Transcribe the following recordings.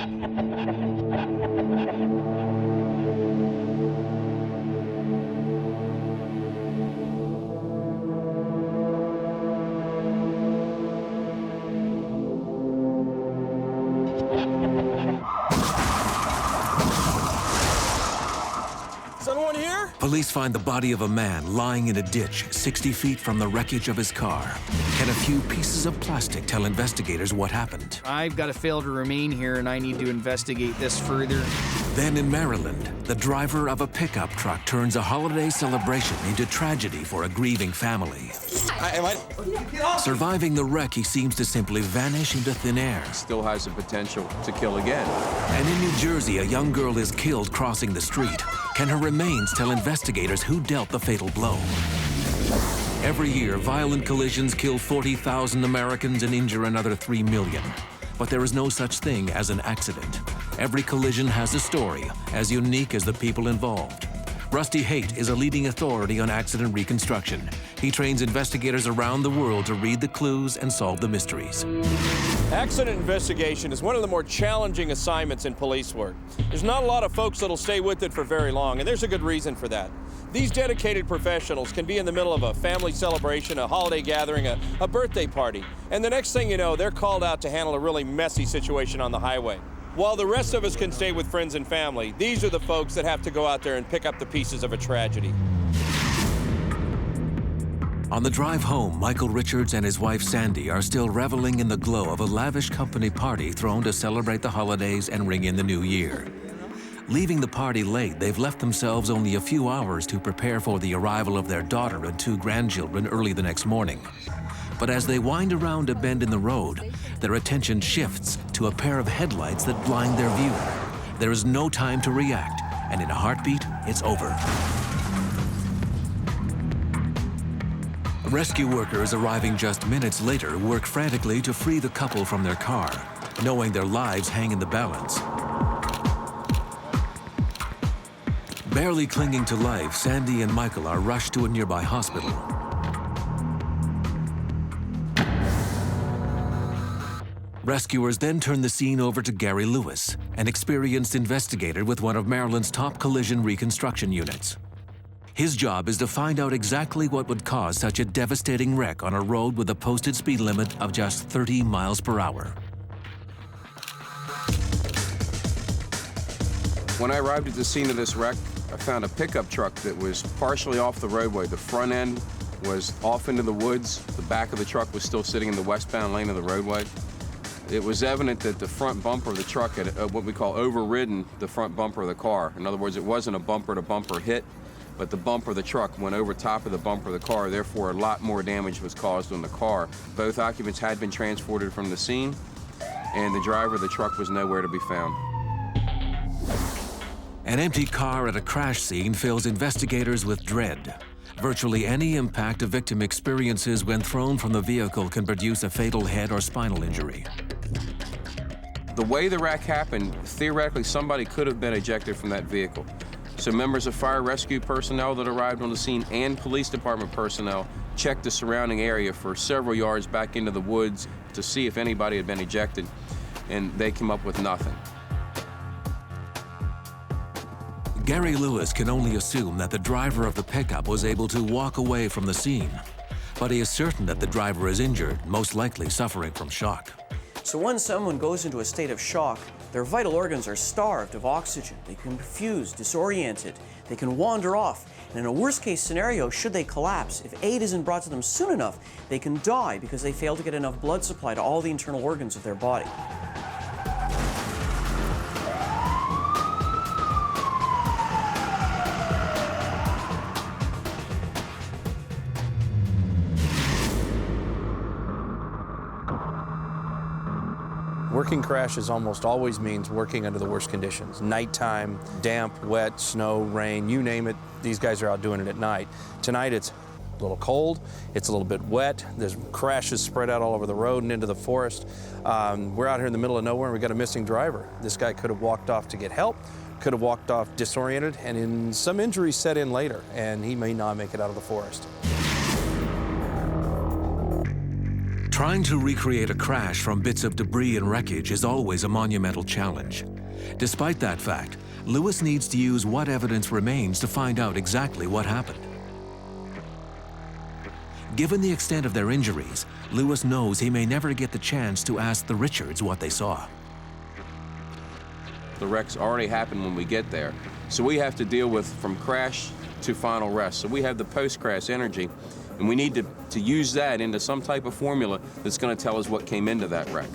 Someone here? Police find the body of a man lying in a ditch 60 feet from the wreckage of his car. Can a few pieces of plastic tell investigators what happened? I've got a fail to remain here, and I need to investigate this further. Then in Maryland, the driver of a pickup truck turns a holiday celebration into tragedy for a grieving family. Surviving the wreck, he seems to simply vanish into thin air. Still has the potential to kill again. And in New Jersey, a young girl is killed crossing the street. Can her remains tell investigators who dealt the fatal blow? Every year, violent collisions kill 40,000 Americans and injure another 3 million. But there is no such thing as an accident. Every collision has a story, as unique as the people involved. Rusty Haight is a leading authority on accident reconstruction. He trains investigators around the world to read the clues and solve the mysteries. Accident investigation is one of the more challenging assignments in police work. There's not a lot of folks that'll stay with it for very long, and there's a good reason for that. These dedicated professionals can be in the middle of a family celebration, a holiday gathering, a birthday party, and the next thing you know, they're called out to handle a really messy situation on the highway. While the rest of us can stay with friends and family, these are the folks that have to go out there and pick up the pieces of a tragedy. On the drive home, Michael Richards and his wife Sandy are still reveling in the glow of a lavish company party thrown to celebrate the holidays and ring in the new year. Leaving the party late, they've left themselves only a few hours to prepare for the arrival of their daughter and 2 grandchildren early the next morning. But as they wind around a bend in the road, their attention shifts to a pair of headlights that blind their view. There is no time to react, and in a heartbeat, it's over. Rescue workers arriving just minutes later work frantically to free the couple from their car, knowing their lives hang in the balance. Barely clinging to life, Sandy and Michael are rushed to a nearby hospital. Rescuers then turn the scene over to Gary Lewis, an experienced investigator with one of Maryland's top collision reconstruction units. His job is to find out exactly what would cause such a devastating wreck on a road with a posted speed limit of just 30 miles per hour. When I arrived at the scene of this wreck, I found a pickup truck that was partially off the roadway. The front end was off into the woods. The back of the truck was still sitting in the westbound lane of the roadway. It was evident that the front bumper of the truck had what we call overridden the front bumper of the car. In other words, it wasn't a bumper-to-bumper hit, but the bumper of the truck went over top of the bumper of the car. Therefore, a lot more damage was caused on the car. Both occupants had been transported from the scene, and the driver of the truck was nowhere to be found. An empty car at a crash scene fills investigators with dread. Virtually any impact a victim experiences when thrown from the vehicle can produce a fatal head or spinal injury. The way the wreck happened, theoretically, somebody could have been ejected from that vehicle. So members of fire rescue personnel that arrived on the scene and police department personnel checked the surrounding area for several yards back into the woods to see if anybody had been ejected, and they came up with nothing. Gary Lewis can only assume that the driver of the pickup was able to walk away from the scene, but he is certain that the driver is injured, most likely suffering from shock. So when someone goes into a state of shock, their vital organs are starved of oxygen. They can be confused, disoriented, they can wander off. And in a worst-case scenario, should they collapse, if aid isn't brought to them soon enough, they can die because they fail to get enough blood supply to all the internal organs of their body. Working crashes almost always means working under the worst conditions. Nighttime, damp, wet, snow, rain, you name it, these guys are out doing it at night. Tonight it's a little cold, it's a little bit wet, there's crashes spread out all over the road and into the forest. We're out here in the middle of nowhere and we got a missing driver. This guy could have walked off to get help, could have walked off disoriented, and some injuries set in later, and he may not make it out of the forest. Trying to recreate a crash from bits of debris and wreckage is always a monumental challenge. Despite that fact, Lewis needs to use what evidence remains to find out exactly what happened. Given the extent of their injuries, Lewis knows he may never get the chance to ask the Richards what they saw. The wreck's already happened when we get there, so we have to deal with from crash to final rest. So we have the post-crash energy, and we need to use that into some type of formula that's going to tell us what came into that wreck.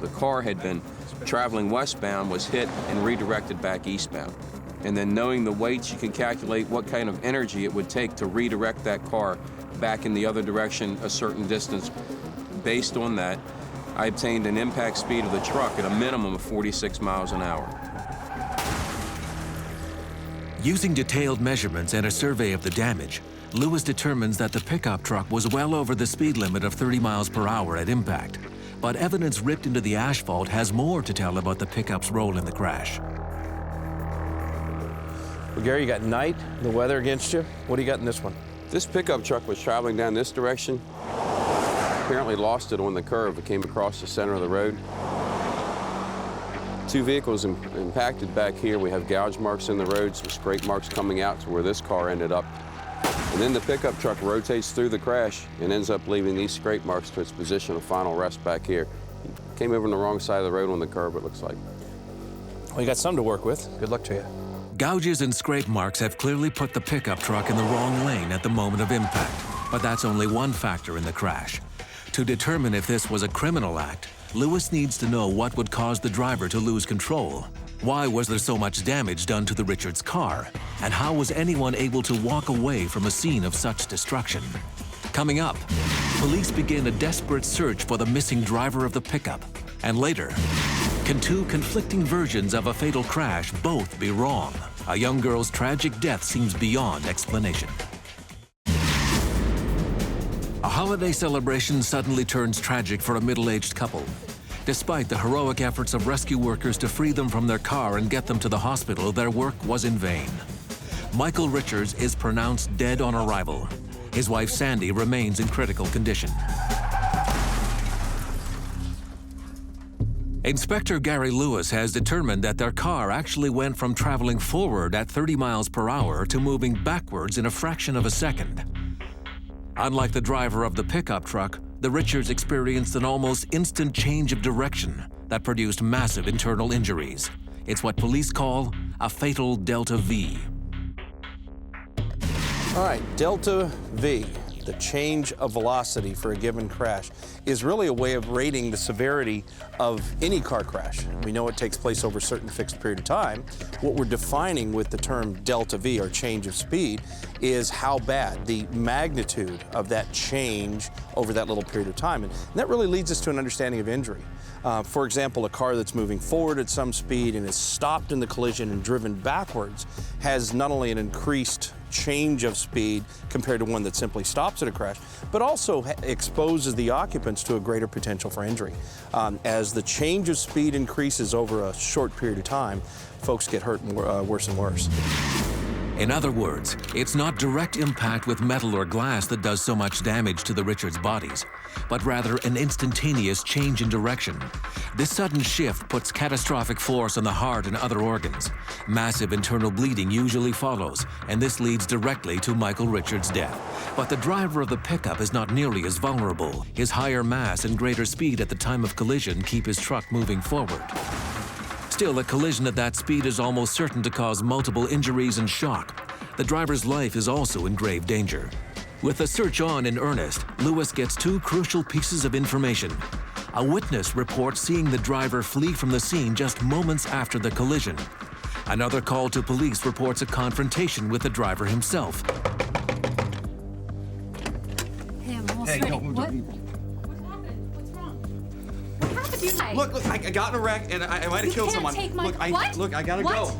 The car had been traveling westbound, was hit and redirected back eastbound. And then knowing the weights, you can calculate what kind of energy it would take to redirect that car back in the other direction a certain distance. Based on that, I obtained an impact speed of the truck at a minimum of 46 miles an hour. Using detailed measurements and a survey of the damage, Lewis determines that the pickup truck was well over the speed limit of 30 miles per hour at impact. But evidence ripped into the asphalt has more to tell about the pickup's role in the crash. Well, Gary, you got night, the weather against you. What do you got in this one? This pickup truck was traveling down this direction, apparently lost it on the curve. It came across the center of the road. Two vehicles impacted back here. We have gouge marks in the road, some scrape marks coming out to where this car ended up. And then the pickup truck rotates through the crash and ends up leaving these scrape marks to its position of final rest back here. Came over on the wrong side of the road on the curb, it looks like. Well, you got some to work with. Good luck to you. Gouges and scrape marks have clearly put the pickup truck in the wrong lane at the moment of impact, but that's only one factor in the crash. To determine if this was a criminal act, Lewis needs to know what would cause the driver to lose control. Why was there so much damage done to the Richards car? And how was anyone able to walk away from a scene of such destruction? Coming up, police begin a desperate search for the missing driver of the pickup. And later, can two conflicting versions of a fatal crash both be wrong? A young girl's tragic death seems beyond explanation. A holiday celebration suddenly turns tragic for a middle-aged couple. Despite the heroic efforts of rescue workers to free them from their car and get them to the hospital, their work was in vain. Michael Richards is pronounced dead on arrival. His wife Sandy remains in critical condition. Inspector Gary Lewis has determined that their car actually went from traveling forward at 30 miles per hour to moving backwards in a fraction of a second. Unlike the driver of the pickup truck, the Richards experienced an almost instant change of direction that produced massive internal injuries. It's what police call a fatal Delta V. All right, Delta V, the change of velocity for a given crash, is really a way of rating the severity of any car crash. We know it takes place over a certain fixed period of time. What we're defining with the term Delta V, or change of speed, is how bad, the magnitude of that change over that little period of time. And that really leads us to an understanding of injury. For example, a car that's moving forward at some speed and is stopped in the collision and driven backwards has not only an increased change of speed compared to one that simply stops at a crash, but also exposes the occupants to a greater potential for injury. As the change of speed increases over a short period of time, folks get hurt worse and worse. In other words, it's not direct impact with metal or glass that does so much damage to the Richards' bodies, but rather an instantaneous change in direction. This sudden shift puts catastrophic force on the heart and other organs. Massive internal bleeding usually follows, and this leads directly to Michael Richards' death. But the driver of the pickup is not nearly as vulnerable. His higher mass and greater speed at the time of collision keep his truck moving forward. Still, a collision at that speed is almost certain to cause multiple injuries and shock. The driver's life is also in grave danger. With the search on in earnest, Lewis gets two crucial pieces of information. A witness reports seeing the driver flee from the scene just moments after the collision. Another call to police reports a confrontation with the driver himself. Hey, I'm almost ready. What? Look, I got in a wreck and I might have killed someone. Look, I gotta go.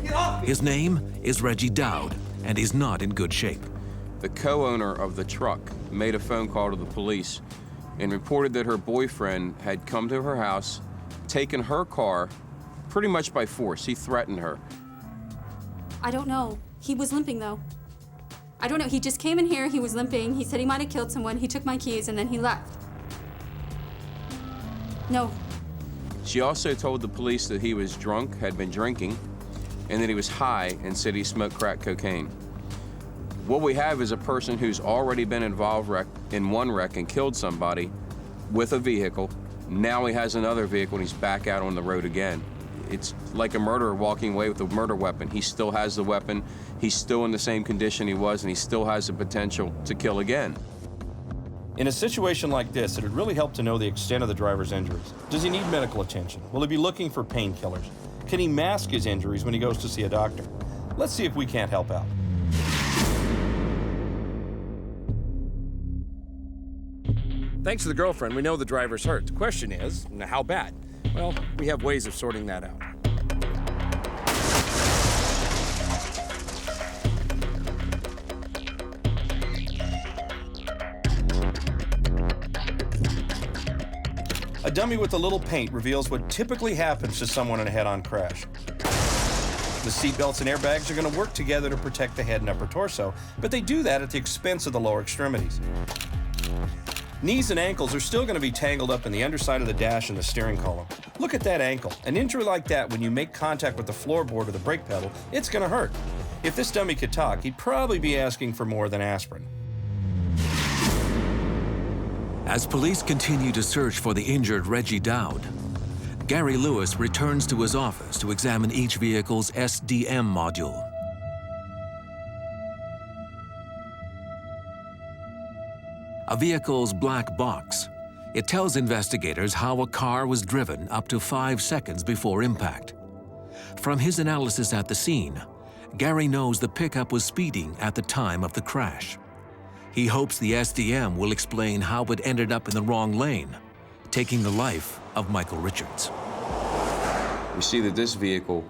Get off me. His name is Reggie Dowd, and he's not in good shape. The co-owner of the truck made a phone call to the police and reported that her boyfriend had come to her house, taken her car, pretty much by force. He threatened her. I don't know. He was limping, though. I don't know. He just came in here. He was limping. He said he might have killed someone. He took my keys, and then he left. No. She also told the police that he was drunk, had been drinking, and that he was high and said he smoked crack cocaine. What we have is a person who's already been involved in one wreck and killed somebody with a vehicle. Now he has another vehicle and he's back out on the road again. It's like a murderer walking away with a murder weapon. He still has the weapon, he's still in the same condition he was, and he still has the potential to kill again. In a situation like this, it would really help to know the extent of the driver's injuries. Does he need medical attention? Will he be looking for painkillers? Can he mask his injuries when he goes to see a doctor? Let's see if we can't help out. Thanks to the girlfriend, we know the driver's hurt. The question is, how bad? Well, we have ways of sorting that out. A dummy with a little paint reveals what typically happens to someone in a head-on crash. The seatbelts and airbags are going to work together to protect the head and upper torso, but they do that at the expense of the lower extremities. Knees and ankles are still going to be tangled up in the underside of the dash and the steering column. Look at that ankle. An injury like that, when you make contact with the floorboard or the brake pedal, it's going to hurt. If this dummy could talk, he'd probably be asking for more than aspirin. As police continue to search for the injured Reggie Dowd, Gary Lewis returns to his office to examine each vehicle's SDM module. A vehicle's black box. It tells investigators how a car was driven up to 5 seconds before impact. From his analysis at the scene, Gary knows the pickup was speeding at the time of the crash. He hopes the SDM will explain how it ended up in the wrong lane, taking the life of Michael Richards. We see that this vehicle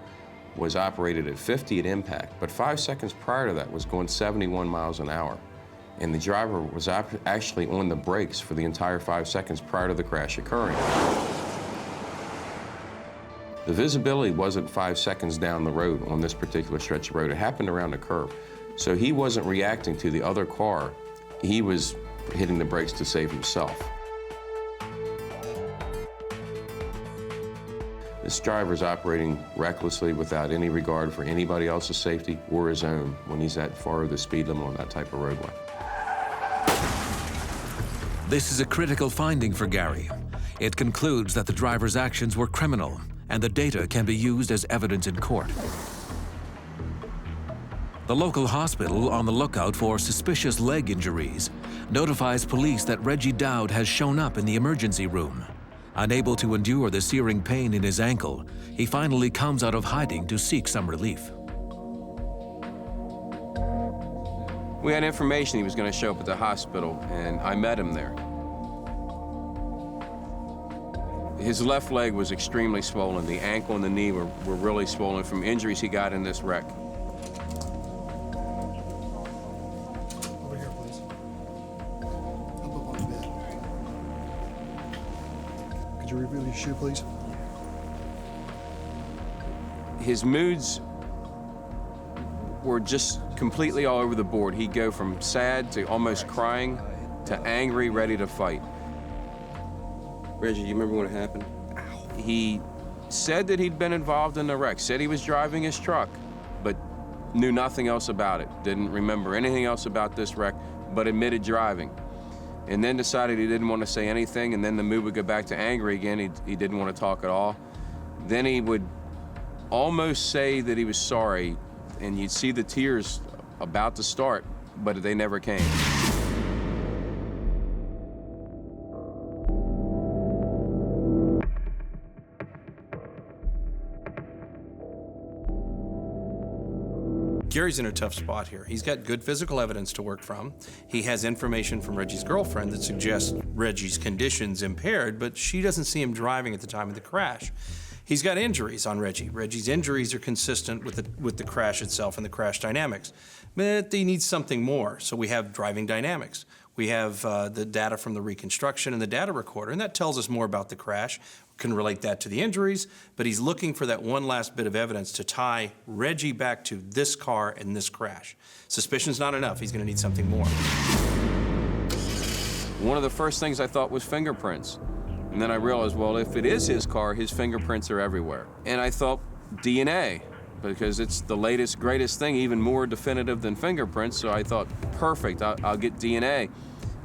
was operated at 50 at impact, but 5 seconds prior to that was going 71 miles an hour. And the driver was actually on the brakes for the entire 5 seconds prior to the crash occurring. The visibility wasn't 5 seconds down the road on this particular stretch of road. It happened around a curve. So he wasn't reacting to the other car. He was hitting the brakes to save himself. This driver's operating recklessly without any regard for anybody else's safety or his own when he's at far over the speed limit on that type of roadway. This is a critical finding for Gary. It concludes that the driver's actions were criminal, and the data can be used as evidence in court. The local hospital, on the lookout for suspicious leg injuries, notifies police that Reggie Dowd has shown up in the emergency room. Unable to endure the searing pain in his ankle, he finally comes out of hiding to seek some relief. We had information he was going to show up at the hospital, and I met him there. His left leg was extremely swollen. The ankle and the knee were really swollen from injuries he got in this wreck. Over here, please. Up on the bed. Could you reveal your shoe, please? His moods were just completely all over the board. He'd go from sad to almost crying to angry, ready to fight. Reggie, you remember what happened? He said that he'd been involved in the wreck, said he was driving his truck, but knew nothing else about it. Didn't remember anything else about this wreck, but admitted driving. And then decided he didn't want to say anything, and then the mood would go back to angry again. He didn't want to talk at all. Then he would almost say that he was sorry, and you'd see the tears about to start, but they never came. Gary's in a tough spot here. He's got good physical evidence to work from. He has information from Reggie's girlfriend that suggests Reggie's condition's impaired, but she doesn't see him driving at the time of the crash. He's got injuries on Reggie. Reggie's injuries are consistent with the crash itself and the crash dynamics, but they need something more. So we have driving dynamics. We have the data from the reconstruction and the data recorder, and that tells us more about the crash. can relate that to the injuries, but he's looking for that one last bit of evidence to tie Reggie back to this car and this crash. Suspicion's not enough. He's going to need something more. One of the first things I thought was fingerprints. And then I realized, well, if it is his car, his fingerprints are everywhere. And I thought DNA, because it's the latest, greatest thing, even more definitive than fingerprints. So I thought, perfect, I'll get DNA.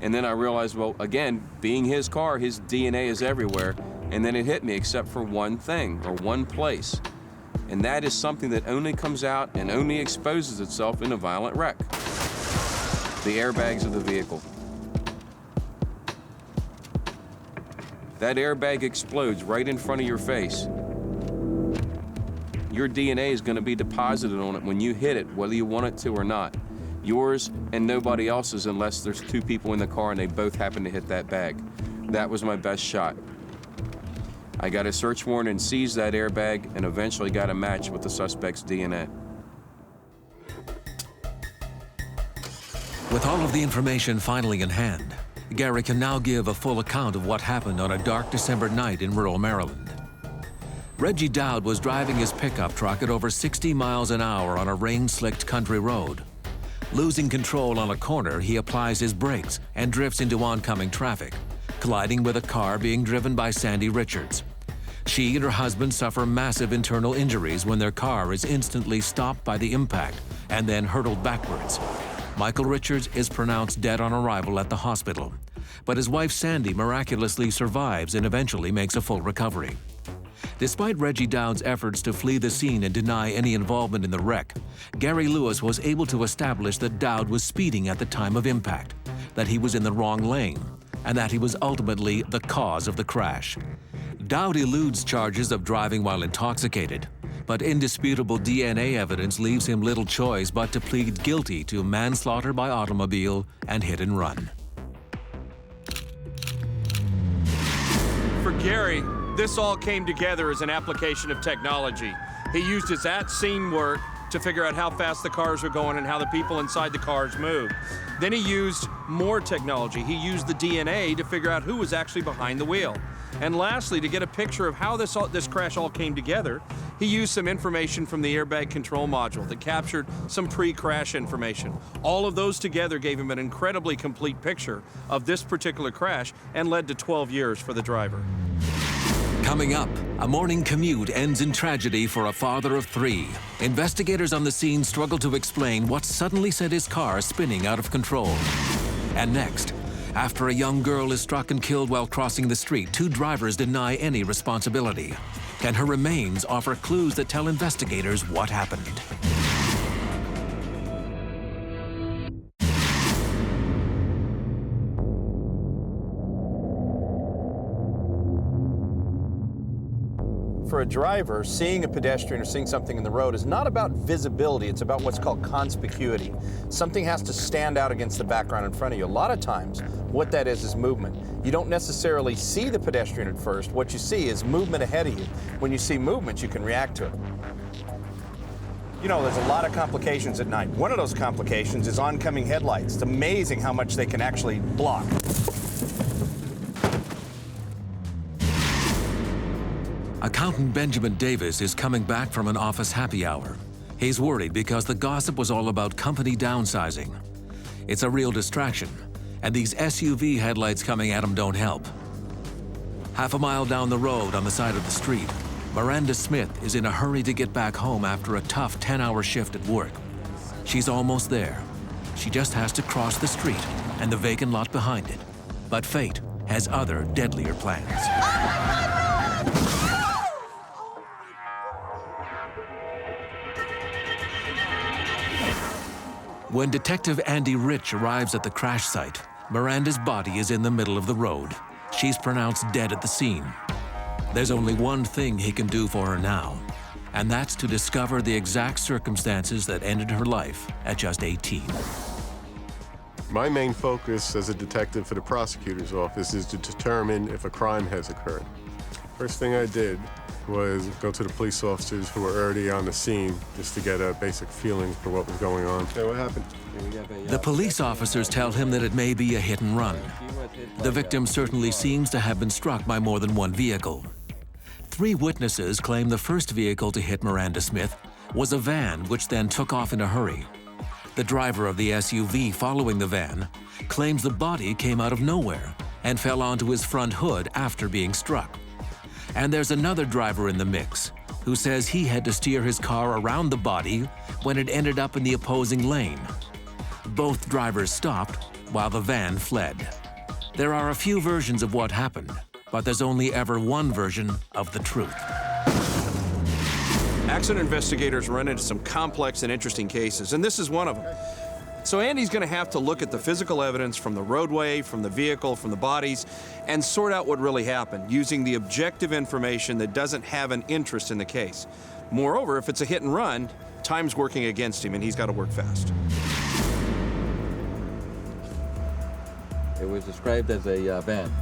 And then I realized, well, again, being his car, his DNA is everywhere. And then it hit me, except for one thing, or one place. And that is something that only comes out and only exposes itself in a violent wreck. The airbags of the vehicle. That airbag explodes right in front of your face. Your DNA is going to be deposited on it when you hit it, whether you want it to or not. Yours and nobody else's, unless there's two people in the car and they both happen to hit that bag. That was my best shot. I got a search warrant and seized that airbag and eventually got a match with the suspect's DNA. With all of the information finally in hand, Gary can now give a full account of what happened on a dark December night in rural Maryland. Reggie Dowd was driving his pickup truck at over 60 miles an hour on a rain-slicked country road. Losing control on a corner, he applies his brakes and drifts into oncoming traffic, colliding with a car being driven by Sandy Richards. She and her husband suffer massive internal injuries when their car is instantly stopped by the impact and then hurtled backwards. Michael Richards is pronounced dead on arrival at the hospital, but his wife Sandy miraculously survives and eventually makes a full recovery. Despite Reggie Dowd's efforts to flee the scene and deny any involvement in the wreck, Gary Lewis was able to establish that Dowd was speeding at the time of impact, that he was in the wrong lane, and that he was ultimately the cause of the crash. Dowd eludes charges of driving while intoxicated, but indisputable DNA evidence leaves him little choice but to plead guilty to manslaughter by automobile and hit and run. For Gary, this all came together as an application of technology. He used his at-scene work to figure out how fast the cars were going and how the people inside the cars moved. Then he used more technology. He used the DNA to figure out who was actually behind the wheel. And lastly, to get a picture of how this crash all came together, he used some information from the airbag control module that captured some pre-crash information. All of those together gave him an incredibly complete picture of this particular crash and led to 12 years for the driver. Coming up, a morning commute ends in tragedy for a father of 3. Investigators on the scene struggle to explain what suddenly sent his car spinning out of control. And next, after a young girl is struck and killed while crossing the street, 2 drivers deny any responsibility. Can her remains offer clues that tell investigators what happened? For a driver, seeing a pedestrian or seeing something in the road is not about visibility, it's about what's called conspicuity. Something has to stand out against the background in front of you. A lot of times, what that is movement. You don't necessarily see the pedestrian at first. What you see is movement ahead of you. When you see movement, you can react to it. You know, there's a lot of complications at night. One of those complications is oncoming headlights. It's amazing how much they can actually block. Accountant Benjamin Davis is coming back from an office happy hour. He's worried because the gossip was all about company downsizing. It's a real distraction, and these SUV headlights coming at him don't help. Half a mile down the road on the side of the street, Miranda Smith is in a hurry to get back home after a tough 10-hour shift at work. She's almost there. She just has to cross the street and the vacant lot behind it. But fate has other deadlier plans. When Detective Andy Rich arrives at the crash site, Miranda's body is in the middle of the road. She's pronounced dead at the scene. There's only one thing he can do for her now, and that's to discover the exact circumstances that ended her life at just 18. My main focus as a detective for the prosecutor's office is to determine if a crime has occurred. First thing I did was go to the police officers who were already on the scene just to get a basic feeling for what was going on. So what happened? The police officers tell him that it may be a hit and run. The victim certainly seems to have been struck by more than one vehicle. 3 witnesses claim the first vehicle to hit Miranda Smith was a van which then took off in a hurry. The driver of the SUV following the van claims the body came out of nowhere and fell onto his front hood after being struck. And there's another driver in the mix who says he had to steer his car around the body when it ended up in the opposing lane. Both drivers stopped while the van fled. There are a few versions of what happened, but there's only ever one version of the truth. Accident investigators run into some complex and interesting cases, and this is one of them. So Andy's going to have to look at the physical evidence from the roadway, from the vehicle, from the bodies, and sort out what really happened using the objective information that doesn't have an interest in the case. Moreover, if it's a hit and run, time's working against him, and he's got to work fast. It was described as a van.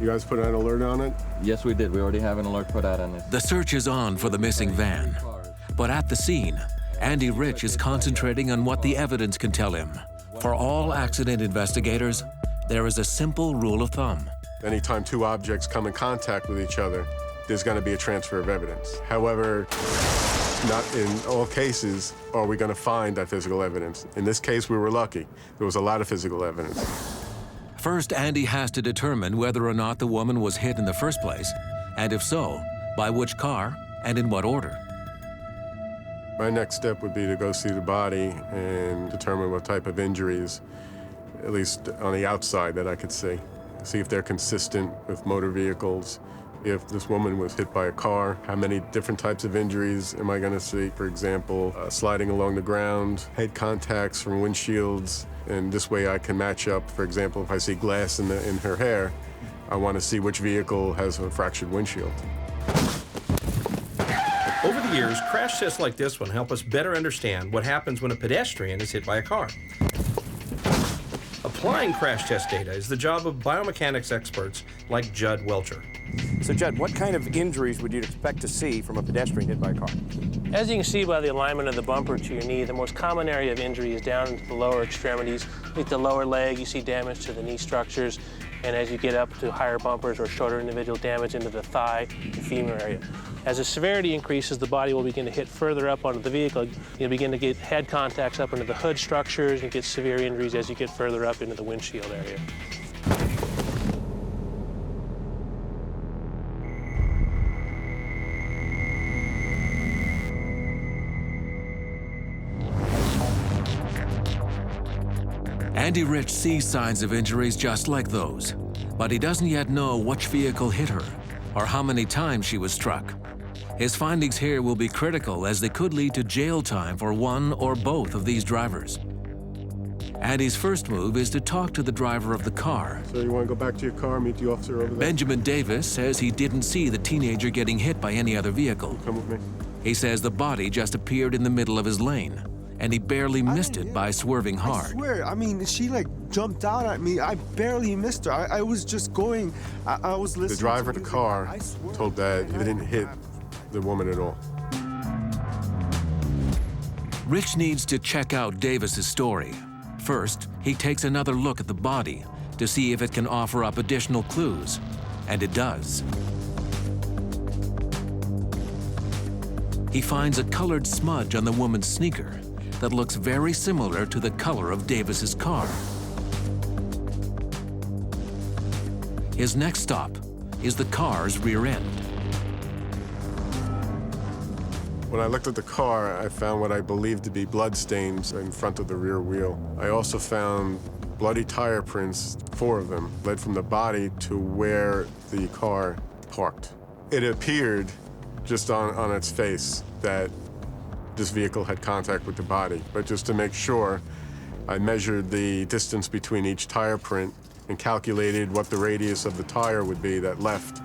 You guys put an alert on it? Yes, we did. We already have an alert put out on it. The search is on for the missing van, but at the scene, Andy Rich is concentrating on what the evidence can tell him. For all accident investigators, there is a simple rule of thumb. Anytime 2 objects come in contact with each other, there's going to be a transfer of evidence. However, not in all cases are we going to find that physical evidence. In this case, we were lucky. There was a lot of physical evidence. First, Andy has to determine whether or not the woman was hit in the first place, and if so, by which car and in what order. My next step would be to go see the body and determine what type of injuries, at least on the outside, that I could see. See if they're consistent with motor vehicles. If this woman was hit by a car, how many different types of injuries am I going to see? For example, sliding along the ground, head contacts from windshields, and this way I can match up. For example, if I see glass in her hair, I want to see which vehicle has a fractured windshield. Over the years, crash tests like this one help us better understand what happens when a pedestrian is hit by a car. Applying crash test data is the job of biomechanics experts like Judd Welcher. So, Judd, what kind of injuries would you expect to see from a pedestrian hit by a car? As you can see by the alignment of the bumper to your knee, the most common area of injury is down into the lower extremities. With the lower leg, you see damage to the knee structures, and as you get up to higher bumpers or shorter individual damage into the thigh and femur area. As the severity increases, the body will begin to hit further up onto the vehicle. You'll begin to get head contacts up into the hood structures and get severe injuries as you get further up into the windshield area. Andy Rich sees signs of injuries just like those, but he doesn't yet know which vehicle hit her or how many times she was struck. His findings here will be critical as they could lead to jail time for one or both of these drivers. Andy's first move is to talk to the driver of the car. So you want to go back to your car, meet the officer over there? Benjamin Davis says he didn't see the teenager getting hit by any other vehicle. Come with me. He says the body just appeared in the middle of his lane, and he barely missed it by swerving hard. I swear, I mean, she like jumped out at me. I barely missed her. I was just going, I was listening. The driver of the car told Dad he didn't hit the woman at all. Rich needs to check out Davis's story. First, he takes another look at the body to see if it can offer up additional clues, and it does. He finds a colored smudge on the woman's sneaker that looks very similar to the color of Davis's car. His next stop is the car's rear end. When I looked at the car, I found what I believed to be blood stains in front of the rear wheel. I also found bloody tire prints, 4 of them, led from the body to where the car parked. It appeared just on its face that this vehicle had contact with the body. But just to make sure, I measured the distance between each tire print and calculated what the radius of the tire would be that left.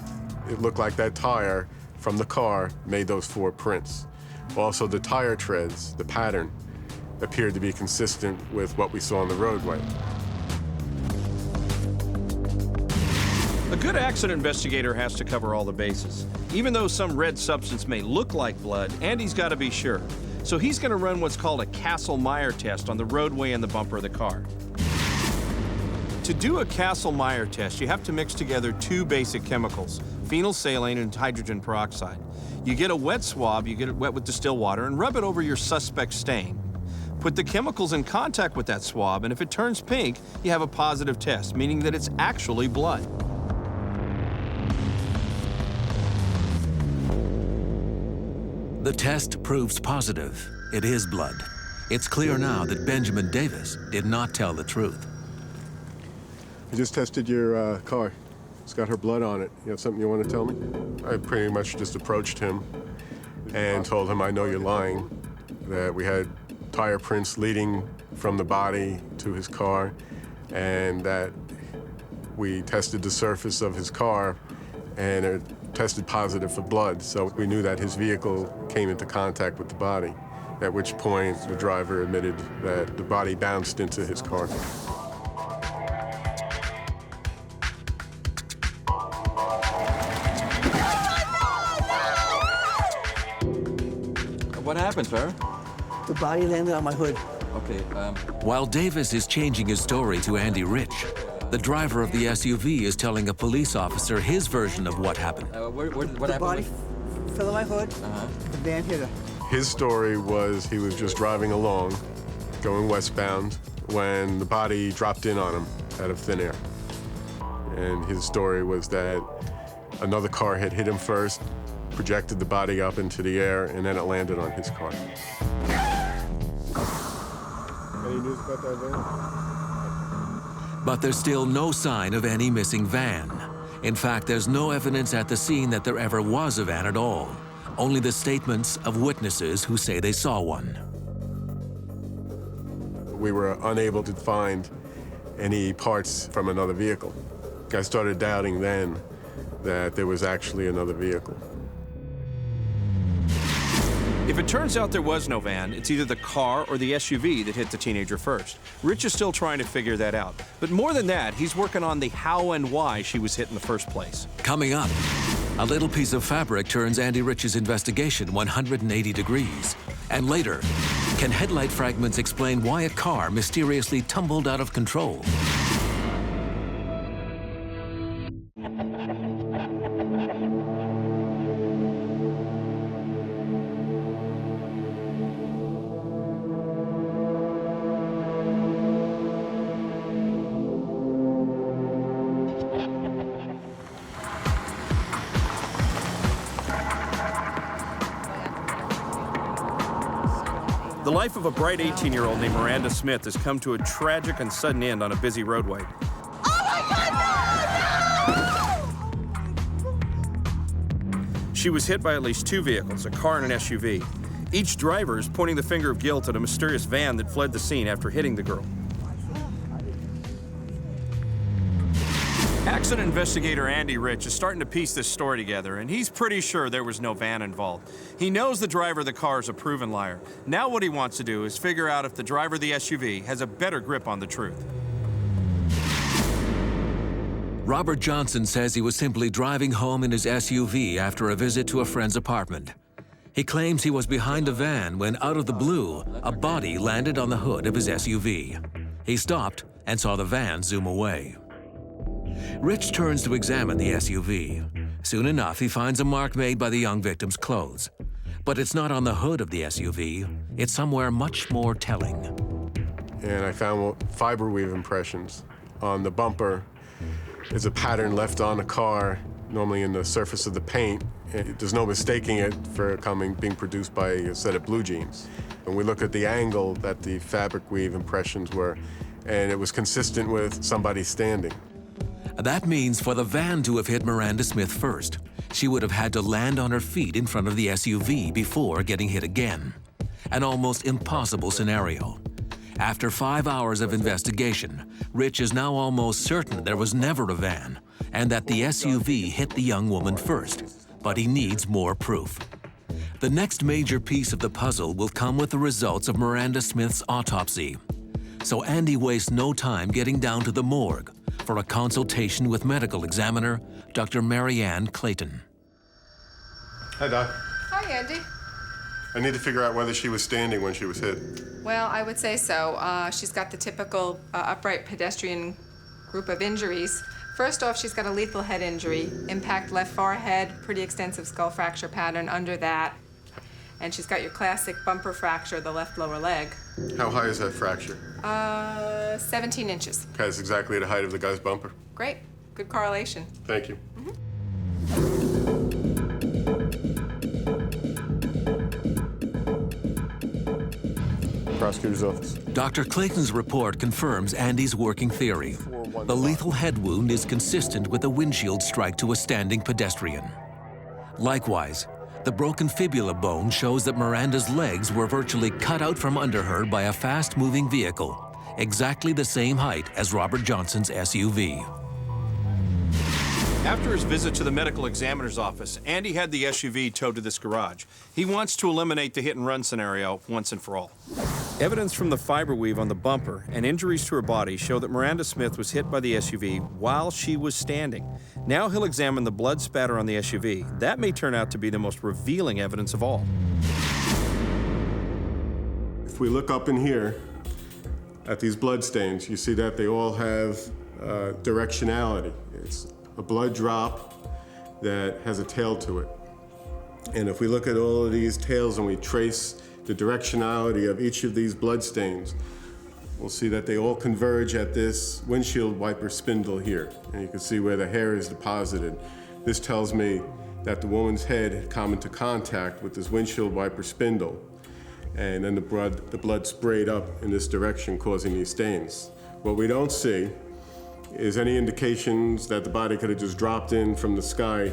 It looked like that tire from the car made those 4 prints. Also, the tire treads, the pattern, appeared to be consistent with what we saw on the roadway. A good accident investigator has to cover all the bases. Even though some red substance may look like blood, Andy's got to be sure. So he's going to run what's called a Kastle-Meyer test on the roadway and the bumper of the car. To do a Kastle-Meyer test, you have to mix together 2 basic chemicals, phenylsaline and hydrogen peroxide. You get a wet swab, you get it wet with distilled water, and rub it over your suspect stain. Put the chemicals in contact with that swab, and if it turns pink, you have a positive test, meaning that it's actually blood. The test proves positive. It is blood. It's clear now that Benjamin Davis did not tell the truth. I just tested your car. It's got her blood on it. You have something you want to tell me? I pretty much just approached him and told him, I know you're lying, that we had tire prints leading from the body to his car, and that we tested the surface of his car, and it tested positive for blood, so we knew that his vehicle came into contact with the body, at which point the driver admitted that the body bounced into his car. What happened, sir? The body landed on my hood. Okay, While Davis is changing his story to Andy Rich, the driver of the SUV is telling a police officer his version of what happened. what The happened? body fell on my hood. The van hit her. His story was he was just driving along, going westbound, when the body dropped in on him out of thin air. And his story was that another car had hit him first, projected the body up into the air, and then it landed on his car. Any news about that van? But there's still no sign of any missing van. In fact, there's no evidence at the scene that there ever was a van at all. Only the statements of witnesses who say they saw one. We were unable to find any parts from another vehicle. I started doubting then that there was actually another vehicle. If it turns out there was no van, it's either the car or the SUV that hit the teenager first. Rich is still trying to figure that out. But more than that, he's working on the how and why she was hit in the first place. Coming up, a little piece of fabric turns Andy Rich's investigation 180 degrees. And later, can headlight fragments explain why a car mysteriously tumbled out of control? The life of a bright 18-year-old named Miranda Smith has come to a tragic and sudden end on a busy roadway. She was hit by at least two vehicles, a car and an SUV. Each driver is pointing the finger of guilt at a mysterious van that fled the scene after hitting the girl. Accident investigator Andy Rich is starting to piece this story together, and he's pretty sure there was no van involved. He knows the driver of the car is a proven liar. Now what he wants to do is figure out if the driver of the SUV has a better grip on the truth. Robert Johnson says he was simply driving home in his SUV after a visit to a friend's apartment. He claims he was behind a van when, out of the blue, a body landed on the hood of his SUV. He stopped and saw the van zoom away. Rich turns to examine the SUV. Soon enough, he finds a mark made by the young victim's clothes. But it's not on the hood of the SUV. It's somewhere much more telling. And I found fiber weave impressions on the bumper. There's a pattern left on the car, normally in the surface of the paint. There's no mistaking it for being produced by a set of blue jeans. When we look at the angle that the fabric weave impressions were, and it was consistent with somebody standing. That means for the van to have hit Miranda Smith first, she would have had to land on her feet in front of the SUV before getting hit again. An almost impossible scenario. After 5 hours of investigation, Rich is now almost certain there was never a van and that the SUV hit the young woman first, but he needs more proof. The next major piece of the puzzle will come with the results of Miranda Smith's autopsy. So Andy wastes no time getting down to the morgue for a consultation with medical examiner Dr. Marianne Clayton. Hi, Doc. Hi, Andy. I need to figure out whether she was standing when she was hit. Well, I would say so. She's got the typical upright pedestrian group of injuries, First off, she's got a lethal head injury, impact left forehead, pretty extensive skull fracture pattern under that. And she's got your classic bumper fracture, the left lower leg. How high is that fracture? 17 inches. Okay, that's exactly the height of the guy's bumper. Great, good correlation. Thank you. Prosecutor's office. Dr. Clayton's report confirms Andy's working theory. The lethal head wound is consistent with a windshield strike to a standing pedestrian. Likewise, the broken fibula bone shows that Miranda's legs were virtually cut out from under her by a fast-moving vehicle, exactly the same height as Robert Johnson's SUV. After his visit to the medical examiner's office, Andy had the SUV towed to this garage. He wants to eliminate the hit-and-run scenario once and for all. Evidence from the fiber weave on the bumper and injuries to her body show that Miranda Smith was hit by the SUV while she was standing. Now he'll examine the blood spatter on the SUV. That may turn out to be the most revealing evidence of all. If we look up in here at these blood stains, you see that they all have directionality. It's a blood drop that has a tail to it. And if we look at all of these tails and we trace the directionality of each of these blood stains, we'll see that they all converge at this windshield wiper spindle here. And you can see where the hair is deposited. This tells me that the woman's head had come into contact with this windshield wiper spindle. And then the blood sprayed up in this direction, causing these stains. What we don't see is any indications that the body could have just dropped in from the sky,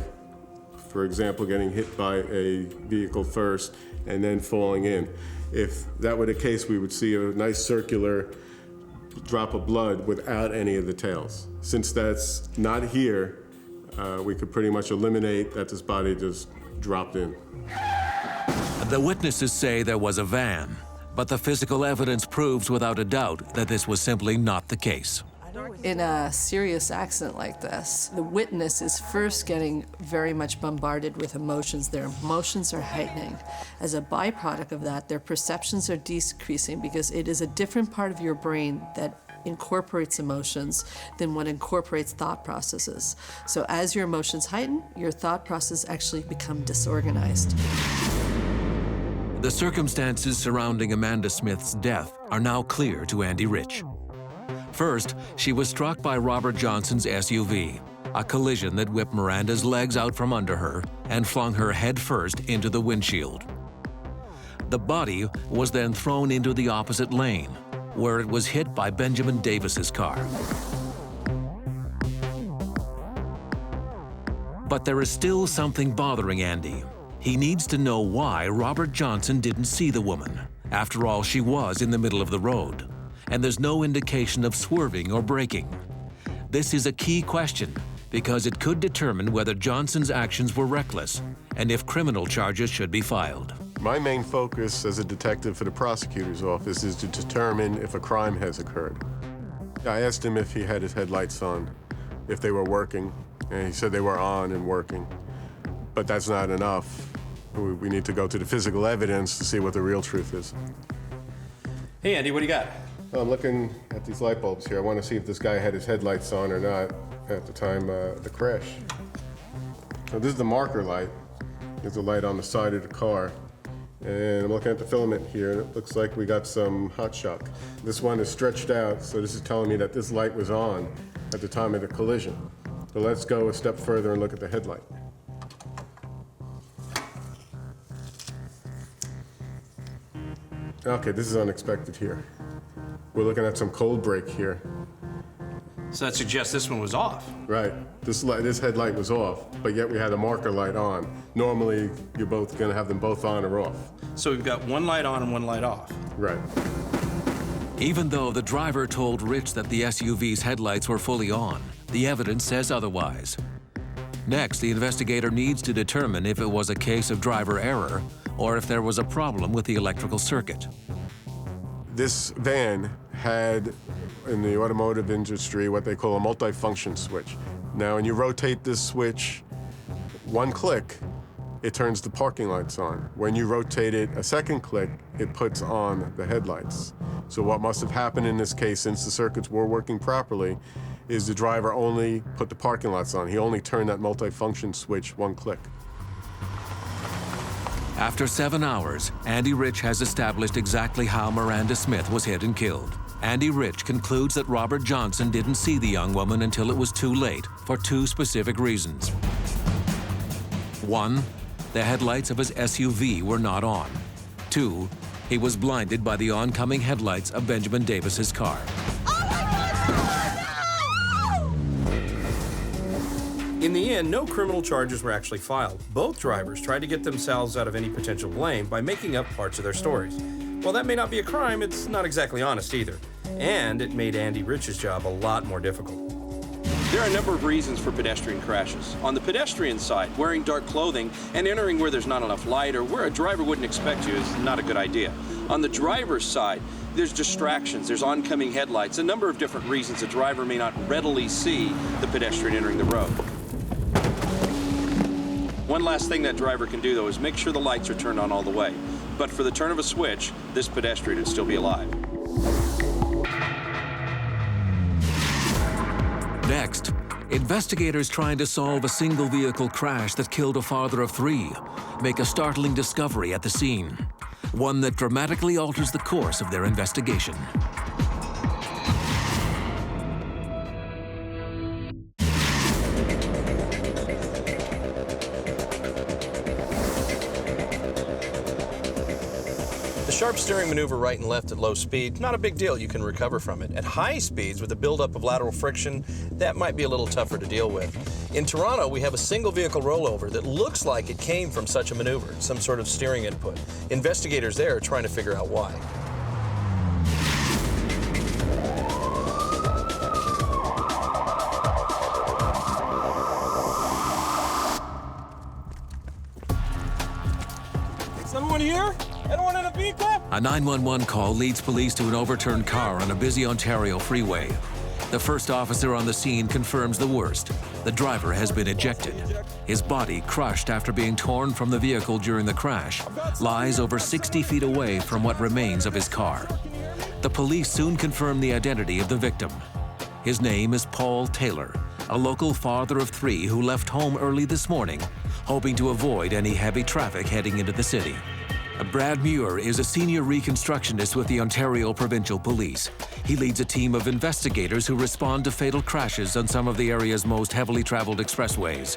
for example, getting hit by a vehicle first and then falling in. If that were the case, we would see a nice circular drop of blood without any of the tails. Since that's not here, we could pretty much eliminate that this body just dropped in. The witnesses say there was a van, but the physical evidence proves without a doubt that this was simply not the case. In a serious accident like this, the witness is first getting very much bombarded with emotions. Their emotions are heightening. As a byproduct of that, their perceptions are decreasing because it is a different part of your brain that incorporates emotions than what incorporates thought processes. So as your emotions heighten, your thought process actually become disorganized. The circumstances surrounding Amanda Smith's death are now clear to Andy Rich. First, she was struck by Robert Johnson's SUV, a collision that whipped Miranda's legs out from under her and flung her headfirst into the windshield. The body was then thrown into the opposite lane, where it was hit by Benjamin Davis's car. But there is still something bothering Andy. He needs to know why Robert Johnson didn't see the woman. After all, she was in the middle of the road, and there's no indication of swerving or braking. This is a key question because it could determine whether Johnson's actions were reckless and if criminal charges should be filed. My main focus as a detective for the prosecutor's office is to determine if a crime has occurred. I asked him if he had his headlights on, if they were working, and he said they were on and working. But that's not enough. We need to go to the physical evidence to see what the real truth is. Hey, Andy, what do you got? I'm looking at these light bulbs here. I want to see if this guy had his headlights on or not at the time of the crash. So this is the marker light. There's a light on the side of the car. And I'm looking at the filament here, and it looks like we got some hot shock. This one is stretched out, so this is telling me that this light was on at the time of the collision. So let's go a step further and look at the headlight. Okay, this is unexpected here. We're looking at some cold break here. So that suggests this one was off. Right. This headlight was off, but yet we had a marker light on. Normally, you're both going to have them both on or off. So we've got one light on and one light off. Right. Even though the driver told Rich that the SUV's headlights were fully on, the evidence says otherwise. Next, the investigator needs to determine if it was a case of driver error or if there was a problem with the electrical circuit. This van had, in the automotive industry, what they call a multifunction switch. Now, when you rotate this switch one click, it turns the parking lights on. When you rotate it a second click, it puts on the headlights. So what must have happened in this case, since the circuits were working properly, is the driver only put the parking lots on. He only turned that multifunction switch one click. After 7 hours, Andy Rich has established exactly how Miranda Smith was hit and killed. Andy Rich concludes that Robert Johnson didn't see the young woman until it was too late for 2 specific reasons. 1, the headlights of his SUV were not on. 2, he was blinded by the oncoming headlights of Benjamin Davis's car. In the end, no criminal charges were actually filed. Both drivers tried to get themselves out of any potential blame by making up parts of their stories. While that may not be a crime, it's not exactly honest either. And it made Andy Rich's job a lot more difficult. There are a number of reasons for pedestrian crashes. On the pedestrian side, wearing dark clothing and entering where there's not enough light or where a driver wouldn't expect you is not a good idea. On the driver's side, there's distractions, there's oncoming headlights, a number of different reasons a driver may not readily see the pedestrian entering the road. One last thing that driver can do, though, is make sure the lights are turned on all the way. But for the turn of a switch, this pedestrian would still be alive. Next, investigators trying to solve a single vehicle crash that killed a father of 3 make a startling discovery at the scene, one that dramatically alters the course of their investigation. The sharp steering maneuver right and left at low speed, not a big deal, you can recover from it. At high speeds, with the buildup of lateral friction, that might be a little tougher to deal with. In Toronto, we have a single vehicle rollover that looks like it came from such a maneuver, some sort of steering input. Investigators there are trying to figure out why. Someone here? Anyone in a vehicle? A 911 call leads police to an overturned car on a busy Ontario freeway. The first officer on the scene confirms the worst. The driver has been ejected. His body, crushed after being torn from the vehicle during the crash, lies over 60 feet away from what remains of his car. The police soon confirm the identity of the victim. His name is Paul Taylor, a local father of 3 who left home early this morning, hoping to avoid any heavy traffic heading into the city. Brad Muir is a senior reconstructionist with the Ontario Provincial Police. He leads a team of investigators who respond to fatal crashes on some of the area's most heavily traveled expressways.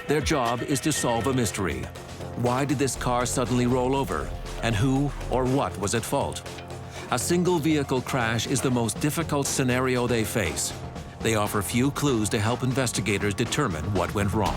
Their job is to solve a mystery. Why did this car suddenly roll over? And who or what was at fault? A single vehicle crash is the most difficult scenario they face. They offer few clues to help investigators determine what went wrong.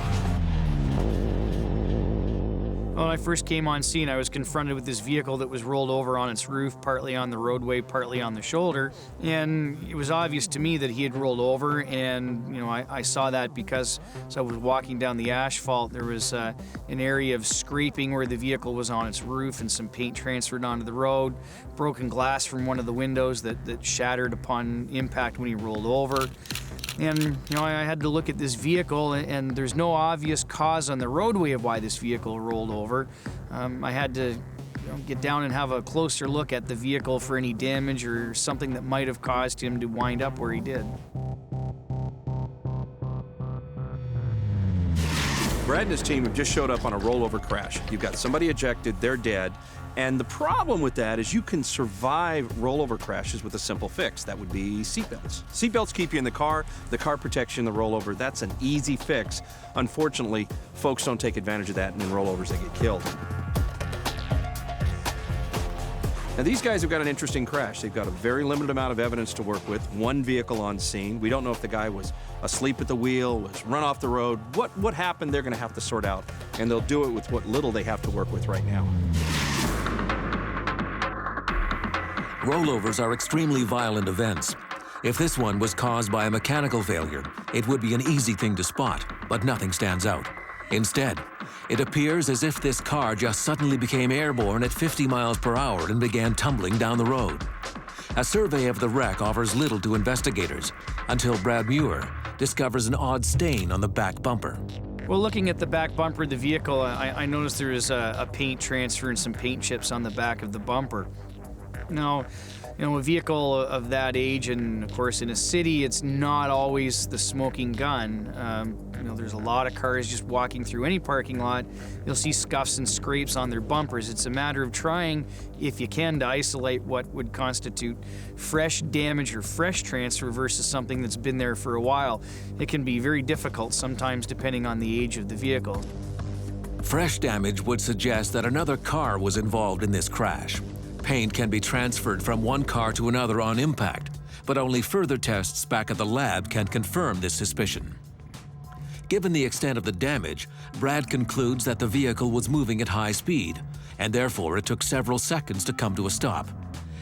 When I first came on scene, I was confronted with this vehicle that was rolled over on its roof, partly on the roadway, partly on the shoulder. And it was obvious to me that he had rolled over, and I saw that because as I was walking down the asphalt, there was an area of scraping where the vehicle was on its roof and some paint transferred onto the road, broken glass from one of the windows that shattered upon impact when he rolled over. And, I had to look at this vehicle, and there's no obvious cause on the roadway of why this vehicle rolled over. I had to get down and have a closer look at the vehicle for any damage or something that might have caused him to wind up where he did. Brad and his team have just showed up on a rollover crash. You've got somebody ejected, they're dead. And the problem with that is you can survive rollover crashes with a simple fix. That would be seatbelts. Seatbelts keep you in the car protects you in the rollover. That's an easy fix. Unfortunately, folks don't take advantage of that, and in rollovers they get killed. Now, these guys have got an interesting crash. They've got a very limited amount of evidence to work with, one vehicle on scene. We don't know if the guy was asleep at the wheel, was run off the road. What happened, they're going to have to sort out, and they'll do it with what little they have to work with right now. Rollovers are extremely violent events. If this one was caused by a mechanical failure, it would be an easy thing to spot, but nothing stands out. Instead, it appears as if this car just suddenly became airborne at 50 miles per hour and began tumbling down the road. A survey of the wreck offers little to investigators until Brad Muir discovers an odd stain on the back bumper. Well, looking at the back bumper of the vehicle, I noticed there was a paint transfer and some paint chips on the back of the bumper. Now, You know, a vehicle of that age, and of course in a city, it's not always the smoking gun. You know, there's a lot of cars just walking through any parking lot. You'll see scuffs and scrapes on their bumpers. It's a matter of trying, if you can, to isolate what would constitute fresh damage or fresh transfer versus something that's been there for a while. It can be very difficult sometimes depending on the age of the vehicle. Fresh damage would suggest that another car was involved in this crash. Paint can be transferred from one car to another on impact, but only further tests back at the lab can confirm this suspicion. Given the extent of the damage, Brad concludes that the vehicle was moving at high speed, and therefore it took several seconds to come to a stop.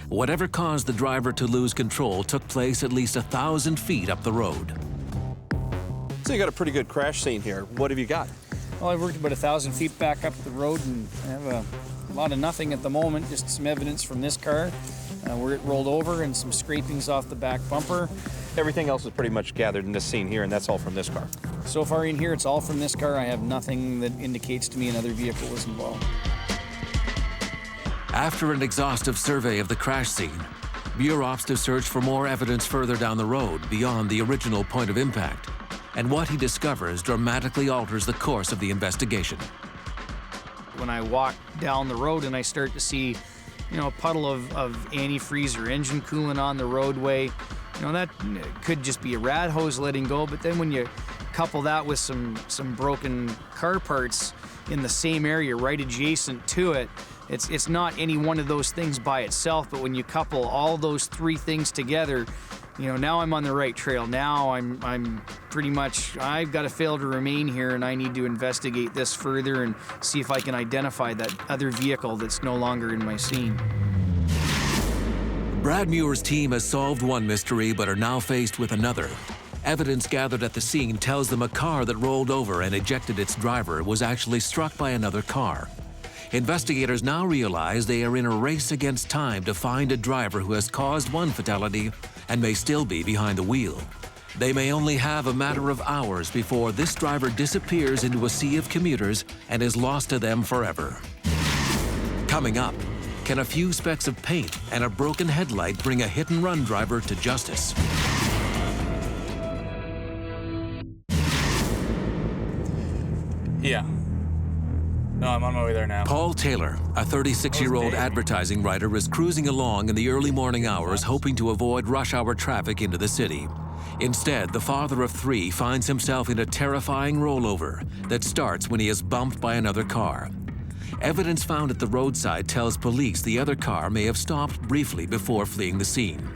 Whatever caused the driver to lose control took place at least 1,000 feet up the road. So you got a pretty good crash scene here. What have you got? Well, I've worked about 1,000 feet back up the road, and I have a lot of nothing at the moment, just some evidence from this car where it rolled over and some scrapings off the back bumper. Everything else is pretty much gathered in this scene here, and that's all from this car. So far in here, it's all from this car. I have nothing that indicates to me another vehicle was involved. After an exhaustive survey of the crash scene, Bureau opts to search for more evidence further down the road beyond the original point of impact. And what he discovers dramatically alters the course of the investigation. When I walk down the road and I start to see, you know, a puddle of antifreeze or engine coolant on the roadway, you know, that could just be a rat hose letting go. But then when you couple that with some broken car parts in the same area right adjacent to it, it's not any one of those things by itself, but when you couple all those three things together, you know, now I'm on the right trail. Now I'm pretty much, I've got to fail to remain here, and I need to investigate this further and see if I can identify that other vehicle that's no longer in my scene. Brad Muir's team has solved one mystery but are now faced with another. Evidence gathered at the scene tells them a car that rolled over and ejected its driver was actually struck by another car. Investigators now realize they are in a race against time to find a driver who has caused one fatality and may still be behind the wheel. They may only have a matter of hours before this driver disappears into a sea of commuters and is lost to them forever. Coming up, can a few specks of paint and a broken headlight bring a hit-and-run driver to justice? Yeah. No, I'm on my way there now. Paul Taylor, a 36-year-old advertising writer, is cruising along in the early morning hours hoping to avoid rush hour traffic into the city. Instead, the father of three finds himself in a terrifying rollover that starts when he is bumped by another car. Evidence found at the roadside tells police the other car may have stopped briefly before fleeing the scene.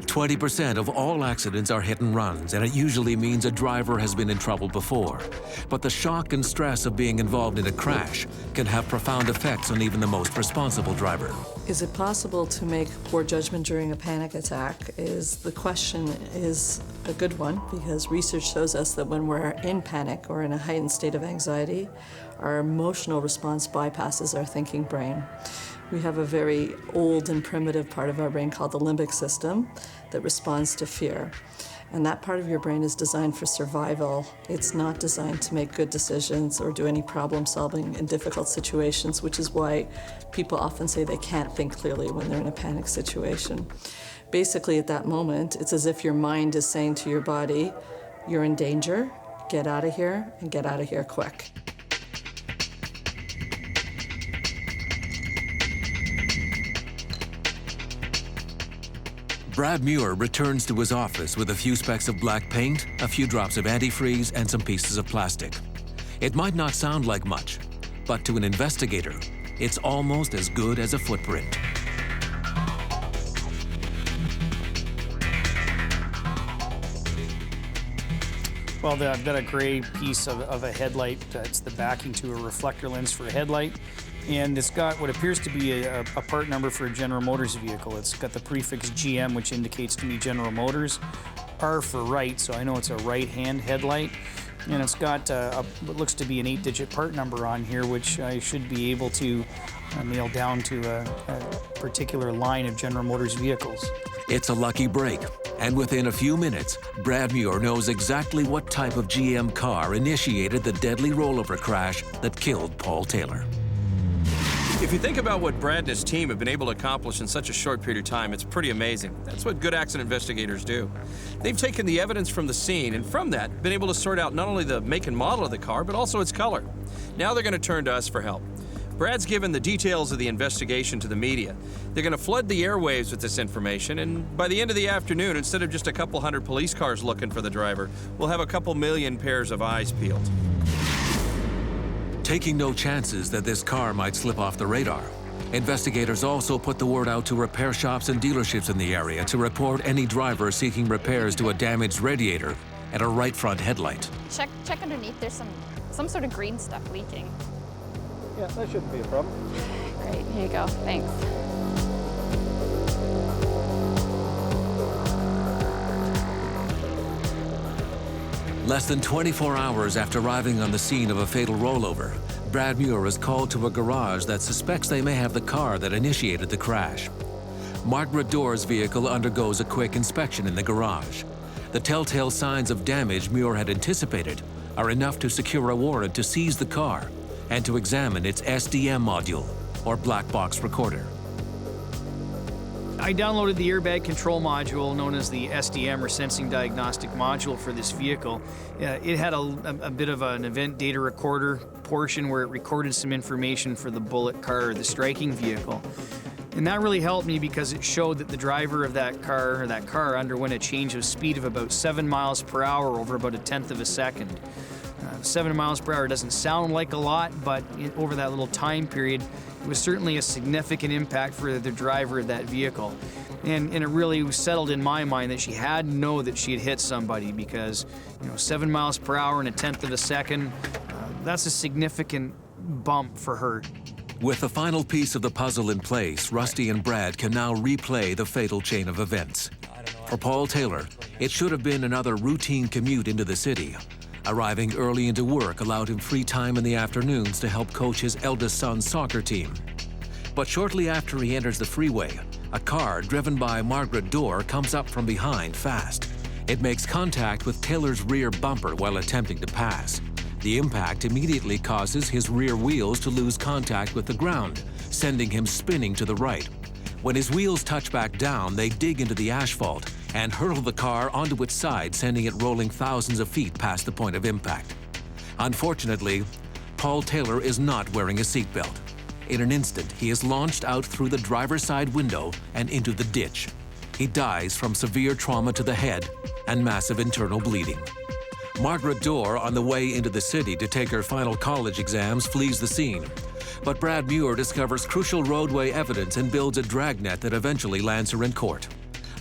20% of all accidents are hit and runs, and it usually means a driver has been in trouble before. But the shock and stress of being involved in a crash can have profound effects on even the most responsible driver. Is it possible to make poor judgment during a panic attack? The question is a good one, because research shows us that when we're in panic or in a heightened state of anxiety, our emotional response bypasses our thinking brain. We have a very old and primitive part of our brain called the limbic system that responds to fear. And that part of your brain is designed for survival. It's not designed to make good decisions or do any problem solving in difficult situations, which is why people often say they can't think clearly when they're in a panic situation. Basically, at that moment, it's as if your mind is saying to your body, you're in danger, get out of here, and get out of here quick. Brad Muir returns to his office with a few specks of black paint, a few drops of antifreeze, and some pieces of plastic. It might not sound like much, but to an investigator, it's almost as good as a footprint. Well, I've got a gray piece of a headlight. It's the backing to a reflector lens for a headlight. And it's got what appears to be a part number for a General Motors vehicle. It's got the prefix GM, which indicates to me General Motors. R for right, so I know it's a right-hand headlight. And it's got what looks to be an 8-digit part number on here, which I should be able to nail down to a particular line of General Motors vehicles. It's a lucky break, and within a few minutes, Brad Muir knows exactly what type of GM car initiated the deadly rollover crash that killed Paul Taylor. If you think about what Brad and his team have been able to accomplish in such a short period of time, it's pretty amazing. That's what good accident investigators do. They've taken the evidence from the scene, and from that, been able to sort out not only the make and model of the car, but also its color. Now they're going to turn to us for help. Brad's given the details of the investigation to the media. They're going to flood the airwaves with this information, and by the end of the afternoon, instead of just a couple hundred police cars looking for the driver, we'll have a couple million pairs of eyes peeled. Taking no chances that this car might slip off the radar, investigators also put the word out to repair shops and dealerships in the area to report any driver seeking repairs to a damaged radiator and a right front headlight. Check underneath. There's some sort of green stuff leaking. Yeah, that shouldn't be a problem. Great, here you go. Thanks. Less than 24 hours after arriving on the scene of a fatal rollover, Brad Muir is called to a garage that suspects they may have the car that initiated the crash. Margaret Dorr's vehicle undergoes a quick inspection in the garage. The telltale signs of damage Muir had anticipated are enough to secure a warrant to seize the car and to examine its SDM module, or black box recorder. I downloaded the airbag control module known as the SDM, or Sensing Diagnostic Module, for this vehicle. It had a bit of an event data recorder portion where it recorded some information for the bullet car, or the striking vehicle. And that really helped me because it showed that the driver of that car underwent a change of speed of about 7 miles per hour over about 1/10 of a second. 7 miles per hour doesn't sound like a lot, but over that little time period, it was certainly a significant impact for the driver of that vehicle. And it really settled in my mind that she had to know that she had hit somebody, because 7 miles per hour in 1/10 of a second, that's a significant bump for her. With the final piece of the puzzle in place, Rusty and Brad can now replay the fatal chain of events. For Paul Taylor, it should have been another routine commute into the city. Arriving early into work allowed him free time in the afternoons to help coach his eldest son's soccer team. But shortly after he enters the freeway, a car driven by Margaret Dorr comes up from behind fast. It makes contact with Taylor's rear bumper while attempting to pass. The impact immediately causes his rear wheels to lose contact with the ground, sending him spinning to the right. When his wheels touch back down, they dig into the asphalt and hurl the car onto its side, sending it rolling thousands of feet past the point of impact. Unfortunately, Paul Taylor is not wearing a seatbelt. In an instant, he is launched out through the driver's side window and into the ditch. He dies from severe trauma to the head and massive internal bleeding. Margaret Dorr, on the way into the city to take her final college exams, flees the scene. But Brad Muir discovers crucial roadway evidence and builds a dragnet that eventually lands her in court.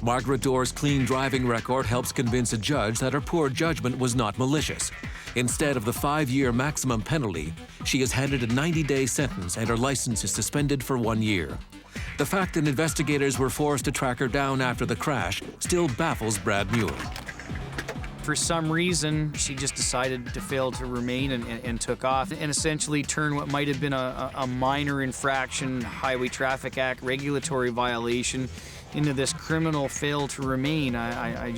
Margaret Dorr's clean driving record helps convince a judge that her poor judgment was not malicious. Instead of the 5-year maximum penalty, she is handed a 90-day sentence and her license is suspended for 1 year. The fact that investigators were forced to track her down after the crash still baffles Brad Muir. For some reason, she just decided to fail to remain and took off, and essentially turned what might have been a minor infraction, Highway Traffic Act regulatory violation, into this criminal fail to remain. I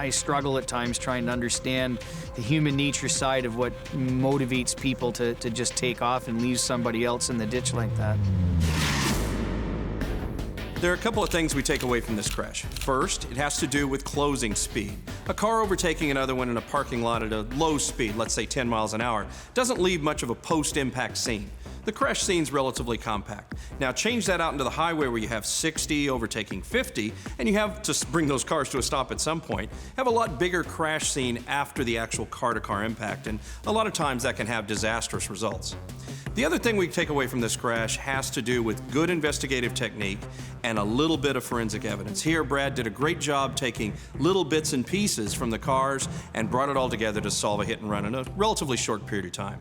struggle at times trying to understand the human nature side of what motivates people to just take off and leave somebody else in the ditch like that. There are a couple of things we take away from this crash. First, it has to do with closing speed. A car overtaking another one in a parking lot at a low speed, let's say 10 miles an hour, doesn't leave much of a post-impact scene. The crash scene's relatively compact. Now change that out into the highway where you have 60 overtaking 50, and you have to bring those cars to a stop at some point. Have a lot bigger crash scene after the actual car-to-car impact, and a lot of times that can have disastrous results. The other thing we take away from this crash has to do with good investigative technique and a little bit of forensic evidence. Here, Brad did a great job taking little bits and pieces from the cars and brought it all together to solve a hit and run in a relatively short period of time.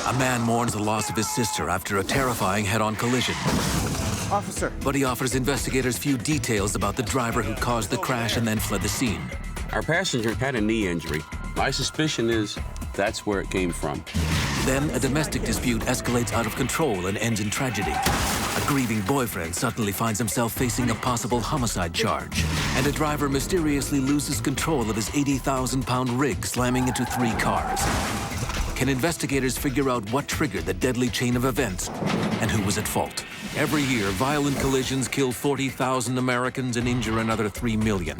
A man mourns the loss of his sister after a terrifying head-on collision. Officer. But he offers investigators few details about the driver who caused the crash and then fled the scene. Our passenger had a knee injury. My suspicion is that's where it came from. Then a domestic dispute escalates out of control and ends in tragedy. A grieving boyfriend suddenly finds himself facing a possible homicide charge, and a driver mysteriously loses control of his 80,000-pound rig, slamming into 3 cars. Can investigators figure out what triggered the deadly chain of events and who was at fault? Every year, violent collisions kill 40,000 Americans and injure another 3 million.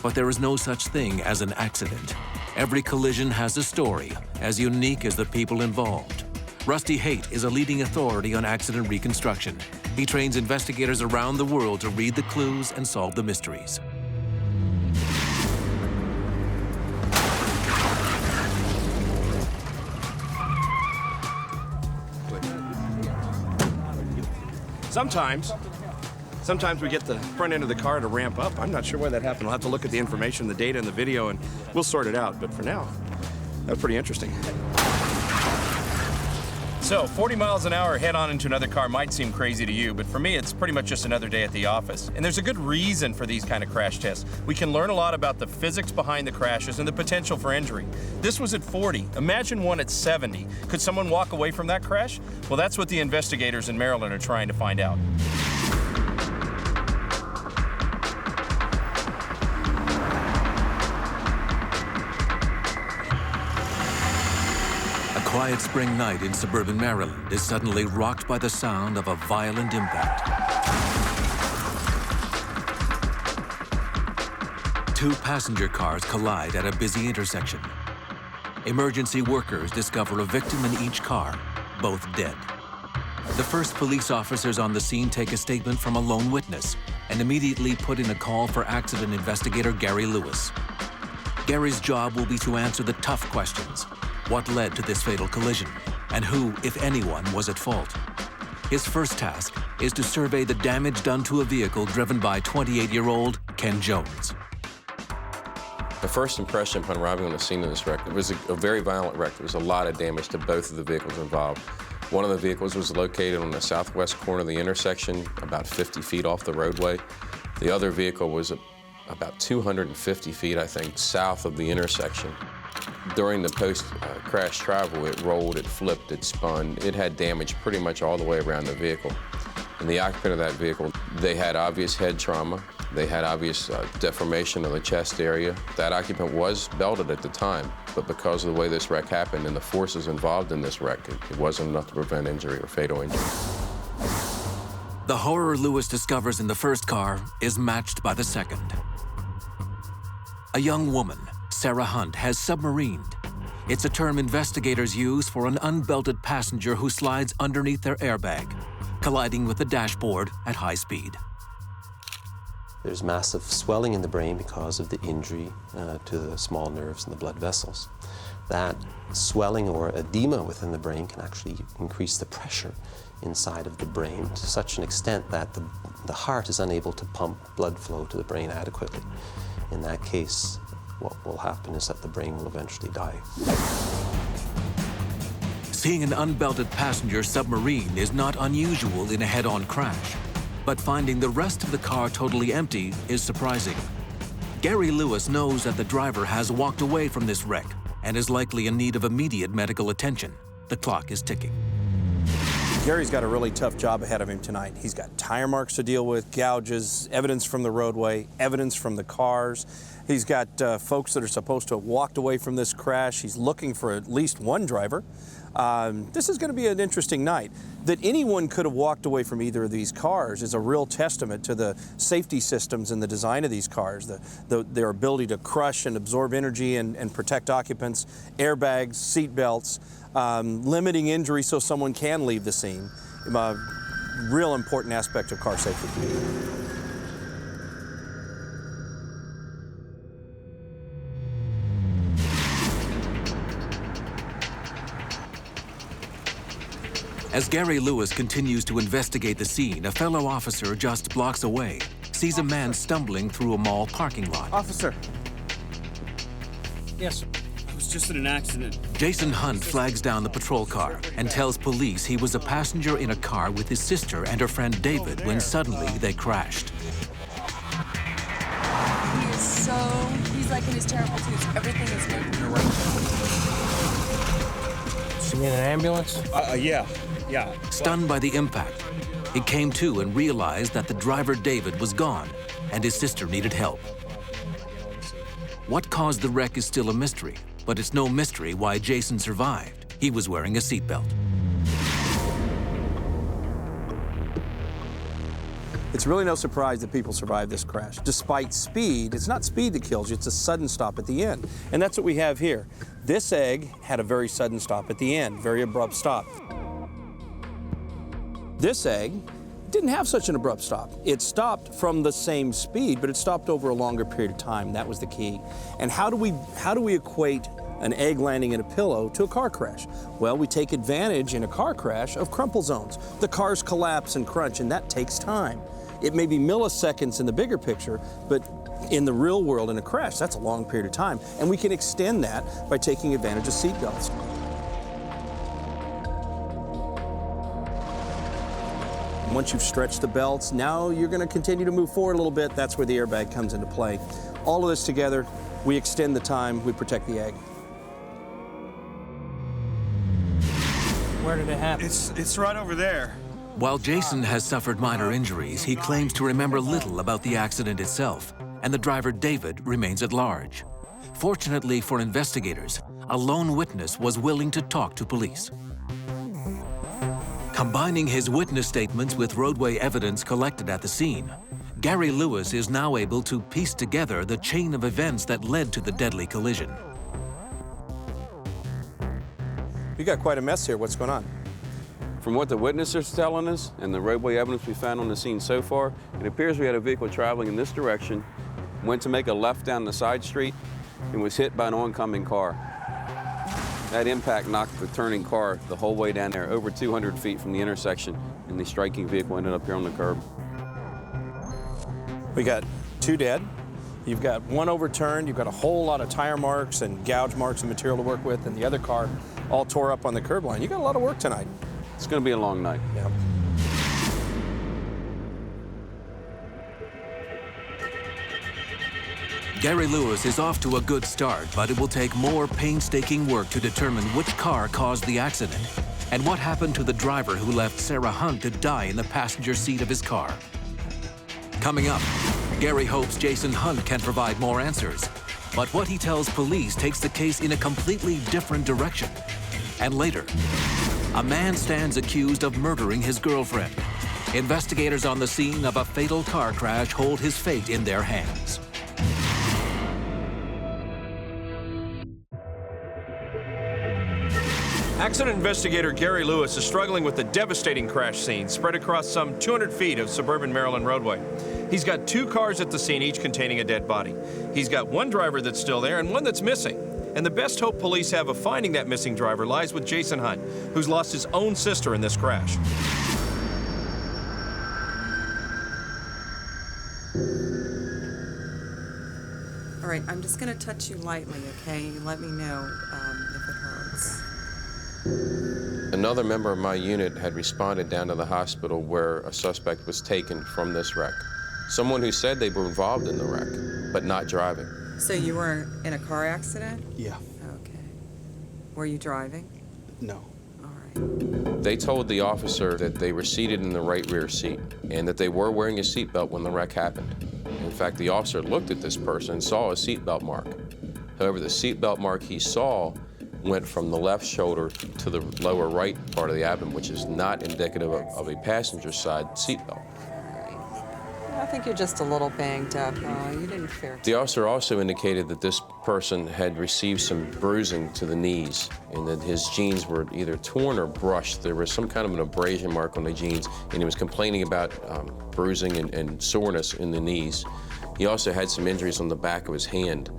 But there is no such thing as an accident. Every collision has a story, as unique as the people involved. Rusty Haight is a leading authority on accident reconstruction. He trains investigators around the world to read the clues and solve the mysteries. Sometimes we get the front end of the car to ramp up. I'm not sure why that happened. We'll have to look at the information, the data, and the video, and we'll sort it out. But for now, that's pretty interesting. So, 40 miles an hour head-on into another car might seem crazy to you, but for me, it's pretty much just another day at the office. And there's a good reason for these kind of crash tests. We can learn a lot about the physics behind the crashes and the potential for injury. This was at 40. Imagine one at 70. Could someone walk away from that crash? Well, that's what the investigators in Maryland are trying to find out. A quiet spring night in suburban Maryland is suddenly rocked by the sound of a violent impact. 2 passenger cars collide at a busy intersection. Emergency workers discover a victim in each car, both dead. The first police officers on the scene take a statement from a lone witness and immediately put in a call for accident investigator Gary Lewis. Gary's job will be to answer the tough questions. What led to this fatal collision, and who, if anyone, was at fault? His first task is to survey the damage done to a vehicle driven by 28-year-old Ken Jones. The first impression upon arriving on the scene of this wreck, it was a very violent wreck. There was a lot of damage to both of the vehicles involved. One of the vehicles was located on the southwest corner of the intersection, about 50 feet off the roadway. The other vehicle was about 250 feet, I think, south of the intersection. During the post-crash travel, it rolled, it flipped, it spun. It had damage pretty much all the way around the vehicle. And the occupant of that vehicle, they had obvious head trauma. They had obvious deformation of the chest area. That occupant was belted at the time, but because of the way this wreck happened and the forces involved in this wreck, it wasn't enough to prevent injury or fatal injury. The horror Lewis discovers in the first car is matched by the second. A young woman, Sarah Hunt, has submarined. It's a term investigators use for an unbelted passenger who slides underneath their airbag, colliding with the dashboard at high speed. There's massive swelling in the brain because of the injury to the small nerves and the blood vessels. That swelling or edema within the brain can actually increase the pressure inside of the brain to such an extent that the heart is unable to pump blood flow to the brain adequately. In that case, what will happen is that the brain will eventually die. Seeing an unbelted passenger submarine is not unusual in a head-on crash, but finding the rest of the car totally empty is surprising. Gary Lewis knows that the driver has walked away from this wreck and is likely in need of immediate medical attention. The clock is ticking. Gary's got a really tough job ahead of him tonight. He's got tire marks to deal with, gouges, evidence from the roadway, evidence from the cars. He's got folks that are supposed to have walked away from this crash. He's looking for at least one driver. This is going to be an interesting night. That anyone could have walked away from either of these cars is a real testament to the safety systems and the design of these cars, their ability to crush and absorb energy and protect occupants, airbags, seat belts, limiting injury so someone can leave the scene. Real important aspect of car safety. As Gary Lewis continues to investigate the scene, a fellow officer just blocks away sees a man stumbling through a mall parking lot. Officer. Yes, I was just in an accident. Jason Hunt flags down the patrol car and tells police he was a passenger in a car with his sister and her friend David when suddenly they crashed. He's like in his terrible twos. Everything is good. You're right. She need an ambulance? Yeah. Stunned by the impact, he came to and realized that the driver, David, was gone and his sister needed help. What caused the wreck is still a mystery, but it's no mystery why Jason survived. He was wearing a seatbelt. It's really no surprise that people survive this crash. Despite speed, it's not speed that kills you, it's a sudden stop at the end. And that's what we have here. This egg had a very sudden stop at the end, very abrupt stop. This egg didn't have such an abrupt stop. It stopped from the same speed, but it stopped over a longer period of time. That was the key. And how do we equate an egg landing in a pillow to a car crash? Well, we take advantage in a car crash of crumple zones. The cars collapse and crunch, and that takes time. It may be milliseconds in the bigger picture, but in the real world, in a crash, that's a long period of time. And we can extend that by taking advantage of seatbelts. Once you've stretched the belts, now you're going to continue to move forward a little bit. That's where the airbag comes into play. All of this together, we extend the time, we protect the egg. Where did it happen? It's right over there. While Jason has suffered minor injuries, he claims to remember little about the accident itself, and the driver, David, remains at large. Fortunately for investigators, a lone witness was willing to talk to police. Combining his witness statements with roadway evidence collected at the scene, Gary Lewis is now able to piece together the chain of events that led to the deadly collision. We got quite a mess here. What's going on? From what the witness is telling us and the roadway evidence we found on the scene so far, it appears we had a vehicle traveling in this direction, went to make a left down the side street, and was hit by an oncoming car. That impact knocked the turning car the whole way down there, over 200 feet from the intersection, and the striking vehicle ended up here on the curb. We got 2 dead. You've got 1 overturned. You've got a whole lot of tire marks and gouge marks and material to work with, and the other car all tore up on the curb line. You got a lot of work tonight. It's going to be a long night. Yeah. Gary Lewis is off to a good start, but it will take more painstaking work to determine which car caused the accident and what happened to the driver who left Sarah Hunt to die in the passenger seat of his car. Coming up, Gary hopes Jason Hunt can provide more answers, but what he tells police takes the case in a completely different direction. And later, a man stands accused of murdering his girlfriend. Investigators on the scene of a fatal car crash hold his fate in their hands. Accident investigator Gary Lewis is struggling with the devastating crash scene spread across some 200 feet of suburban Maryland roadway. He's got 2 cars at the scene, each containing a dead body. He's got 1 driver that's still there and 1 that's missing. And the best hope police have of finding that missing driver lies with Jason Hunt, who's lost his own sister in this crash. All right, I'm just going to touch you lightly, okay? You let me know if it hurts. Another member of my unit had responded down to the hospital where a suspect was taken from this wreck. Someone who said they were involved in the wreck, but not driving. So you were in a car accident? Yeah. Okay. Were you driving? No. All right. They told the officer that they were seated in the right rear seat and that they were wearing a seatbelt when the wreck happened. In fact, the officer looked at this person and saw a seatbelt mark. However, the seatbelt mark he saw went from the left shoulder to the lower right part of the abdomen, which is not indicative of a passenger side seatbelt. I think you're just a little banged up. You didn't fare. The officer also indicated that this person had received some bruising to the knees and that his jeans were either torn or brushed. There was some kind of an abrasion mark on the jeans, and he was complaining about bruising and soreness in the knees. He also had some injuries on the back of his hand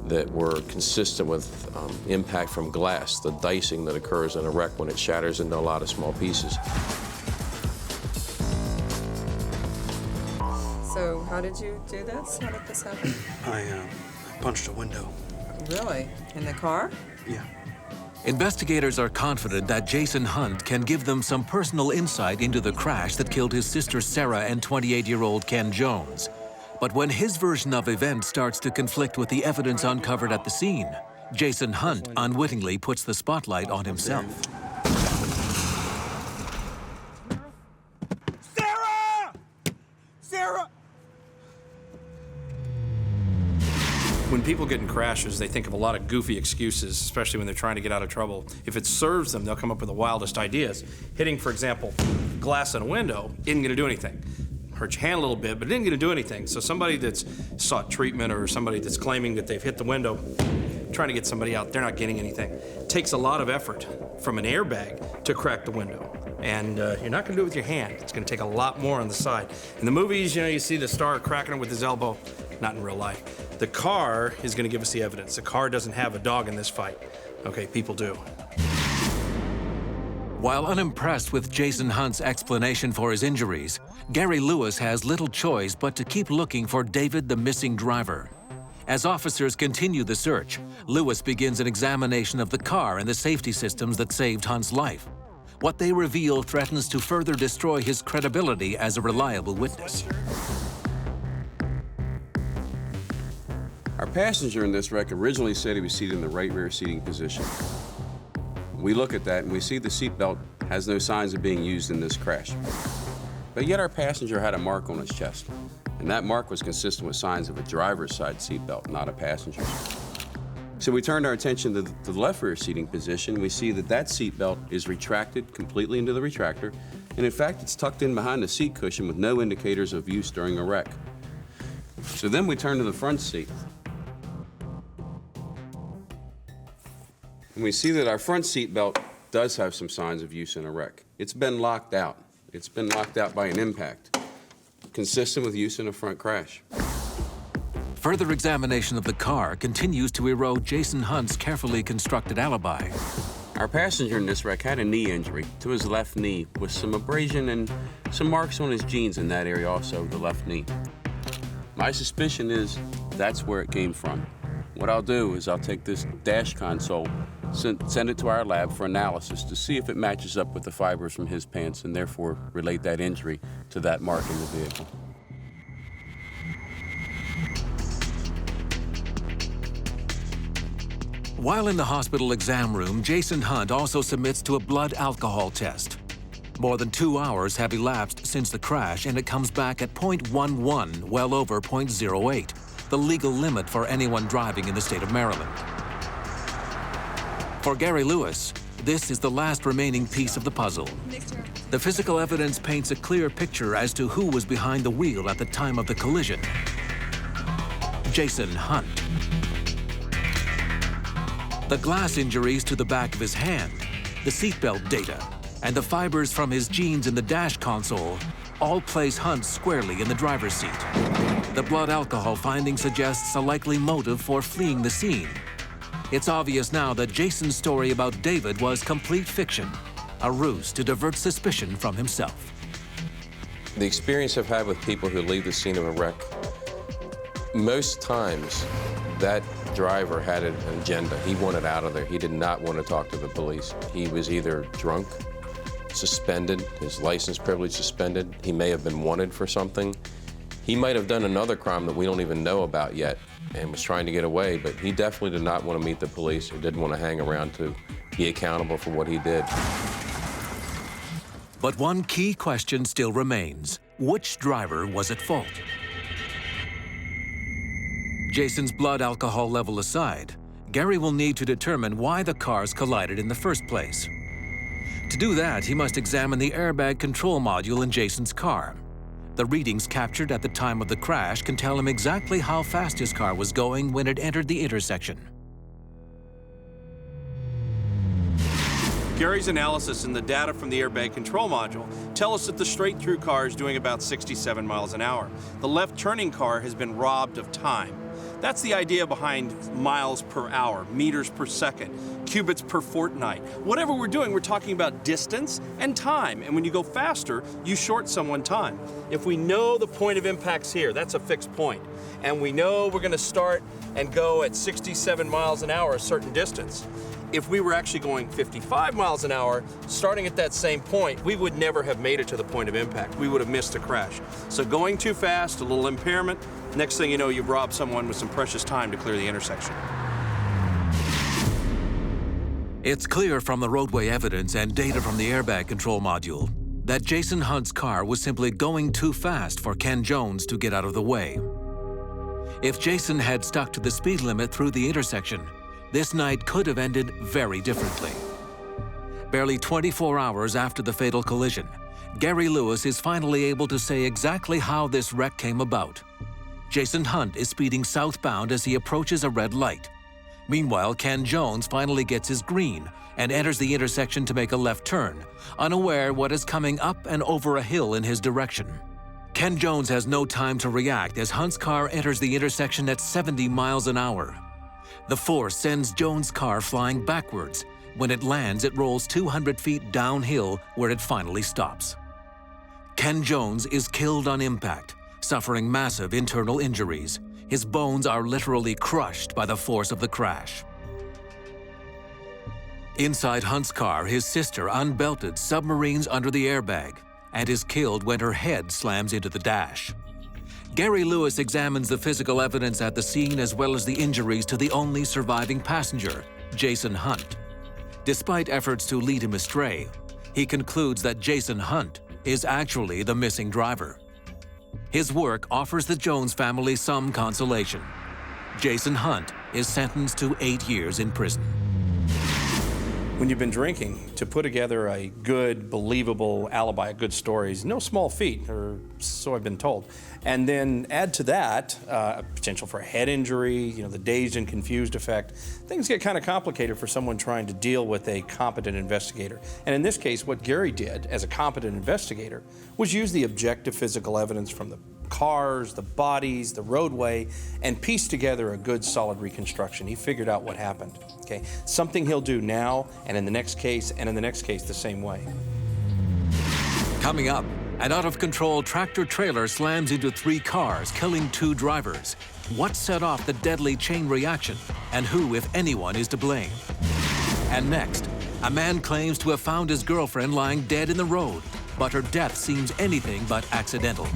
that were consistent with impact from glass, the dicing that occurs in a wreck when it shatters into a lot of small pieces. So how did you do this? How did this happen? I punched a window. Really? In the car? Yeah. Investigators are confident that Jason Hunt can give them some personal insight into the crash that killed his sister Sarah and 28-year-old Ken Jones. But when his version of events starts to conflict with the evidence uncovered at the scene, Jason Hunt unwittingly puts the spotlight on himself. Sarah! When people get in crashes, they think of a lot of goofy excuses, especially when they're trying to get out of trouble. If it serves them, they'll come up with the wildest ideas. Hitting, for example, glass in a window isn't going to do anything. Hurt your hand a little bit, but it isn't going to do anything. So somebody that's sought treatment or somebody that's claiming that they've hit the window, trying to get somebody out, they're not getting anything. It takes a lot of effort from an airbag to crack the window. And you're not going to do it with your hand. It's going to take a lot more on the side. In the movies, you know, you see the star cracking it with his elbow. Not in real life. The car is going to give us the evidence. The car doesn't have a dog in this fight. Okay, people do. While unimpressed with Jason Hunt's explanation for his injuries, Gary Lewis has little choice but to keep looking for David, the missing driver. As officers continue the search, Lewis begins an examination of the car and the safety systems that saved Hunt's life. What they reveal threatens to further destroy his credibility as a reliable witness. Our passenger in this wreck originally said he was seated in the right rear seating position. We look at that and we see the seatbelt has no signs of being used in this crash. But yet our passenger had a mark on his chest, and that mark was consistent with signs of a driver's side seatbelt, not a passenger's. So we turned our attention to the left rear seating position. We see that that seatbelt is retracted completely into the retractor, and in fact it's tucked in behind the seat cushion with no indicators of use during a wreck. So then we turn to the front seat. And we see that our front seat belt does have some signs of use in a wreck. It's been locked out. It's been locked out by an impact, consistent with use in a front crash. Further examination of the car continues to erode Jason Hunt's carefully constructed alibi. Our passenger in this wreck had a knee injury to his left knee with some abrasion and some marks on his jeans in that area also, the left knee. My suspicion is that's where it came from. What I'll do is I'll take this dash console, send it to our lab for analysis to see if it matches up with the fibers from his pants and therefore relate that injury to that mark in the vehicle. While in the hospital exam room, Jason Hunt also submits to a blood alcohol test. More than 2 hours have elapsed since the crash, and it comes back at 0.11, well over 0.08, the legal limit for anyone driving in the state of Maryland. For Gary Lewis, this is the last remaining piece of the puzzle. The physical evidence paints a clear picture as to who was behind the wheel at the time of the collision. Jason Hunt. The glass injuries to the back of his hand, the seatbelt data, and the fibers from his jeans in the dash console all place Hunt squarely in the driver's seat. The blood alcohol finding suggests a likely motive for fleeing the scene. It's obvious now that Jason's story about David was complete fiction, a ruse to divert suspicion from himself. The experience I've had with people who leave the scene of a wreck, most times that driver had an agenda. He wanted out of there. He did not want to talk to the police. He was either drunk, suspended, his license privilege suspended. He may have been wanted for something. He might have done another crime that we don't even know about yet and was trying to get away, but he definitely did not want to meet the police or didn't want to hang around to be accountable for what he did. But one key question still remains. Which driver was at fault? Jason's blood alcohol level aside, Gary will need to determine why the cars collided in the first place. To do that, he must examine the airbag control module in Jason's car. The readings captured at the time of the crash can tell him exactly how fast his car was going when it entered the intersection. Gary's analysis and the data from the airbag control module tell us that the straight-through car is doing about 67 miles an hour. The left-turning car has been robbed of time. That's the idea behind miles per hour, meters per second, cubits per fortnight. Whatever we're doing, we're talking about distance and time. And when you go faster, you short someone time. If we know the point of impact's here, that's a fixed point. And we know we're going to start and go at 67 miles an hour a certain distance. if we were actually going 55 miles an hour, starting at that same point, we would never have made it to the point of impact. We would have missed the crash. So going too fast, a little impairment, next thing you know, you've robbed someone with some precious time to clear the intersection. It's clear from the roadway evidence and data from the airbag control module that Jason Hunt's car was simply going too fast for Ken Jones to get out of the way. If Jason had stuck to the speed limit through the intersection, this night could have ended very differently. Barely 24 hours after the fatal collision, Gary Lewis is finally able to say exactly how this wreck came about. Jason Hunt is speeding southbound as he approaches a red light. Meanwhile, Ken Jones finally gets his green and enters the intersection to make a left turn, unaware what is coming up and over a hill in his direction. Ken Jones has no time to react as Hunt's car enters the intersection at 70 miles an hour. The force sends Jones' car flying backwards. When it lands, it rolls 200 feet downhill where it finally stops. Ken Jones is killed on impact, suffering massive internal injuries. His bones are literally crushed by the force of the crash. Inside Hunt's car, his sister, unbelted, submarines under the airbag and is killed when her head slams into the dash. Gary Lewis examines the physical evidence at the scene as well as the injuries to the only surviving passenger, Jason Hunt. Despite efforts to lead him astray, he concludes that Jason Hunt is actually the missing driver. His work offers the Jones family some consolation. Jason Hunt is sentenced to 8 years in prison. When you've been drinking, to put together a good, believable alibi, a good story is no small feat, or so I've been told. And then add to that potential for a head injury, the dazed and confused effect. Things get kind of complicated for someone trying to deal with a competent investigator. And in this case, what Gary did as a competent investigator was use the objective physical evidence from the cars, the bodies, the roadway, and piece together a good, solid reconstruction. He figured out what happened, okay? Something he'll do now, and in the next case, and in the next case the same way. Coming up, an out-of-control tractor-trailer slams into 3 cars, killing 2 drivers. What set off the deadly chain reaction, and who, if anyone, is to blame? And next, a man claims to have found his girlfriend lying dead in the road, but her death seems anything but accidental.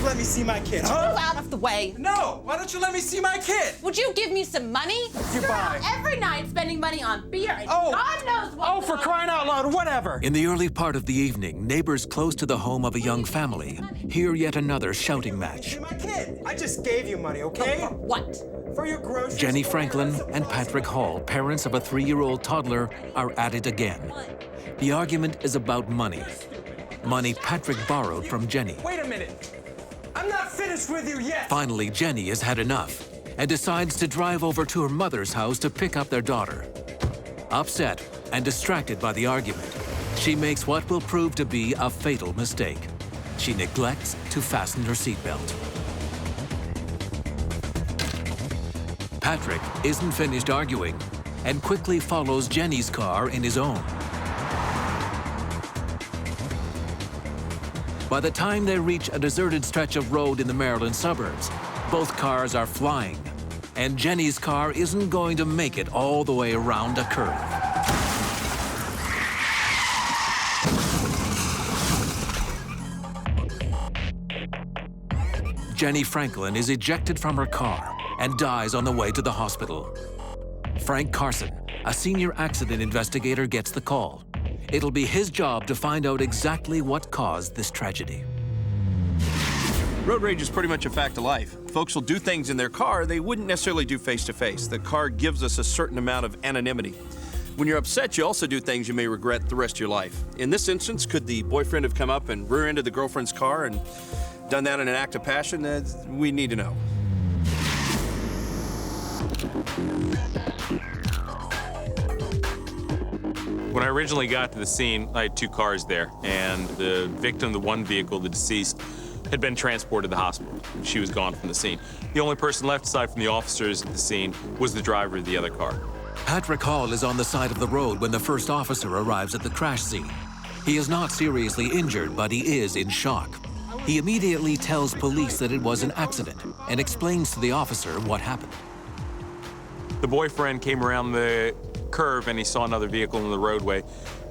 Let me see my kid, Move out of the way. No! Why don't you let me see my kid? Would you give me some money? You're out every night spending money on beer and God knows what. Oh, for crying out loud, whatever! In the early part of the evening, neighbors close to the home of a young family hear yet another shouting match. My kid! I just gave you money, okay? For what? For your groceries. Jenny Franklin and Patrick Hall, parents of a 3-year-old toddler, are at it again. The argument is about money. Money Patrick borrowed from Jenny. Wait a minute! I'm not finished with you yet! Finally, Jenny has had enough and decides to drive over to her mother's house to pick up their daughter. Upset and distracted by the argument, she makes what will prove to be a fatal mistake. She neglects to fasten her seatbelt. Patrick isn't finished arguing and quickly follows Jenny's car in his own. By the time they reach a deserted stretch of road in the Maryland suburbs, both cars are flying, and Jenny's car isn't going to make it all the way around a curve. Jenny Franklin is ejected from her car and dies on the way to the hospital. Frank Carson, a senior accident investigator, gets the call. It'll be his job to find out exactly what caused this tragedy. Road rage is pretty much a fact of life. Folks will do things in their car they wouldn't necessarily do face-to-face. The car gives us a certain amount of anonymity. When you're upset, you also do things you may regret the rest of your life. In this instance, could the boyfriend have come up and rear-ended the girlfriend's car and done that in an act of passion? We need to know. When I originally got to the scene, I had 2 cars there, and the victim, the one vehicle, the deceased, had been transported to the hospital. She was gone from the scene. The only person left aside from the officers at the scene was the driver of the other car. Patrick Hall is on the side of the road when the first officer arrives at the crash scene. He is not seriously injured, but he is in shock. He immediately tells police that it was an accident and explains to the officer what happened. The boyfriend came around the curve and he saw another vehicle in the roadway.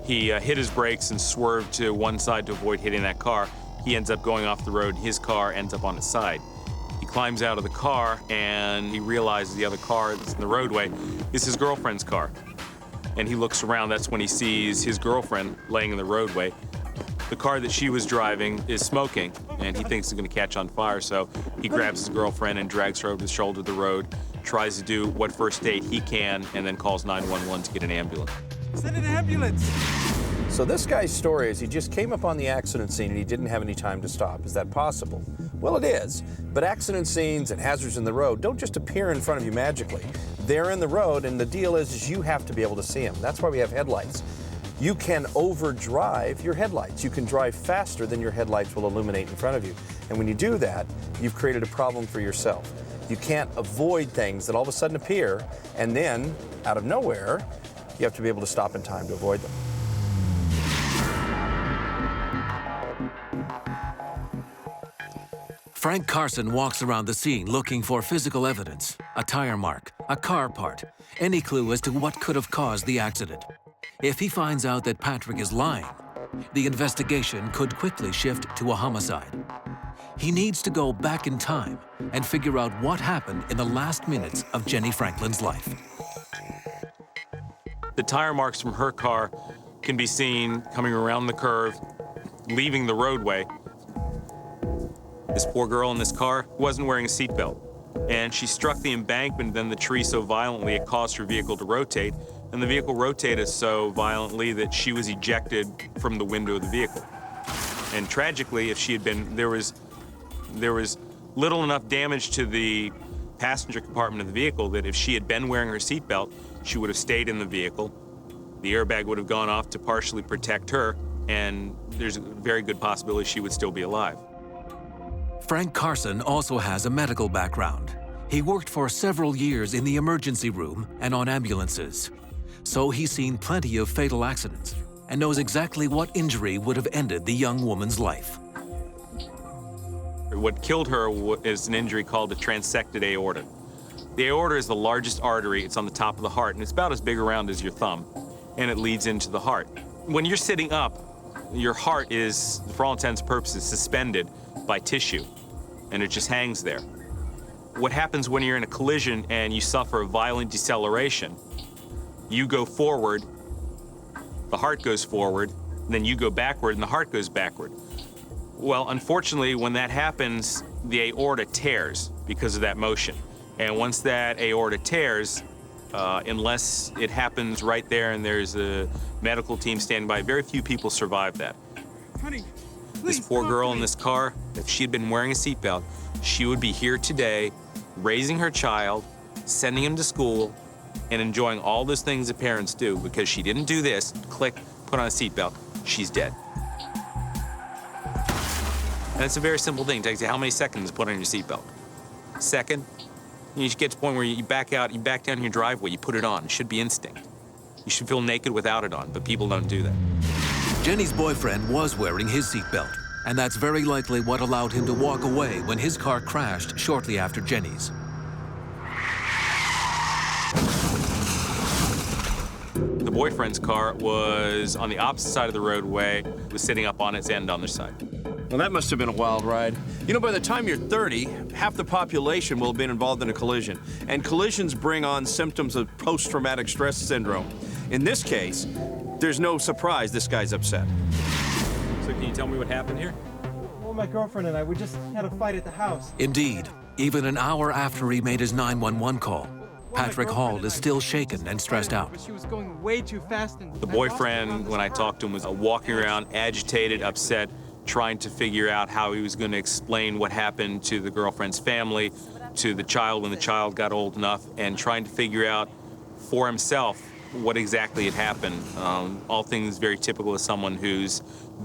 He hit his brakes and swerved to one side to avoid hitting that car. He ends up going off the road. His car ends up on its side. He climbs out of the car and he realizes the other car that's in the roadway is his girlfriend's car. And he looks around. That's when he sees his girlfriend laying in the roadway. The car that she was driving is smoking, and he thinks it's going to catch on fire, so he grabs his girlfriend and drags her over the shoulder of the road, tries to do what first aid he can, and then calls 911 to get an ambulance. Send an ambulance! So this guy's story is he just came upon the accident scene and he didn't have any time to stop. Is that possible? Well, it is. But accident scenes and hazards in the road don't just appear in front of you magically. They're in the road, and the deal is you have to be able to see them. That's why we have headlights. You can overdrive your headlights. You can drive faster than your headlights will illuminate in front of you. And when you do that, you've created a problem for yourself. You can't avoid things that all of a sudden appear, and then, out of nowhere, you have to be able to stop in time to avoid them. Frank Carson walks around the scene looking for physical evidence, a tire mark, a car part, any clue as to what could have caused the accident. If he finds out that Patrick is lying, the investigation could quickly shift to a homicide. He needs to go back in time and figure out what happened in the last minutes of Jenny Franklin's life. The tire marks from her car can be seen coming around the curve, leaving the roadway. This poor girl in this car wasn't wearing a seatbelt, and she struck the embankment, then the tree so violently it caused her vehicle to rotate, and the vehicle rotated so violently that she was ejected from the window of the vehicle. And tragically, if she had been, there was little enough damage to the passenger compartment of the vehicle that if she had been wearing her seatbelt, she would have stayed in the vehicle. The airbag would have gone off to partially protect her, and there's a very good possibility she would still be alive. Frank Carson also has a medical background. He worked for several years in the emergency room and on ambulances. So he's seen plenty of fatal accidents and knows exactly what injury would have ended the young woman's life. What killed her is an injury called a transected aorta. The aorta is the largest artery. It's on the top of the heart, and it's about as big around as your thumb, and it leads into the heart. When you're sitting up, your heart is, for all intents and purposes, suspended by tissue, and it just hangs there. What happens when you're in a collision and you suffer a violent deceleration? You go forward, the heart goes forward, then you go backward and the heart goes backward. Well, unfortunately, when that happens, the aorta tears because of that motion. And once that aorta tears, unless it happens right there and there's a medical team standing by, very few people survive that. Honey, This poor girl in this car, if she had been wearing a seatbelt, she would be here today, raising her child, sending him to school, and enjoying all those things that parents do. Because she didn't do this, click, put on a seatbelt, she's dead. And it's a very simple thing. It takes you how many seconds to put on your seatbelt? Second, you should get to the point where you back out, you back down your driveway, you put it on. It should be instinct. You should feel naked without it on, but people don't do that. Jenny's boyfriend was wearing his seatbelt, and that's very likely what allowed him to walk away when his car crashed shortly after Jenny's. The boyfriend's car was on the opposite side of the roadway, was sitting up on its end on their side. Well, that must have been a wild ride. You know, by the time you're 30, half the population will have been involved in a collision. And collisions bring on symptoms of post-traumatic stress syndrome. In this case, there's no surprise this guy's upset. So can you tell me what happened here? Well, my girlfriend and I, we just had a fight at the house. Indeed, even an hour after he made his 911 call, Patrick Hall is still shaken and stressed out. But she was going way too fast. And The boyfriend, when I talked to him, was walking around agitated, upset, trying to figure out how he was going to explain what happened to the girlfriend's family, to the child when the child got old enough, and trying to figure out for himself what exactly had happened. All things very typical of someone who's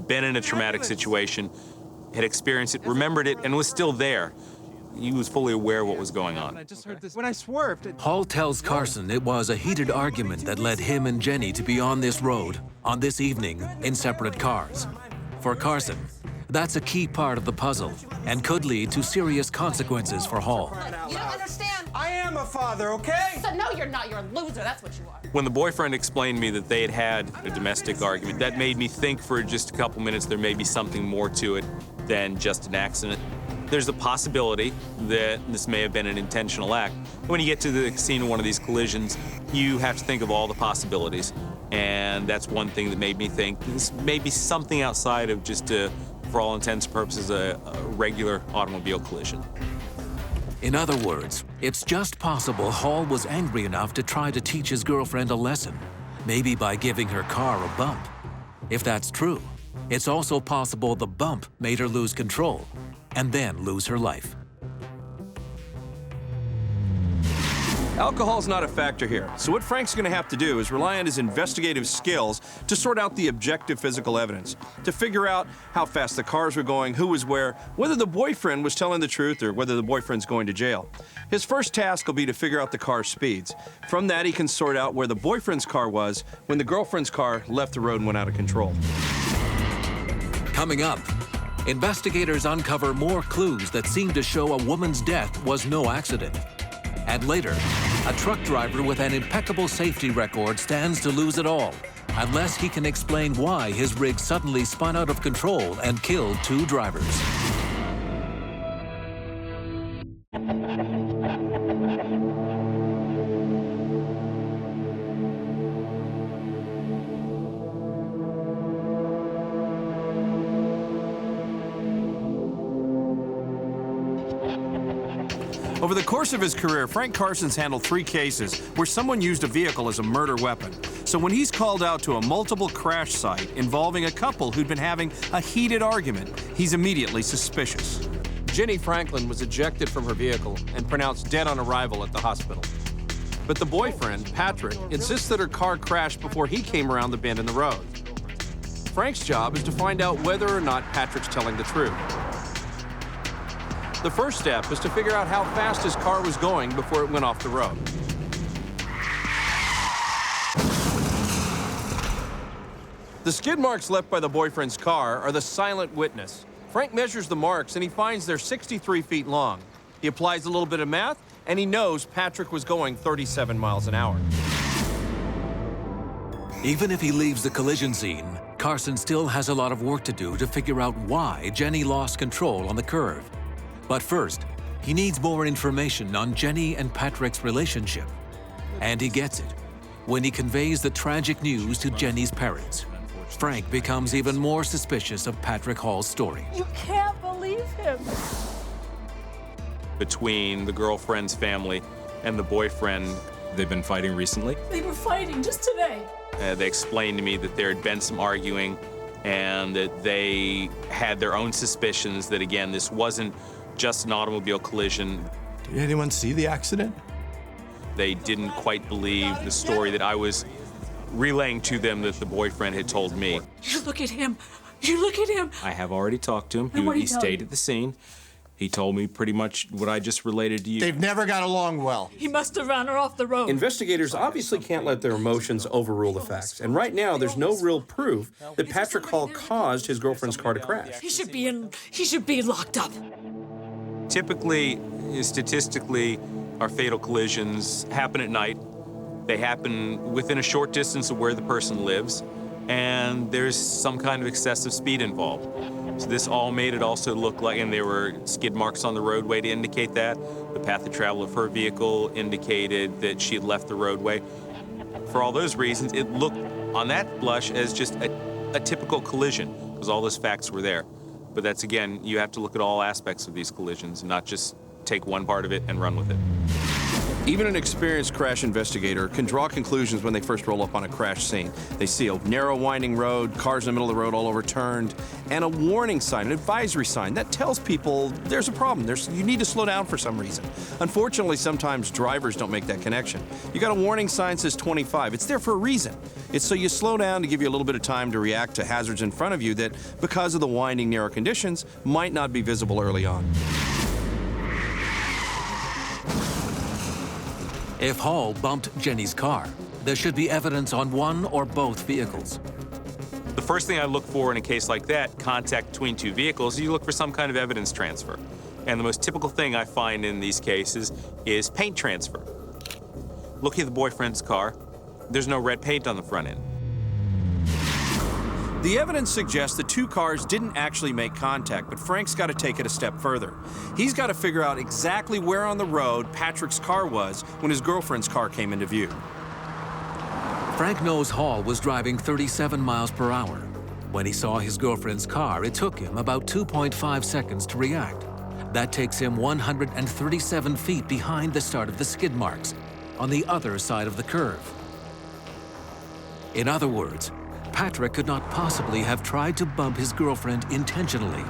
been in a traumatic situation, had experienced it, remembered it, and was still there. He was fully aware of what was going on. I just heard this when I swerved. Hall tells Carson it was a heated argument that led him and Jenny to be on this road, on this evening, in separate cars. For Carson, That's a key part of the puzzle and could lead to serious consequences for Hall. You don't understand. I am a father, okay? So no, you're not. You're a loser. That's what you are. When the boyfriend explained to me that they had a domestic argument, that made me think for just a couple minutes there may be something more to it than just an accident. There's a possibility that this may have been an intentional act. When you get to the scene of one of these collisions, you have to think of all the possibilities. And that's one thing that made me think this may be something outside of just, for all intents and purposes, a regular automobile collision. In other words, it's just possible Hall was angry enough to try to teach his girlfriend a lesson, maybe by giving her car a bump. If that's true, it's also possible the bump made her lose control and then lose her life. Alcohol's not a factor here, so what Frank's going to have to do is rely on his investigative skills to sort out the objective physical evidence, to figure out how fast the cars were going, who was where, whether the boyfriend was telling the truth or whether the boyfriend's going to jail. His first task will be to figure out the car's speeds. From that, he can sort out where the boyfriend's car was when the girlfriend's car left the road and went out of control. Coming up, investigators uncover more clues that seem to show a woman's death was no accident. And later, a truck driver with an impeccable safety record stands to lose it all, unless he can explain why his rig suddenly spun out of control and killed 2 drivers. Over the course of his career, Frank Carson's handled 3 cases where someone used a vehicle as a murder weapon. So when he's called out to a multiple crash site involving a couple who'd been having a heated argument, he's immediately suspicious. Jenny Franklin was ejected from her vehicle and pronounced dead on arrival at the hospital. But the boyfriend, Patrick, insists that her car crashed before he came around the bend in the road. Frank's job is to find out whether or not Patrick's telling the truth. The first step is to figure out how fast his car was going before it went off the road. The skid marks left by the boyfriend's car are the silent witness. Frank measures the marks and he finds they're 63 feet long. He applies a little bit of math and he knows Patrick was going 37 miles an hour. Even if he leaves the collision scene, Carson still has a lot of work to do to figure out why Jenny lost control on the curve. But first, he needs more information on Jenny and Patrick's relationship. And he gets it when he conveys the tragic news to Jenny's parents. Frank becomes even more suspicious of Patrick Hall's story. You can't believe him. Between the girlfriend's family and the boyfriend, they've been fighting recently. They were fighting just today. They explained to me that there had been some arguing and that they had their own suspicions that, again, this wasn't just an automobile collision. Did anyone see the accident? They didn't quite believe the story that I was relaying to them that the boyfriend had told me. You look at him. You look at him. I have already talked to him. And what did He he tell stayed you? at the scene. He told me pretty much what I just related to you. They've never got along well. He must have run her off the road. Investigators obviously can't let their emotions overrule the facts, and right now there's no real proof that Patrick Hall caused his girlfriend's car to crash. He should be locked up. Typically, statistically, our fatal collisions happen at night. They happen within a short distance of where the person lives, and there's some kind of excessive speed involved. So this all made it also look like, and there were skid marks on the roadway to indicate that. The path of travel of her vehicle indicated that she had left the roadway. For all those reasons, it looked on that blush as just a typical collision, because all those facts were there. But that's, again, you have to look at all aspects of these collisions and not just take one part of it and run with it. Even an experienced crash investigator can draw conclusions when they first roll up on a crash scene. They see a narrow, winding road, cars in the middle of the road all overturned, and a warning sign, an advisory sign that tells people there's a problem. You need to slow down for some reason. Unfortunately, sometimes drivers don't make that connection. You got a warning sign that says 25. It's there for a reason. It's so you slow down to give you a little bit of time to react to hazards in front of you that, because of the winding, narrow conditions, might not be visible early on. If Hall bumped Jenny's car, there should be evidence on one or both vehicles. The First thing I look for in a case like that, contact between two vehicles, you look for some kind of evidence transfer. And the most typical thing I find in these cases is paint transfer. Looking at the boyfriend's car, there's no red paint on the front end. The evidence suggests the two cars didn't actually make contact, but Frank's got to take it a step further. He's got to figure out exactly where on the road Patrick's car was when his girlfriend's car came into view. Frank knows Hall was driving 37 miles per hour. When he saw his girlfriend's car, it took him about 2.5 seconds to react. That takes him 137 feet behind the start of the skid marks, on the other side of the curve. In other words, Patrick could not possibly have tried to bump his girlfriend intentionally,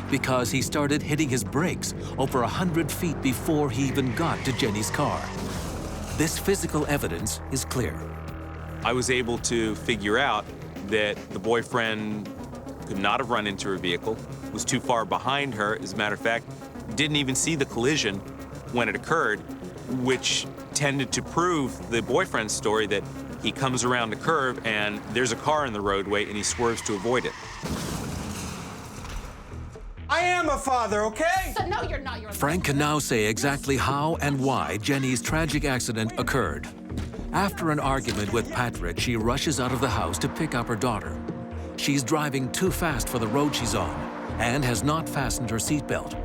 because he started hitting his brakes over 100 feet before he even got to Jenny's car. This physical evidence is clear. I was able to figure out that the boyfriend could not have run into her vehicle, was too far behind her. As a matter of fact, didn't even see the collision when it occurred, which tended to prove the boyfriend's story that he comes around the curve and there's a car in the roadway and he swerves to avoid it. I am a father, okay? So, no, you're not. Frank can now say exactly how and why Jenny's tragic accident occurred. After an argument with Patrick, she rushes out of the house to pick up her daughter. She's driving too fast for the road she's on and has not fastened her seatbelt.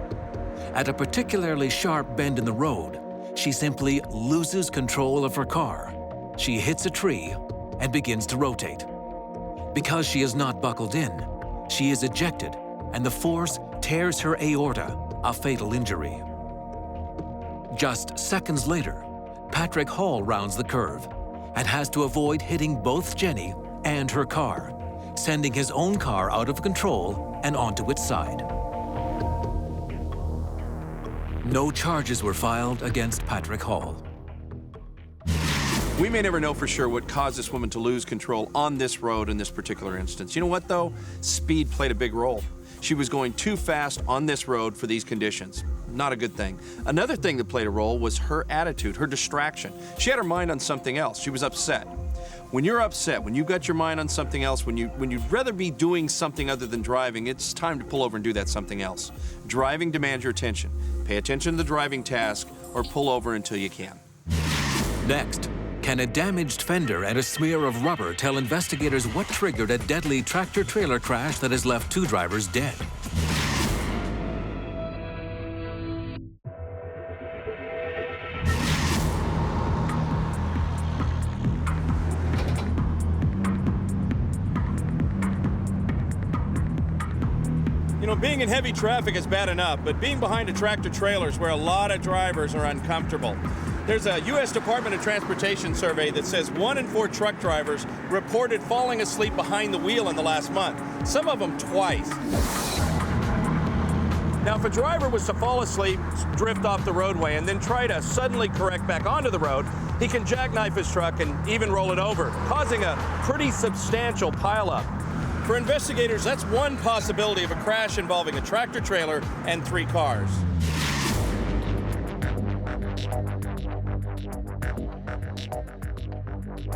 At a particularly sharp bend in the road, she simply loses control of her car. She hits a tree and begins to rotate. Because she is not buckled in, she is ejected, and the force tears her aorta, a fatal injury. Just seconds later, Patrick Hall rounds the curve and has to avoid hitting both Jenny and her car, sending his own car out of control and onto its side. No charges were filed against Patrick Hall. We may never know for sure what caused this woman to lose control on this road in this particular instance. You know what, though? Speed played a big role. She was going too fast on this road for these conditions. Not a good thing. Another thing that played a role was her attitude, her distraction. She had her mind on something else. She was upset. When you're upset, when you've got your mind on something else, when you'd rather be doing something other than driving, it's time to pull over and do that something else. Driving demands your attention. Pay attention to the driving task or pull over until you can. Next, can a damaged fender and a smear of rubber tell investigators what triggered a deadly tractor-trailer crash that has left two drivers dead? You know, being in heavy traffic is bad enough, but being behind a tractor-trailer is where a lot of drivers are uncomfortable. There's a U.S. Department of Transportation survey that says 1 in 4 truck drivers reported falling asleep behind the wheel in the last month, some of them twice. Now, if a driver was to fall asleep, drift off the roadway, and then try to suddenly correct back onto the road, he can jackknife his truck and even roll it over, causing a pretty substantial pileup. For investigators, that's one possibility of a crash involving a tractor-trailer and 3 cars.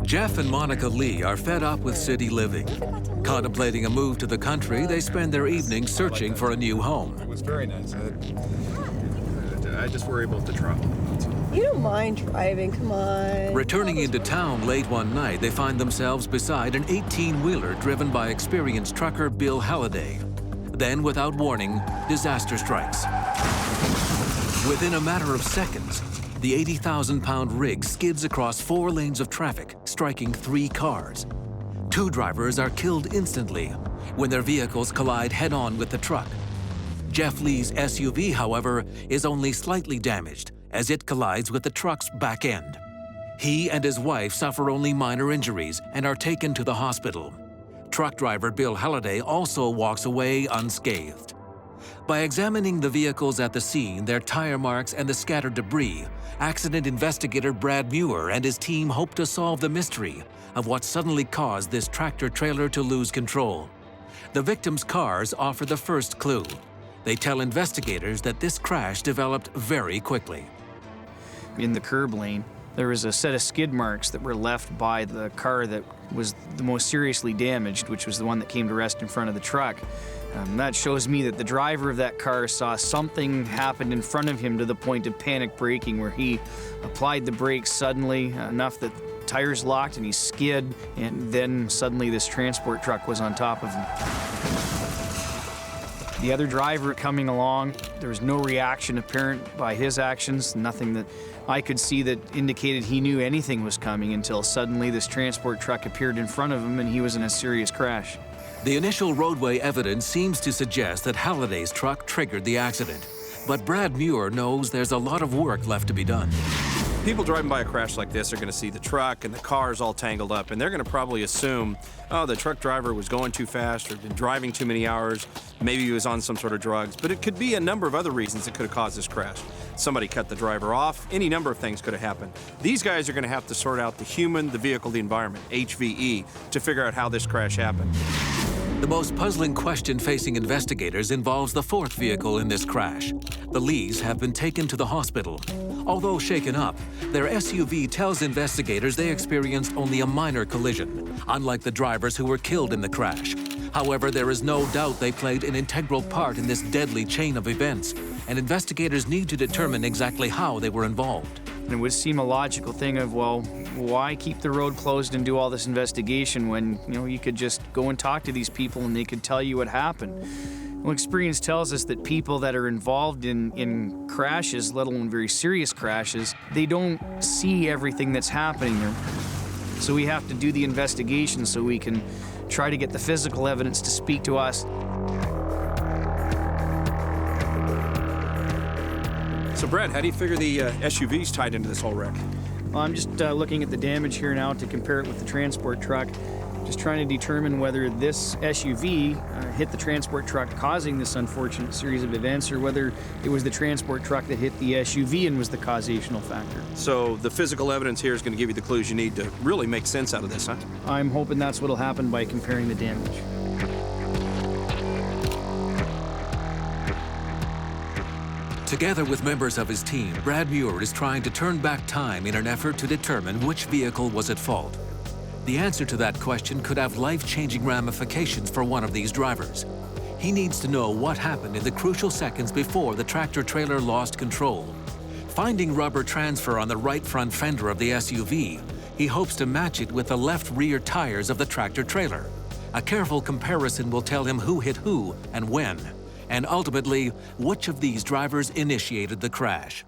Jeff and Monica Lee are fed up with city living. Contemplating a move to the country, they spend their evenings searching for a new home. It was very nice. I just worry about the travel. You don't mind driving, come on. Returning into town late one night, they find themselves beside an 18-wheeler driven by experienced trucker Bill Halliday. Then, without warning, disaster strikes. Within a matter of seconds, the 80,000-pound rig skids across 4 lanes of traffic, striking 3 cars. 2 drivers are killed instantly when their vehicles collide head-on with the truck. Jeff Lee's SUV, however, is only slightly damaged as it collides with the truck's back end. He and his wife suffer only minor injuries and are taken to the hospital. Truck driver Bill Halliday also walks away unscathed. By examining the vehicles at the scene, their tire marks, and the scattered debris, accident investigator Brad Muir and his team hope to solve the mystery of what suddenly caused this tractor-trailer to lose control. The victims' cars offer the first clue. They tell investigators that this crash developed very quickly. In the curb lane, There was a set of skid marks that were left by the car that was the most seriously damaged, which was the one that came to rest in front of the truck. That shows me that the driver of that car saw something happen in front of him to the point of panic braking, where he applied the brakes suddenly enough that the tires locked and he skid, and then suddenly this transport truck was on top of him. The other driver coming along, there was no reaction apparent by his actions, nothing that I could see that indicated he knew anything was coming, until suddenly this transport truck appeared in front of him and he was in a serious crash. The initial roadway evidence seems to suggest that Halliday's truck triggered the accident. But Brad Muir knows there's a lot of work left to be done. People driving by a crash like this are going to see the truck and the cars all tangled up, and they're going to probably assume, oh, the truck driver was going too fast or been driving too many hours. Maybe he was on some sort of drugs. But it could be a number of other reasons that could have caused this crash. Somebody cut the driver off. Any number of things could have happened. These guys are going to have to sort out the human, the vehicle, the environment, HVE, to figure out how this crash happened. The most puzzling question facing investigators involves the fourth vehicle in this crash. The Lees have been taken to the hospital. Although shaken up, their SUV tells investigators they experienced only a minor collision, unlike the drivers who were killed in the crash. However, there is no doubt they played an integral part in this deadly chain of events, and investigators need to determine exactly how they were involved. And it would seem a logical thing of, well, why keep the road closed and do all this investigation when, you could just go and talk to these people and they could tell you what happened. Well, experience tells us that people that are involved in crashes, let alone very serious crashes, they don't see everything that's happening there. So we have to do the investigation so we can try to get the physical evidence to speak to us. So Brad, how do you figure the SUV's tied into this whole wreck? Well, I'm just looking at the damage here now to compare it with the transport truck. Just trying to determine whether this SUV hit the transport truck causing this unfortunate series of events, or whether it was the transport truck that hit the SUV and was the causational factor. So the physical evidence here is going to give you the clues you need to really make sense out of this, huh? I'm hoping that's what'll happen by comparing the damage. Together with members of his team, Brad Muir is trying to turn back time in an effort to determine which vehicle was at fault. The answer to that question could have life-changing ramifications for one of these drivers. He needs to know what happened in the crucial seconds before the tractor-trailer lost control. Finding rubber transfer on the right front fender of the SUV, he hopes to match it with the left rear tires of the tractor-trailer. A careful comparison will tell him who hit who and when, and ultimately, which of these drivers initiated the crash.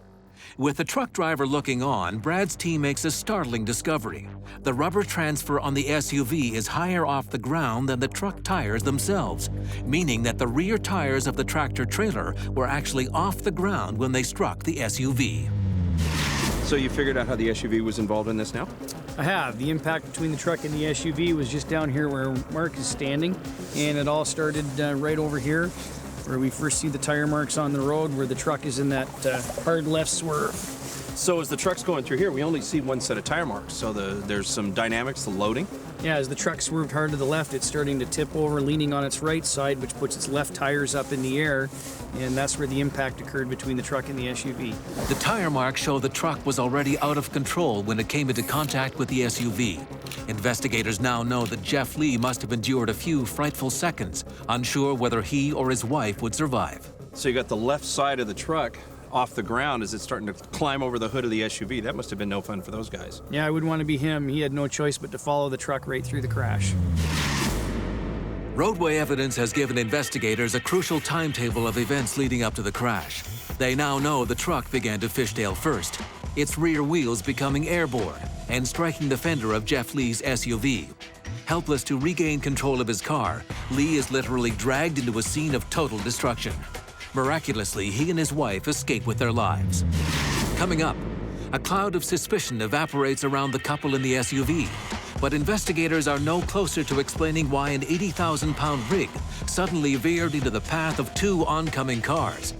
With the truck driver looking on, Brad's team makes a startling discovery. The rubber transfer on the SUV is higher off the ground than the truck tires themselves, meaning that the rear tires of the tractor-trailer were actually off the ground when they struck the SUV. So you figured out how the SUV was involved in this now? I have. The impact between the truck and the SUV was just down here where Mark is standing, and it all started right over here, where we first see the tire marks on the road, where the truck is in that hard left swerve. So as the truck's going through here, we only see one set of tire marks, so there's some dynamics, the loading. Yeah, as the truck swerved hard to the left, it's starting to tip over, leaning on its right side, which puts its left tires up in the air, and that's where the impact occurred between the truck and the SUV. The tire marks show the truck was already out of control when it came into contact with the SUV. Investigators now know that Jeff Lee must have endured a few frightful seconds, unsure whether he or his wife would survive. So you got the left side of the truck off the ground as it's starting to climb over the hood of the SUV. That must have been no fun for those guys. Yeah, I wouldn't want to be him. He had no choice but to follow the truck right through the crash. Roadway evidence has given investigators a crucial timetable of events leading up to the crash. They now know the truck began to fishtail first, its rear wheels becoming airborne and striking the fender of Jeff Lee's SUV. Helpless to regain control of his car, Lee is literally dragged into a scene of total destruction. Miraculously, he and his wife escape with their lives. Coming up, a cloud of suspicion evaporates around the couple in the SUV, but investigators are no closer to explaining why an 80,000-pound rig suddenly veered into the path of two oncoming cars.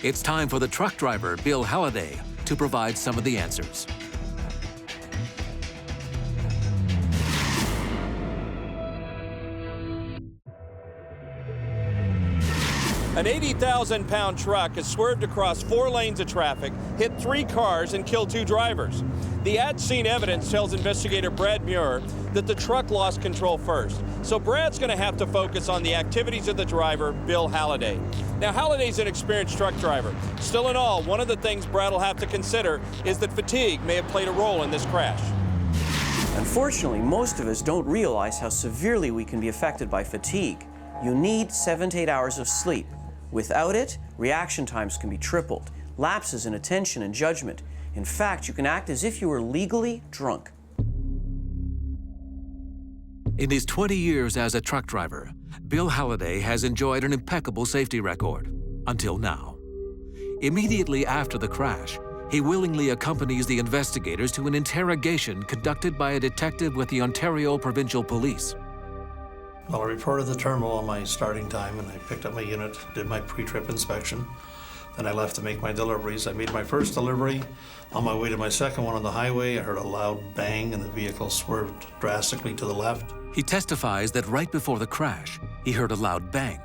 It's time for the truck driver, Bill Halliday, to provide some of the answers. An 80,000-pound truck has swerved across 4 lanes of traffic, hit 3 cars, and killed 2 drivers. The at-scene evidence tells investigator Brad Muir that the truck lost control first. So Brad's going to have to focus on the activities of the driver, Bill Halliday. Now, Halliday's an experienced truck driver. Still in all, one of the things Brad will have to consider is that fatigue may have played a role in this crash. Unfortunately, most of us don't realize how severely we can be affected by fatigue. You need 7 to 8 hours of sleep. Without it, reaction times can be tripled, lapses in attention and judgment. In fact, you can act as if you were legally drunk. In his 20 years as a truck driver, Bill Halliday has enjoyed an impeccable safety record, until now. Immediately after the crash, he willingly accompanies the investigators to an interrogation conducted by a detective with the Ontario Provincial Police. Well, I reported the terminal on my starting time, and I picked up my unit, did my pre-trip inspection. Then I left to make my deliveries. I made my first delivery. On my way to my second one on the highway, I heard a loud bang and the vehicle swerved drastically to the left. He testifies that right before the crash, he heard a loud bang.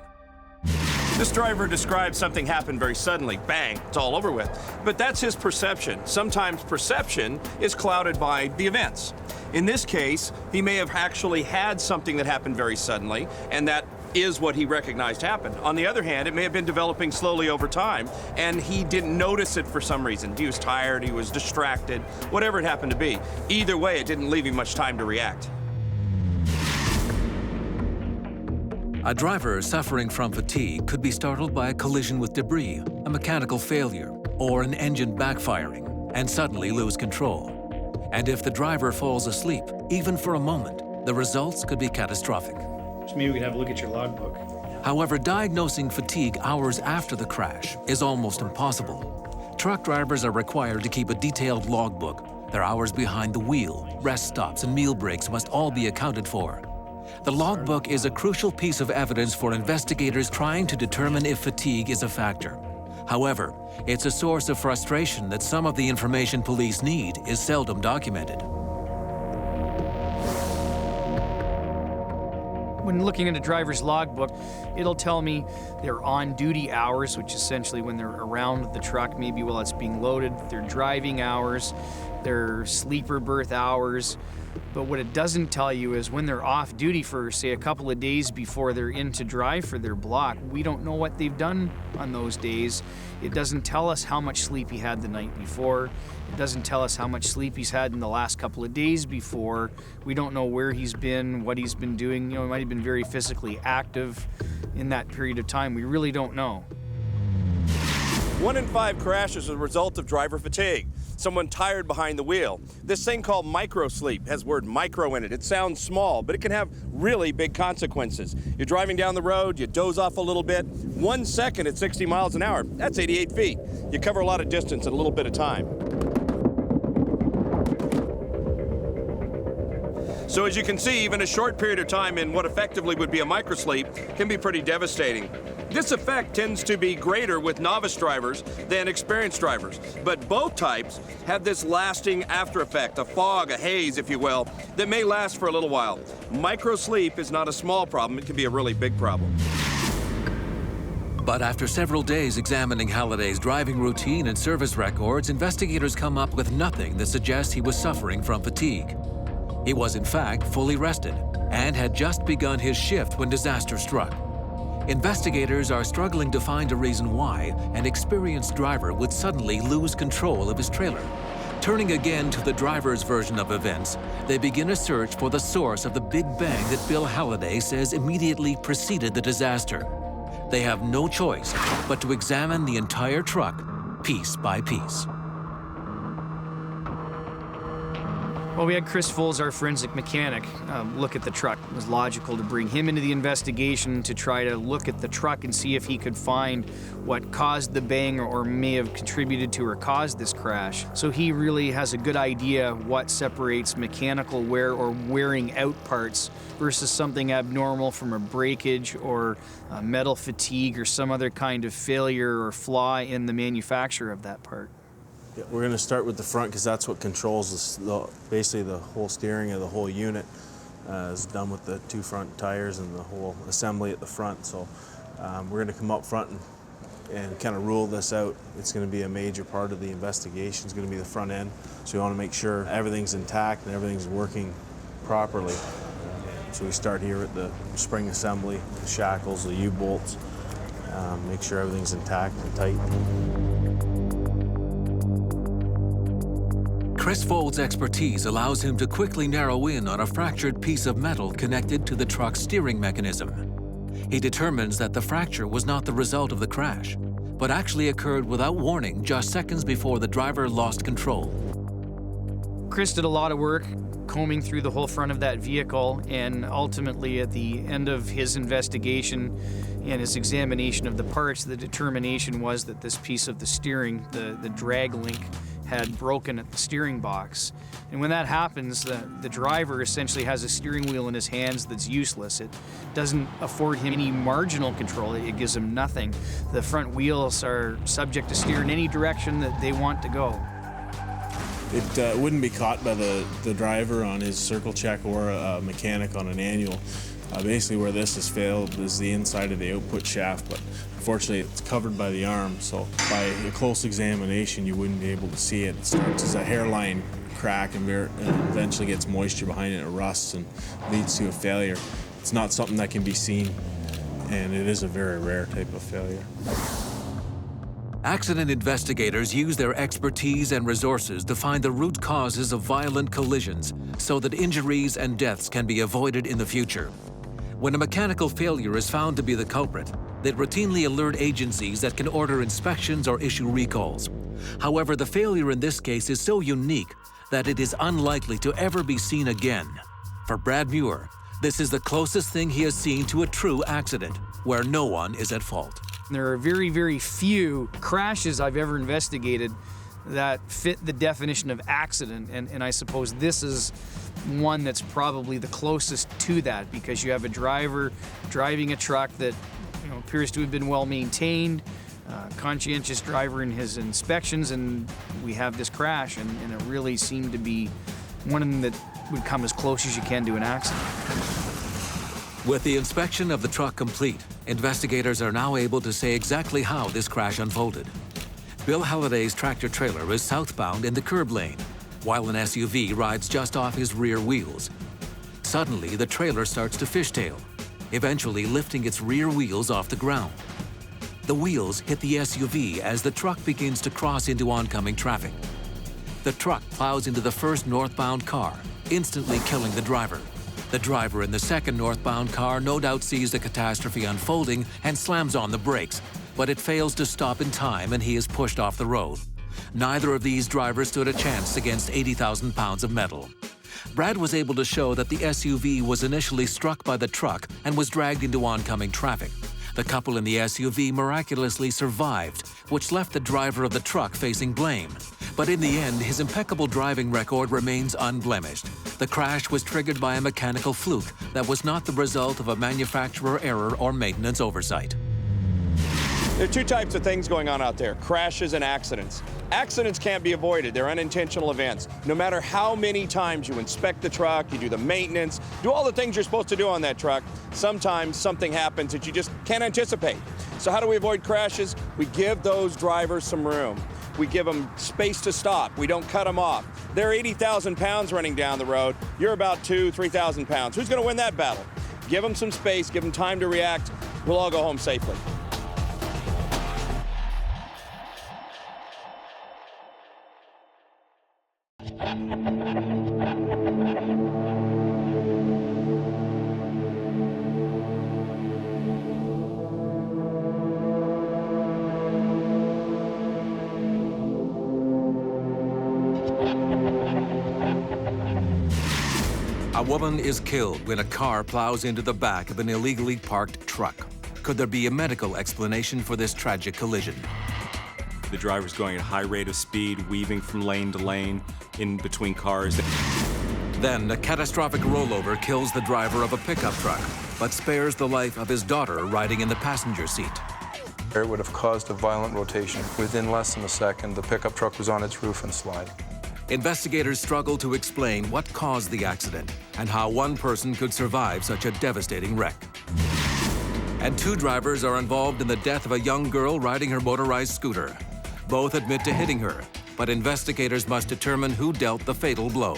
This driver describes something happened very suddenly. Bang, it's all over with. But that's his perception. Sometimes perception is clouded by the events. In this case, he may have actually had something that happened very suddenly, and that is what he recognized happened. On the other hand, it may have been developing slowly over time, and he didn't notice it for some reason. He was tired, he was distracted, whatever it happened to be. Either way, it didn't leave him much time to react. A driver suffering from fatigue could be startled by a collision with debris, a mechanical failure, or an engine backfiring, and suddenly lose control. And if the driver falls asleep, even for a moment, the results could be catastrophic. So maybe we could have a look at your logbook. However, diagnosing fatigue hours after the crash is almost impossible. Truck drivers are required to keep a detailed logbook. Their hours behind the wheel, rest stops, and meal breaks must all be accounted for. The logbook is a crucial piece of evidence for investigators trying to determine if fatigue is a factor. However, it's a source of frustration that some of the information police need is seldom documented. When looking at a driver's logbook, it'll tell me their on-duty hours, which is essentially when they're around the truck, maybe while it's being loaded, their driving hours, their sleeper berth hours. But what it doesn't tell you is when they're off duty for, say, a couple of days before they're in to drive for their block, we don't know what they've done on those days. It doesn't tell us how much sleep he had the night before. It doesn't tell us how much sleep he's had in the last couple of days before. We don't know where he's been, what he's been doing. You know, he might have been very physically active in that period of time. We really don't know. 1 in 5 crashes are a result of driver fatigue. Someone tired behind the wheel. This thing called microsleep has the word micro in it. It sounds small, but it can have really big consequences. You're driving down the road, you doze off a little bit. 1 second at 60 miles an hour, that's 88 feet. You cover a lot of distance in a little bit of time. So as you can see, even a short period of time in what effectively would be a microsleep can be pretty devastating. This effect tends to be greater with novice drivers than experienced drivers, but both types have this lasting after effect, a fog, a haze, if you will, that may last for a little while. Microsleep is not a small problem, it can be a really big problem. But after several days examining Halliday's driving routine and service records, investigators come up with nothing that suggests he was suffering from fatigue. He was, in fact, fully rested and had just begun his shift when disaster struck. Investigators are struggling to find a reason why an experienced driver would suddenly lose control of his trailer. Turning again to the driver's version of events, they begin a search for the source of the big bang that Bill Halliday says immediately preceded the disaster. They have no choice but to examine the entire truck piece by piece. Well, we had Chris Foles, our forensic mechanic, look at the truck. It was logical to bring him into the investigation to try to look at the truck and see if he could find what caused the bang or may have contributed to or caused this crash. So he really has a good idea what separates mechanical wear or wearing out parts versus something abnormal from a breakage or metal fatigue or some other kind of failure or flaw in the manufacture of that part. Yeah, we're going to start with the front because that's what controls basically the whole steering of the whole unit. Is done with the 2 front tires and the whole assembly at the front. So we're going to come up front and and kind of rule this out. It's going to be a major part of the investigation. It's going to be the front end. So we want to make sure everything's intact and everything's working properly. So we start here at the spring assembly, the shackles, the U-bolts, make sure everything's intact and tight. Chris Fold's expertise allows him to quickly narrow in on a fractured piece of metal connected to the truck's steering mechanism. He determines that the fracture was not the result of the crash, but actually occurred without warning just seconds before the driver lost control. Chris did a lot of work combing through the whole front of that vehicle, and ultimately at the end of his investigation and his examination of the parts, the determination was that this piece of the steering, the drag link, had broken at the steering box. And when that happens, the driver essentially has a steering wheel in his hands that's useless. It doesn't afford him any marginal control. It gives him nothing. The front wheels are subject to steer in any direction that they want to go. It wouldn't be caught by the driver on his circle check or a mechanic on an annual. Basically where this has failed is the inside of the output shaft, but unfortunately it's covered by the arm, so by a close examination you wouldn't be able to see it. It starts as a hairline crack and eventually gets moisture behind it and it rusts and leads to a failure. It's not something that can be seen, and it is a very rare type of failure. Accident investigators use their expertise and resources to find the root causes of violent collisions so that injuries and deaths can be avoided in the future. When a mechanical failure is found to be the culprit, they routinely alert agencies that can order inspections or issue recalls. However, the failure in this case is so unique that it is unlikely to ever be seen again. For Brad Muir, this is the closest thing he has seen to a true accident, where no one is at fault. There are very, very few crashes I've ever investigated that fit the definition of accident, and I suppose this is one that's probably the closest to that, because you have a driver driving a truck that appears to have been well maintained, conscientious driver in his inspections, and we have this crash, and it really seemed to be one that would come as close as you can to an accident. With the inspection of the truck complete, investigators are now able to say exactly how this crash unfolded. Bill Halliday's tractor-trailer is southbound in the curb lane, while an SUV rides just off his rear wheels. Suddenly, the trailer starts to fishtail, eventually lifting its rear wheels off the ground. The wheels hit the SUV as the truck begins to cross into oncoming traffic. The truck plows into the first northbound car, instantly killing the driver. The driver in the second northbound car no doubt sees the catastrophe unfolding and slams on the brakes, but it fails to stop in time and he is pushed off the road. Neither of these drivers stood a chance against 80,000 pounds of metal. Brad was able to show that the SUV was initially struck by the truck and was dragged into oncoming traffic. The couple in the SUV miraculously survived, which left the driver of the truck facing blame. But in the end, his impeccable driving record remains unblemished. The crash was triggered by a mechanical fluke that was not the result of a manufacturer error or maintenance oversight. There are two types of things going on out there: crashes and accidents. Accidents can't be avoided. They're unintentional events. No matter how many times you inspect the truck, you do the maintenance, do all the things you're supposed to do on that truck, sometimes something happens that you just can't anticipate. So how do we avoid crashes? We give those drivers some room. We give them space to stop. We don't cut them off. They're 80,000 pounds running down the road. You're about 2,000, 3,000 pounds. Who's going to win that battle? Give them some space, give them time to react. We'll all go home safely. A woman is killed when a car plows into the back of an illegally parked truck. Could there be a medical explanation for this tragic collision? The driver's going at a high rate of speed, weaving from lane to lane in between cars. Then a catastrophic rollover kills the driver of a pickup truck, but spares the life of his daughter riding in the passenger seat. It would have caused a violent rotation. Within less than a second, the pickup truck was on its roof and sliding. Investigators struggle to explain what caused the accident and how one person could survive such a devastating wreck. And 2 drivers are involved in the death of a young girl riding her motorized scooter. Both admit to hitting her, but investigators must determine who dealt the fatal blow.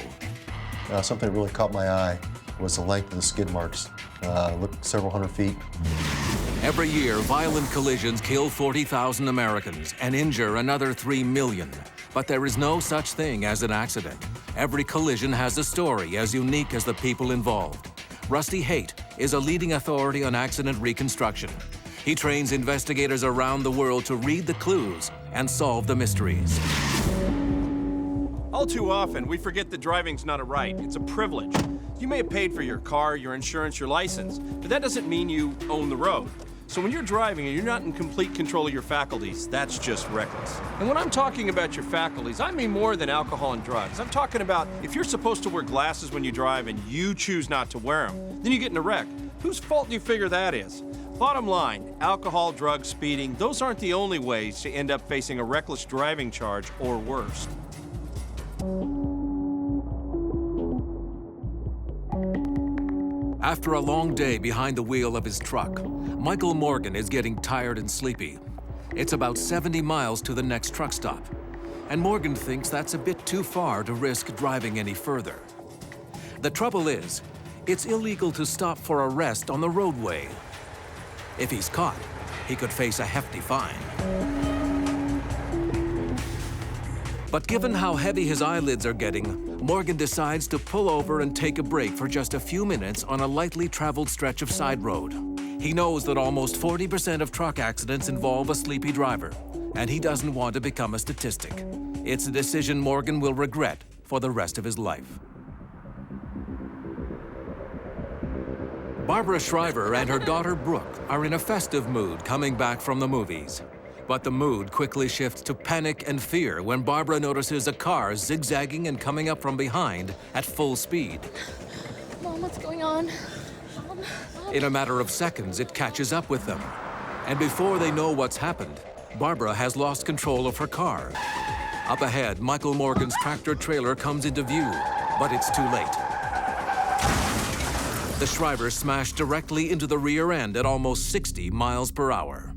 Something that really caught my eye was the length of the skid marks. Looked several hundred feet. Every year, violent collisions kill 40,000 Americans and injure another 3 million. But there is no such thing as an accident. Every collision has a story as unique as the people involved. Rusty Haight is a leading authority on accident reconstruction. He trains investigators around the world to read the clues and solve the mysteries. All too often, we forget that driving's not a right, it's a privilege. You may have paid for your car, your insurance, your license, but that doesn't mean you own the road. So when you're driving and you're not in complete control of your faculties, that's just reckless. And when I'm talking about your faculties, I mean more than alcohol and drugs. I'm talking about if you're supposed to wear glasses when you drive and you choose not to wear them, then you get in a wreck. Whose fault do you figure that is? Bottom line, alcohol, drugs, speeding, those aren't the only ways to end up facing a reckless driving charge or worse. After a long day behind the wheel of his truck, Michael Morgan is getting tired and sleepy. It's about 70 miles to the next truck stop, and Morgan thinks that's a bit too far to risk driving any further. The trouble is, it's illegal to stop for a rest on the roadway. If he's caught, he could face a hefty fine. But given how heavy his eyelids are getting, Morgan decides to pull over and take a break for just a few minutes on a lightly traveled stretch of side road. He knows that almost 40% of truck accidents involve a sleepy driver, and he doesn't want to become a statistic. It's a decision Morgan will regret for the rest of his life. Barbara Shriver and her daughter Brooke are in a festive mood coming back from the movies. But the mood quickly shifts to panic and fear when Barbara notices a car zigzagging and coming up from behind at full speed. Mom, what's going on? Mom. In a matter of seconds, it catches up with them. And before they know what's happened, Barbara has lost control of her car. Up ahead, Michael Morgan's tractor-trailer comes into view, but it's too late. The Shriver smashed directly into the rear end at almost 60 miles per hour.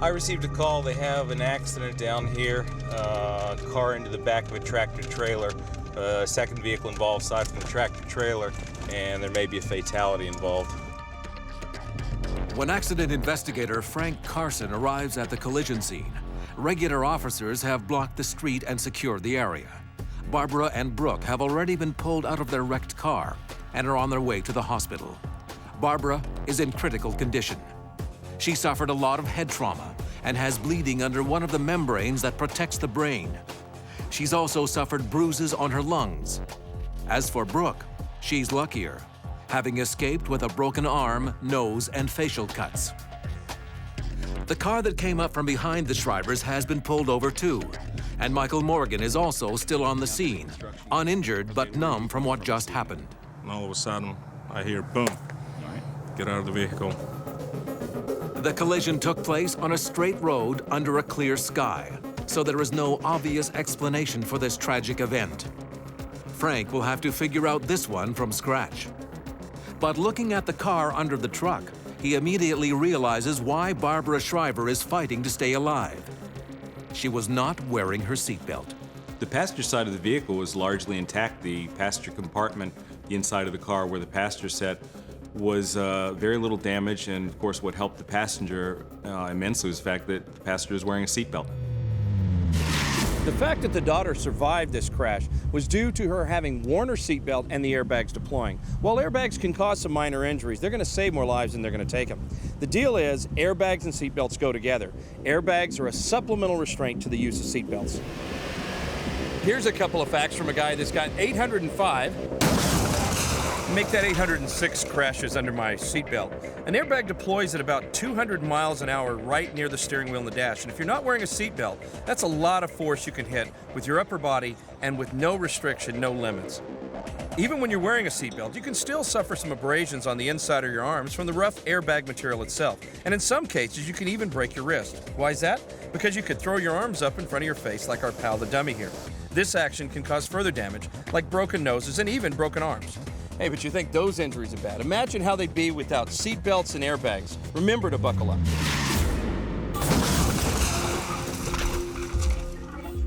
I received a call. They have an accident down here. A car into the back of a tractor trailer. A second vehicle involved aside from the tractor trailer, and there may be a fatality involved. When accident investigator Frank Carson arrives at the collision scene, regular officers have blocked the street and secured the area. Barbara and Brooke have already been pulled out of their wrecked car and are on their way to the hospital. Barbara is in critical condition. She suffered a lot of head trauma and has bleeding under one of the membranes that protects the brain. She's also suffered bruises on her lungs. As for Brooke, she's luckier, having escaped with a broken arm, nose, and facial cuts. The car that came up from behind the Shrivers has been pulled over too, and Michael Morgan is also still on the scene, uninjured but numb from what just happened. And all of a sudden, I hear boom. Get out of the vehicle. The collision took place on a straight road under a clear sky, so there is no obvious explanation for this tragic event. Frank will have to figure out this one from scratch. But looking at the car under the truck, he immediately realizes why Barbara Shriver is fighting to stay alive. She was not wearing her seatbelt. The passenger side of the vehicle was largely intact. The passenger compartment, the inside of the car where the passenger sat, was very little damage, and of course what helped the passenger immensely was the fact that the passenger was wearing a seatbelt. The fact that the daughter survived this crash was due to her having worn her seatbelt and the airbags deploying. While airbags can cause some minor injuries, they're going to save more lives than they're going to take them. The deal is airbags and seatbelts go together. Airbags are a supplemental restraint to the use of seatbelts. Here's a couple of facts from a guy that's got 805. Make that 806 crashes under my seatbelt. An airbag deploys at about 200 miles an hour right near the steering wheel and the dash. And if you're not wearing a seatbelt, that's a lot of force you can hit with your upper body and with no restriction, no limits. Even when you're wearing a seatbelt, you can still suffer some abrasions on the inside of your arms from the rough airbag material itself. And in some cases, you can even break your wrist. Why is that? Because you could throw your arms up in front of your face like our pal the dummy here. This action can cause further damage, like broken noses and even broken arms. Hey, but you think those injuries are bad. Imagine how they'd be without seat belts and airbags. Remember to buckle up.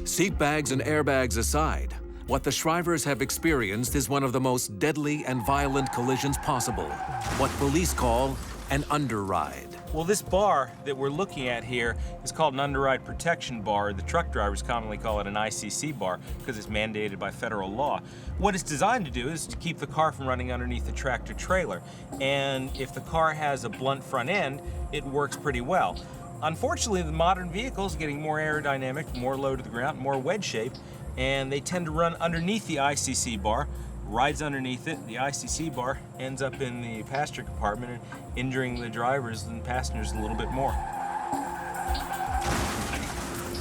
Seat bags and airbags aside, what the Shrivers have experienced is one of the most deadly and violent collisions possible. What police call an underride. Well, this bar that we're looking at here is called an underride protection bar. The truck drivers commonly call it an ICC bar because it's mandated by federal law. What it's designed to do is to keep the car from running underneath the tractor trailer. And if the car has a blunt front end, it works pretty well. Unfortunately, the modern vehicles are getting more aerodynamic, more low to the ground, more wedge shape, and they tend to run underneath the ICC bar. Rides underneath it, the ICC bar ends up in the passenger compartment and injuring the drivers and passengers a little bit more.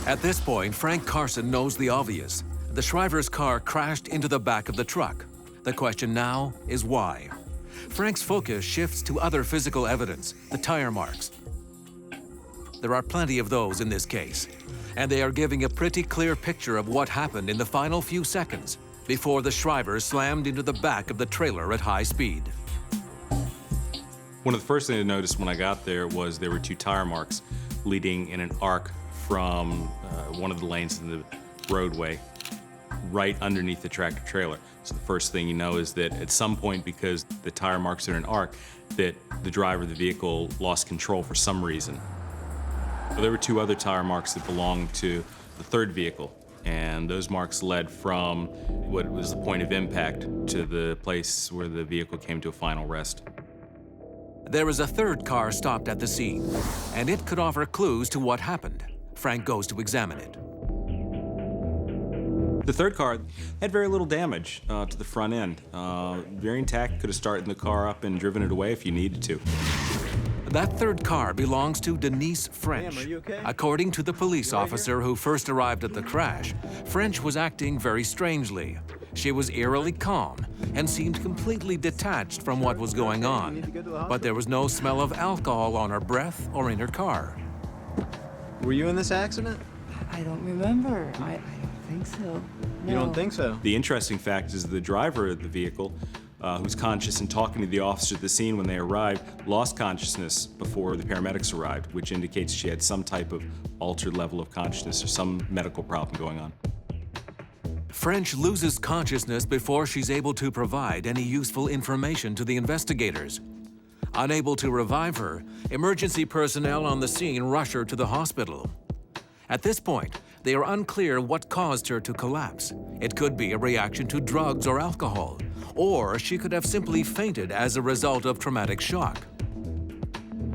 At this point, Frank Carson knows the obvious. The Shrivers' car crashed into the back of the truck. The question now is why? Frank's focus shifts to other physical evidence, the tire marks. There are plenty of those in this case, and they are giving a pretty clear picture of what happened in the final few seconds before the Shrivers slammed into the back of the trailer at high speed. One of the first things I noticed when I got there was there were 2 tire marks leading in an arc from one of the lanes in the roadway right underneath the tractor trailer. So the first thing you know is that at some point, because the tire marks are in an arc, that the driver of the vehicle lost control for some reason. So there were 2 other tire marks that belonged to the third vehicle. And those marks led from what was the point of impact to the place where the vehicle came to a final rest. There was a third car stopped at the scene, and it could offer clues to what happened. Frank goes to examine it. The third car had very little damage to the front end. Very intact, could have started the car up and driven it away if you needed to. That third car belongs to Denise French. Ma'am, are you okay? According to the police officer who first arrived at the crash, French was acting very strangely. She was eerily calm and seemed completely detached from what was going on. But there was no smell of alcohol on her breath or in her car. Were you in this accident? I don't remember. I don't think so. You don't think so? The interesting fact is the driver of the vehicle, who's conscious and talking to the officer at the scene when they arrived, lost consciousness before the paramedics arrived, which indicates she had some type of altered level of consciousness or some medical problem going on. French loses consciousness before she's able to provide any useful information to the investigators. Unable to revive her, emergency personnel on the scene rush her to the hospital. At this point, they are unclear what caused her to collapse. It could be a reaction to drugs or alcohol, or she could have simply fainted as a result of traumatic shock.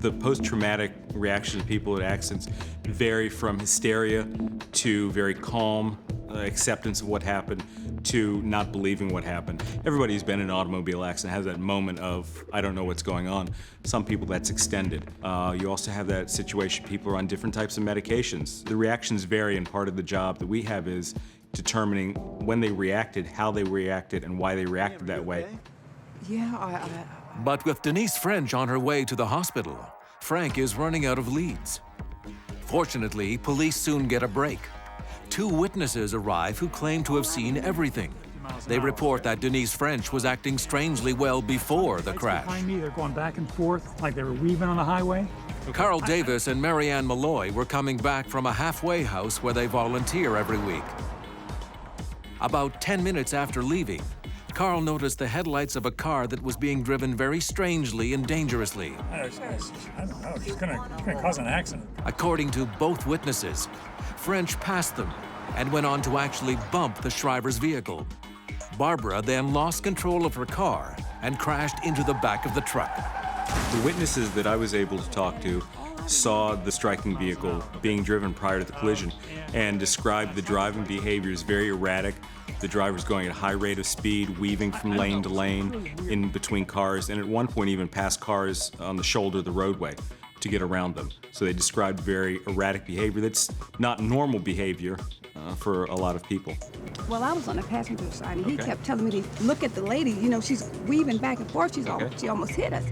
The post-traumatic reaction to people at accidents vary from hysteria to very calm acceptance of what happened to not believing what happened. Everybody who's been in an automobile accident has that moment of, I don't know what's going on. Some people that's extended. You also have that situation, people are on different types of medications. The reactions vary, and part of the job that we have is determining when they reacted, how they reacted, and why they reacted that way. Yeah, But with Denise French on her way to the hospital, Frank is running out of leads. Fortunately, police soon get a break. 2 witnesses arrive who claim to have seen everything. They report that Denise French was acting strangely well before the crash. Behind me, they're going back and forth like they were weaving on the highway. Carl Davis and Marianne Malloy were coming back from a halfway house where they volunteer every week. About 10 minutes after leaving, Carl noticed the headlights of a car that was being driven very strangely and dangerously. I don't know, she's gonna cause an accident. According to both witnesses, French passed them and went on to actually bump the Shrivers' vehicle. Barbara then lost control of her car and crashed into the back of the truck. The witnesses that I was able to talk to saw the striking vehicle being driven prior to the collision and described the driving behavior as very erratic. The driver's going at a high rate of speed, weaving from lane to lane in between cars, and at one point even past cars on the shoulder of the roadway to get around them. So they described very erratic behavior that's not normal behavior for a lot of people. Well, I was on the passenger side, and he kept telling me to look at the lady. You know, she's weaving back and forth. She almost hit us.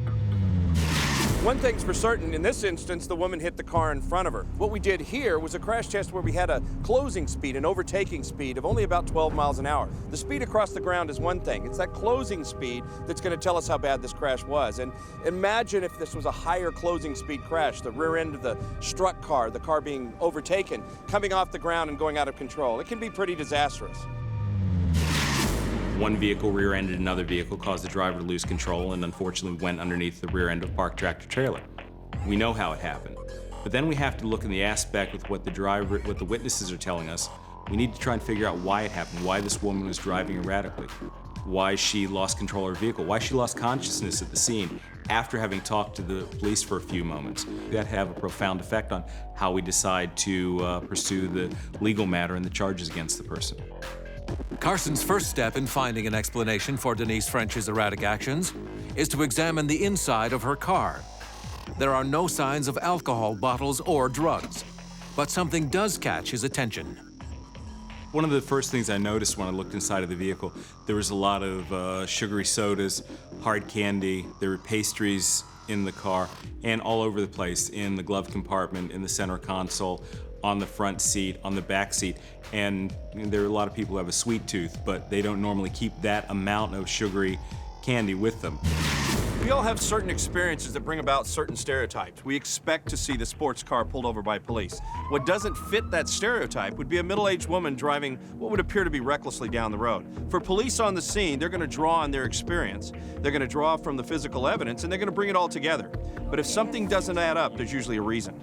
One thing's for certain, in this instance, the woman hit the car in front of her. What we did here was a crash test where we had a closing speed, an overtaking speed of only about 12 miles an hour. The speed across the ground is one thing. It's that closing speed that's going to tell us how bad this crash was. And imagine if this was a higher closing speed crash, the rear end of the struck car, the car being overtaken, coming off the ground and going out of control. It can be pretty disastrous. One vehicle rear-ended another vehicle, caused the driver to lose control, and unfortunately went underneath the rear end of a parked tractor trailer. We know how it happened. But then we have to look in the aspect with what the witnesses are telling us. We need to try and figure out why it happened, why this woman was driving erratically, why she lost control of her vehicle, why she lost consciousness at the scene after having talked to the police for a few moments. That have a profound effect on how we decide to pursue the legal matter and the charges against the person. Carson's first step in finding an explanation for Denise French's erratic actions is to examine the inside of her car. There are no signs of alcohol bottles or drugs, but something does catch his attention. One of the first things I noticed when I looked inside of the vehicle, there was a lot of sugary sodas, hard candy, there were pastries in the car, and all over the place, in the glove compartment, in the center console, on the front seat, on the back seat. And there are a lot of people who have a sweet tooth, but they don't normally keep that amount of sugary candy with them. We all have certain experiences that bring about certain stereotypes. We expect to see the sports car pulled over by police. What doesn't fit that stereotype would be a middle-aged woman driving what would appear to be recklessly down the road. For police on the scene, they're going to draw on their experience. They're going to draw from the physical evidence, and they're going to bring it all together. But if something doesn't add up, there's usually a reason.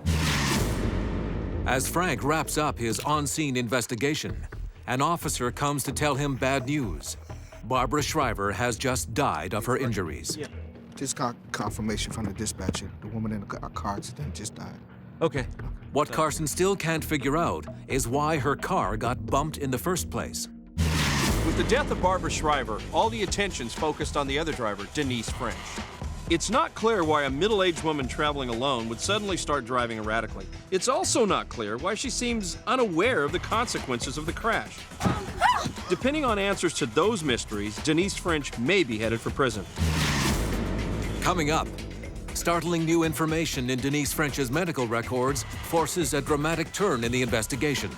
As Frank wraps up his on-scene investigation, an officer comes to tell him bad news. Barbara Shriver has just died of her injuries. Just got confirmation from the dispatcher. The woman in the car accident just died. Okay. What Carson still can't figure out is why her car got bumped in the first place. With the death of Barbara Shriver, all the attention's focused on the other driver, Denise French. It's not clear why a middle-aged woman traveling alone would suddenly start driving erratically. It's also not clear why she seems unaware of the consequences of the crash. Depending on answers to those mysteries, Denise French may be headed for prison. Coming up, startling new information in Denise French's medical records forces a dramatic turn in the investigation.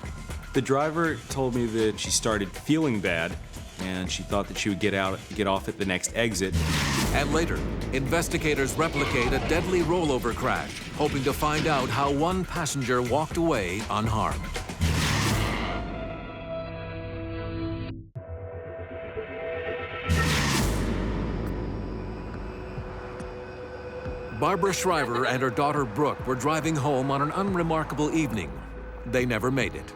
The driver told me that she started feeling bad, and she thought that she would get off at the next exit. And later, investigators replicate a deadly rollover crash, hoping to find out how one passenger walked away unharmed. Barbara Shriver and her daughter Brooke were driving home on an unremarkable evening. They never made it.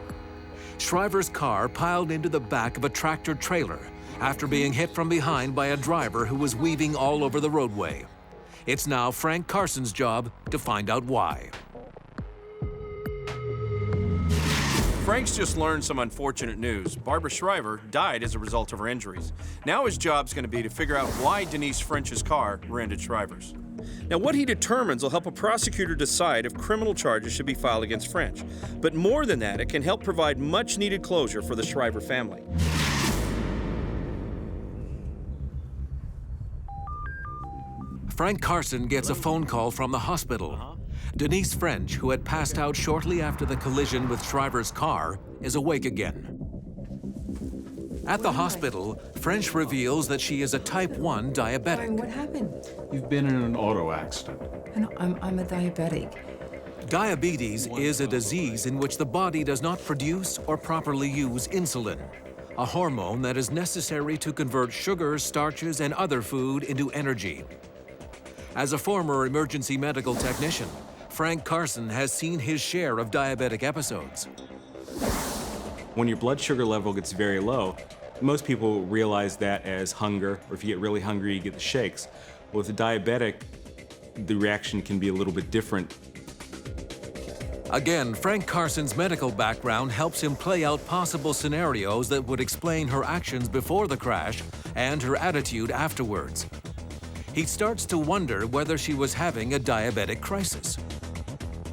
Shriver's car piled into the back of a tractor trailer after being hit from behind by a driver who was weaving all over the roadway. It's now Frank Carson's job to find out why. Frank's just learned some unfortunate news. Barbara Shriver died as a result of her injuries. Now his job's going to be to figure out why Denise French's car rear-ended Shriver's. Now, what he determines will help a prosecutor decide if criminal charges should be filed against French. But more than that, it can help provide much-needed closure for the Shriver family. Frank Carson gets a phone call from the hospital. Denise French, who had passed out shortly after the collision with Shriver's car, is awake again. At the hospital, French reveals that she is a type 1 diabetic. What happened? You've been in an auto accident. No, I'm a diabetic. Diabetes is a disease in which the body does not produce or properly use insulin, a hormone that is necessary to convert sugars, starches, and other food into energy. As a former emergency medical technician, Frank Carson has seen his share of diabetic episodes. When your blood sugar level gets very low, most people realize that as hunger, or if you get really hungry, you get the shakes. Well, with a diabetic, the reaction can be a little bit different. Again, Frank Carson's medical background helps him play out possible scenarios that would explain her actions before the crash and her attitude afterwards. He starts to wonder whether she was having a diabetic crisis.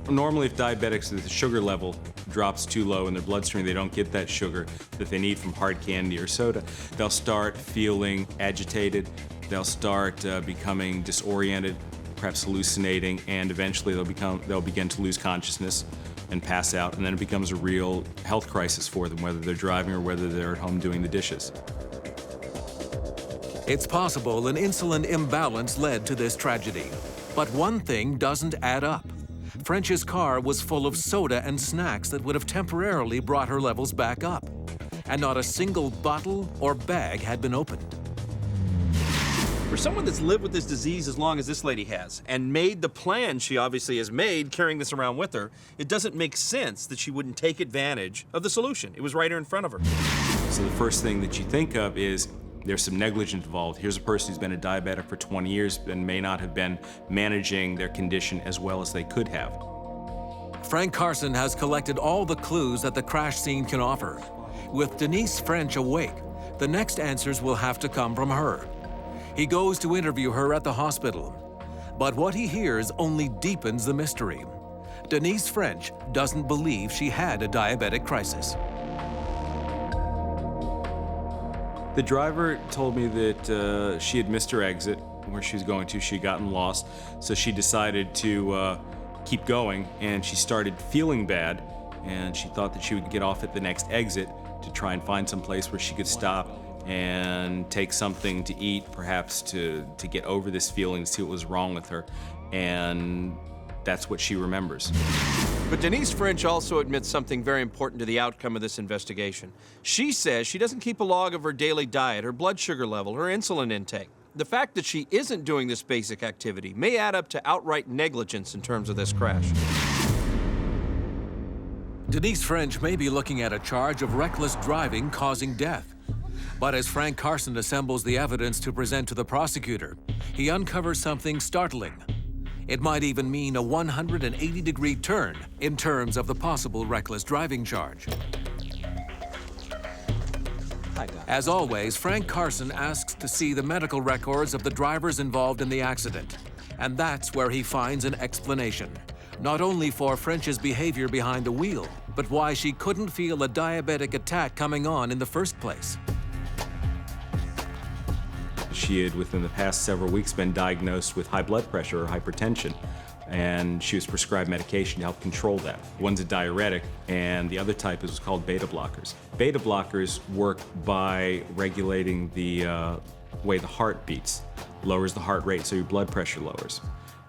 Normally, if diabetics, the sugar level drops too low in their bloodstream, they don't get that sugar that they need from hard candy or soda, they'll start feeling agitated, they'll start becoming disoriented, perhaps hallucinating, and eventually they'll begin to lose consciousness and pass out, and then it becomes a real health crisis for them, whether they're driving or whether they're at home doing the dishes. It's possible an insulin imbalance led to this tragedy. But one thing doesn't add up. French's car was full of soda and snacks that would have temporarily brought her levels back up. And not a single bottle or bag had been opened. For someone that's lived with this disease as long as this lady has, and made the plan she obviously has made carrying this around with her, it doesn't make sense that she wouldn't take advantage of the solution. It was right here in front of her. So the first thing that you think of is there's some negligence involved. Here's a person who's been a diabetic for 20 years and may not have been managing their condition as well as they could have. Frank Carson has collected all the clues that the crash scene can offer. With Denise French awake, the next answers will have to come from her. He goes to interview her at the hospital. But what he hears only deepens the mystery. Denise French doesn't believe she had a diabetic crisis. The driver told me that she had missed her exit where she was going to. She had gotten lost, so she decided to keep going, and she started feeling bad, and she thought that she would get off at the next exit to try and find some place where she could stop and take something to eat, perhaps to get over this feeling, see what was wrong with her, and that's what she remembers. But Denise French also admits something very important to the outcome of this investigation. She says she doesn't keep a log of her daily diet, her blood sugar level, her insulin intake. The fact that she isn't doing this basic activity may add up to outright negligence in terms of this crash. Denise French may be looking at a charge of reckless driving causing death. But as Frank Carson assembles the evidence to present to the prosecutor, he uncovers something startling. It might even mean a 180-degree turn in terms of the possible reckless driving charge. As always, Frank Carson asks to see the medical records of the drivers involved in the accident. And that's where he finds an explanation, not only for French's behavior behind the wheel, but why she couldn't feel a diabetic attack coming on in the first place. She had, within the past several weeks, been diagnosed with high blood pressure or hypertension, and she was prescribed medication to help control that. One's a diuretic, and the other type is called beta blockers. Beta blockers work by regulating the way the heart beats, lowers the heart rate, so your blood pressure lowers.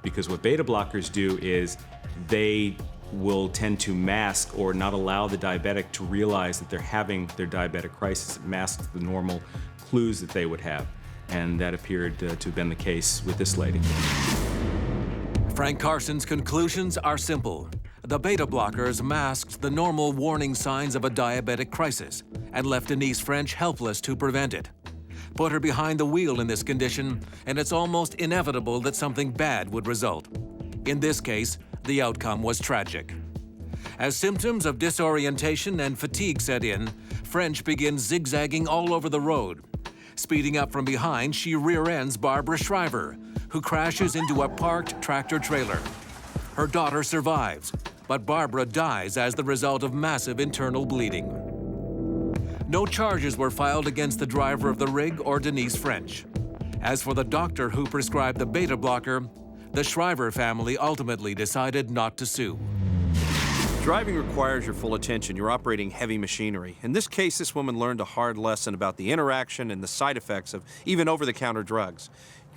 Because what beta blockers do is they will tend to mask or not allow the diabetic to realize that they're having their diabetic crisis. It masks the normal clues that they would have. And that appeared to have been the case with this lady. Frank Carson's conclusions are simple. The beta blockers masked the normal warning signs of a diabetic crisis and left Denise French helpless to prevent it. Put her behind the wheel in this condition, and it's almost inevitable that something bad would result. In this case, the outcome was tragic. As symptoms of disorientation and fatigue set in, French begins zigzagging all over the road. Speeding up from behind, she rear-ends Barbara Shriver, who crashes into a parked tractor-trailer. Her daughter survives, but Barbara dies as the result of massive internal bleeding. No charges were filed against the driver of the rig or Denise French. As for the doctor who prescribed the beta blocker, the Shriver family ultimately decided not to sue. Driving requires your full attention. You're operating heavy machinery. In this case, this woman learned a hard lesson about the interaction and the side effects of even over-the-counter drugs.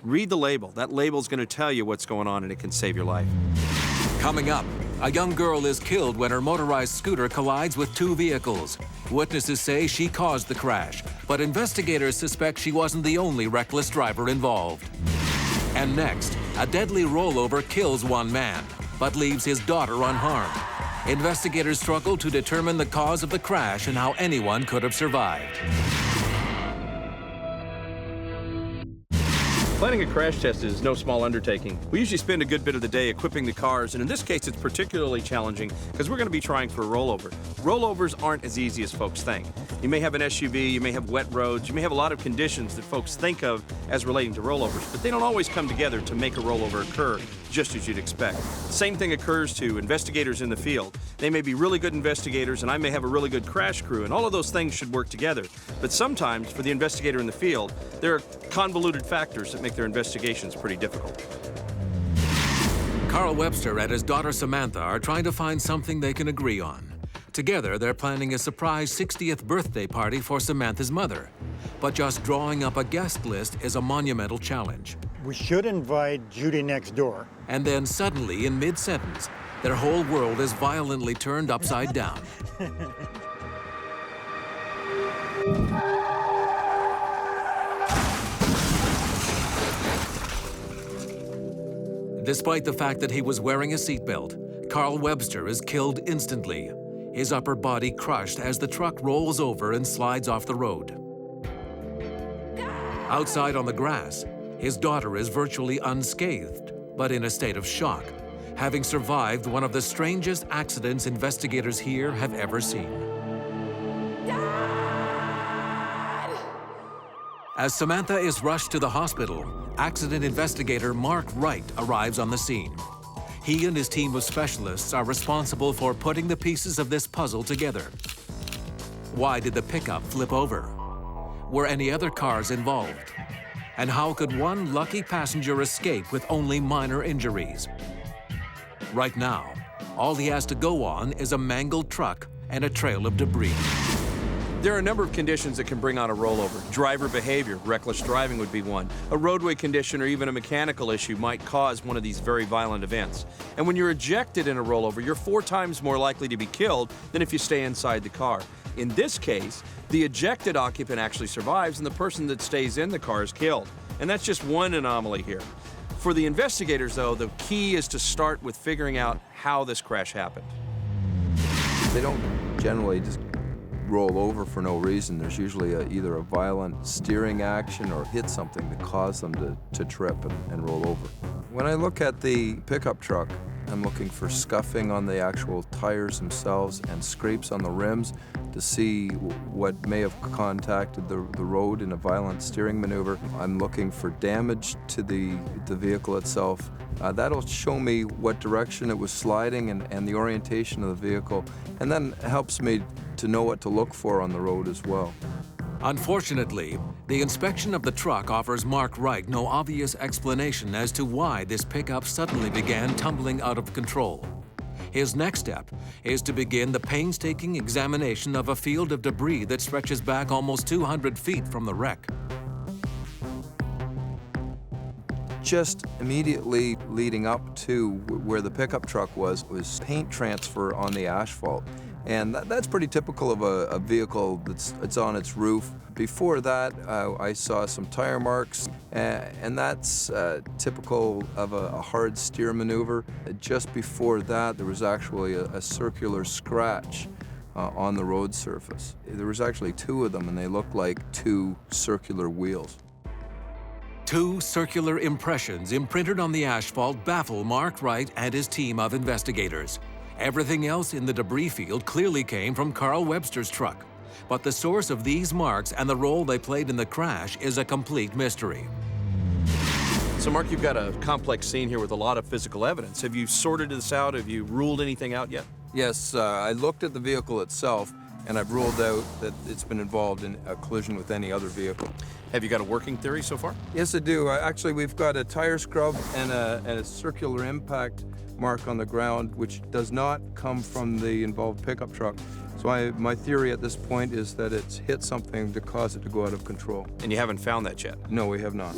Read the label. That label's going to tell you what's going on, and it can save your life. Coming up, a young girl is killed when her motorized scooter collides with two vehicles. Witnesses say she caused the crash, but investigators suspect she wasn't the only reckless driver involved. And next, a deadly rollover kills one man, but leaves his daughter unharmed. Investigators struggle to determine the cause of the crash and how anyone could have survived. Planning a crash test is no small undertaking. We usually spend a good bit of the day equipping the cars, and in this case it's particularly challenging because we're going to be trying for a rollover. Rollovers aren't as easy as folks think. You may have an SUV, you may have wet roads, you may have a lot of conditions that folks think of as relating to rollovers, but they don't always come together to make a rollover occur just as you'd expect. Same thing occurs to investigators in the field. They may be really good investigators, and I may have a really good crash crew, and all of those things should work together. But sometimes, for the investigator in the field, there are convoluted factors that make their investigations pretty difficult. Carl Webster and his daughter Samantha are trying to find something they can agree on. Together, they're planning a surprise 60th birthday party for Samantha's mother. But just drawing up a guest list is a monumental challenge. We should invite Judy next door. And then suddenly, in mid-sentence, their whole world is violently turned upside down. Despite the fact that he was wearing a seatbelt, Carl Webster is killed instantly, his upper body crushed as the truck rolls over and slides off the road. Outside on the grass, his daughter is virtually unscathed, but in a state of shock, having survived one of the strangest accidents investigators here have ever seen. As Samantha is rushed to the hospital, accident investigator Mark Wright arrives on the scene. He and his team of specialists are responsible for putting the pieces of this puzzle together. Why did the pickup flip over? Were any other cars involved? And how could one lucky passenger escape with only minor injuries? Right now, all he has to go on is a mangled truck and a trail of debris. There are a number of conditions that can bring on a rollover. Driver behavior, reckless driving would be one. A roadway condition or even a mechanical issue might cause one of these very violent events. And when you're ejected in a rollover, you're 4 times more likely to be killed than if you stay inside the car. In this case, the ejected occupant actually survives and the person that stays in the car is killed. And that's just one anomaly here. For the investigators, though, the key is to start with figuring out how this crash happened. They don't generally just roll over for no reason. There's usually either a violent steering action or hit something that caused them to trip and roll over. When I look at the pickup truck, I'm looking for scuffing on the actual tires themselves and scrapes on the rims to see what may have contacted the road in a violent steering maneuver. I'm looking for damage to the vehicle itself. That'll show me what direction it was sliding and the orientation of the vehicle, and then helps me to know what to look for on the road as well. Unfortunately, the inspection of the truck offers Mark Wright no obvious explanation as to why this pickup suddenly began tumbling out of control. His next step is to begin the painstaking examination of a field of debris that stretches back almost 200 feet from the wreck. Just immediately leading up to where the pickup truck was paint transfer on the asphalt. And that's pretty typical of a vehicle that's on its roof. Before that, I saw some tire marks, and that's typical of a hard steer maneuver. Just before that, there was actually a circular scratch on the road surface. There was actually 2 of them, and they looked like 2 circular wheels. 2 circular impressions imprinted on the asphalt baffle Mark Wright and his team of investigators. Everything else in the debris field clearly came from Carl Webster's truck. But the source of these marks and the role they played in the crash is a complete mystery. So, Mark, you've got a complex scene here with a lot of physical evidence. Have you sorted this out? Have you ruled anything out yet? Yes, I looked at the vehicle itself, and I've ruled out that it's been involved in a collision with any other vehicle. Have you got a working theory so far? Yes, I do. Actually, we've got a tire scrub and a circular impact mark on the ground, which does not come from the involved pickup truck. So my theory at this point is that it's hit something to cause it to go out of control. And you haven't found that yet? No, we have not.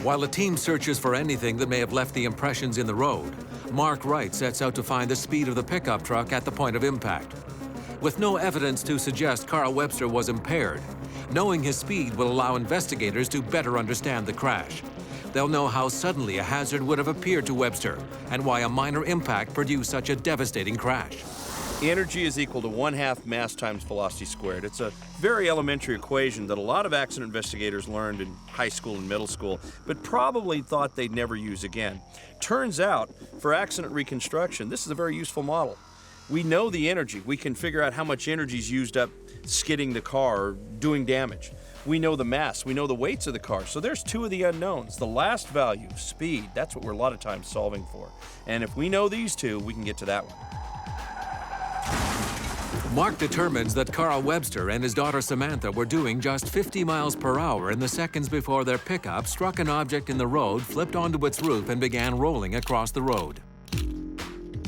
While the team searches for anything that may have left the impressions in the road, Mark Wright sets out to find the speed of the pickup truck at the point of impact. With no evidence to suggest Carl Webster was impaired, knowing his speed will allow investigators to better understand the crash. They'll know how suddenly a hazard would have appeared to Webster and why a minor impact produced such a devastating crash. Energy is equal to 1/2 mass times velocity squared. It's a very elementary equation that a lot of accident investigators learned in high school and middle school, but probably thought they'd never use again. Turns out, for accident reconstruction, this is a very useful model. We know the energy. We can figure out how much energy is used up skidding the car or doing damage. We know the mass, we know the weights of the car. So there's 2 of the unknowns. The last value, speed, that's what we're a lot of times solving for. And if we know these 2, we can get to that one. Mark determines that Carl Webster and his daughter Samantha were doing just 50 miles per hour in the seconds before their pickup struck an object in the road, flipped onto its roof, and began rolling across the road.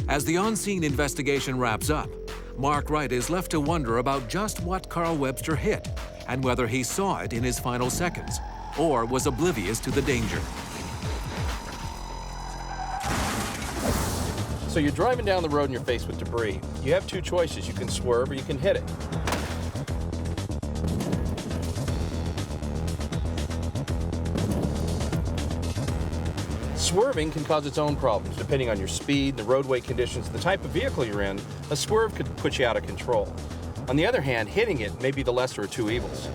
As the on-scene investigation wraps up, Mark Wright is left to wonder about just what Carl Webster hit and whether he saw it in his final seconds or was oblivious to the danger. So you're driving down the road and you're faced with debris. You have two choices. You can swerve or you can hit it. Swerving can cause its own problems depending on your speed, the roadway conditions, the type of vehicle you're in. A swerve could put you out of control. On the other hand, hitting it may be the lesser of two evils.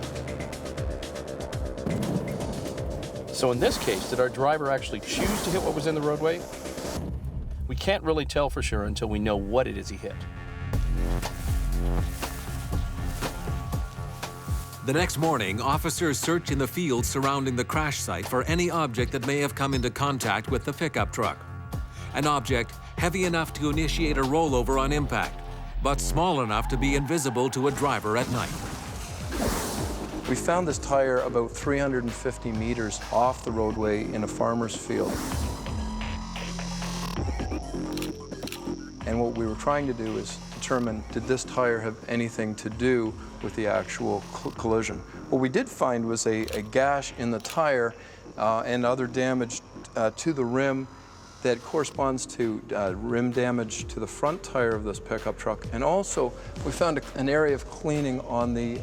So in this case, did our driver actually choose to hit what was in the roadway? We can't really tell for sure until we know what it is he hit. The next morning, officers search in the fields surrounding the crash site for any object that may have come into contact with the pickup truck. An object heavy enough to initiate a rollover on impact, but small enough to be invisible to a driver at night. We found this tire about 350 meters off the roadway in a farmer's field. And what we were trying to do is determine, did this tire have anything to do with the actual collision? What we did find was a gash in the tire and other damage to the rim that corresponds to rim damage to the front tire of this pickup truck. And also, we found an area of cleaning on the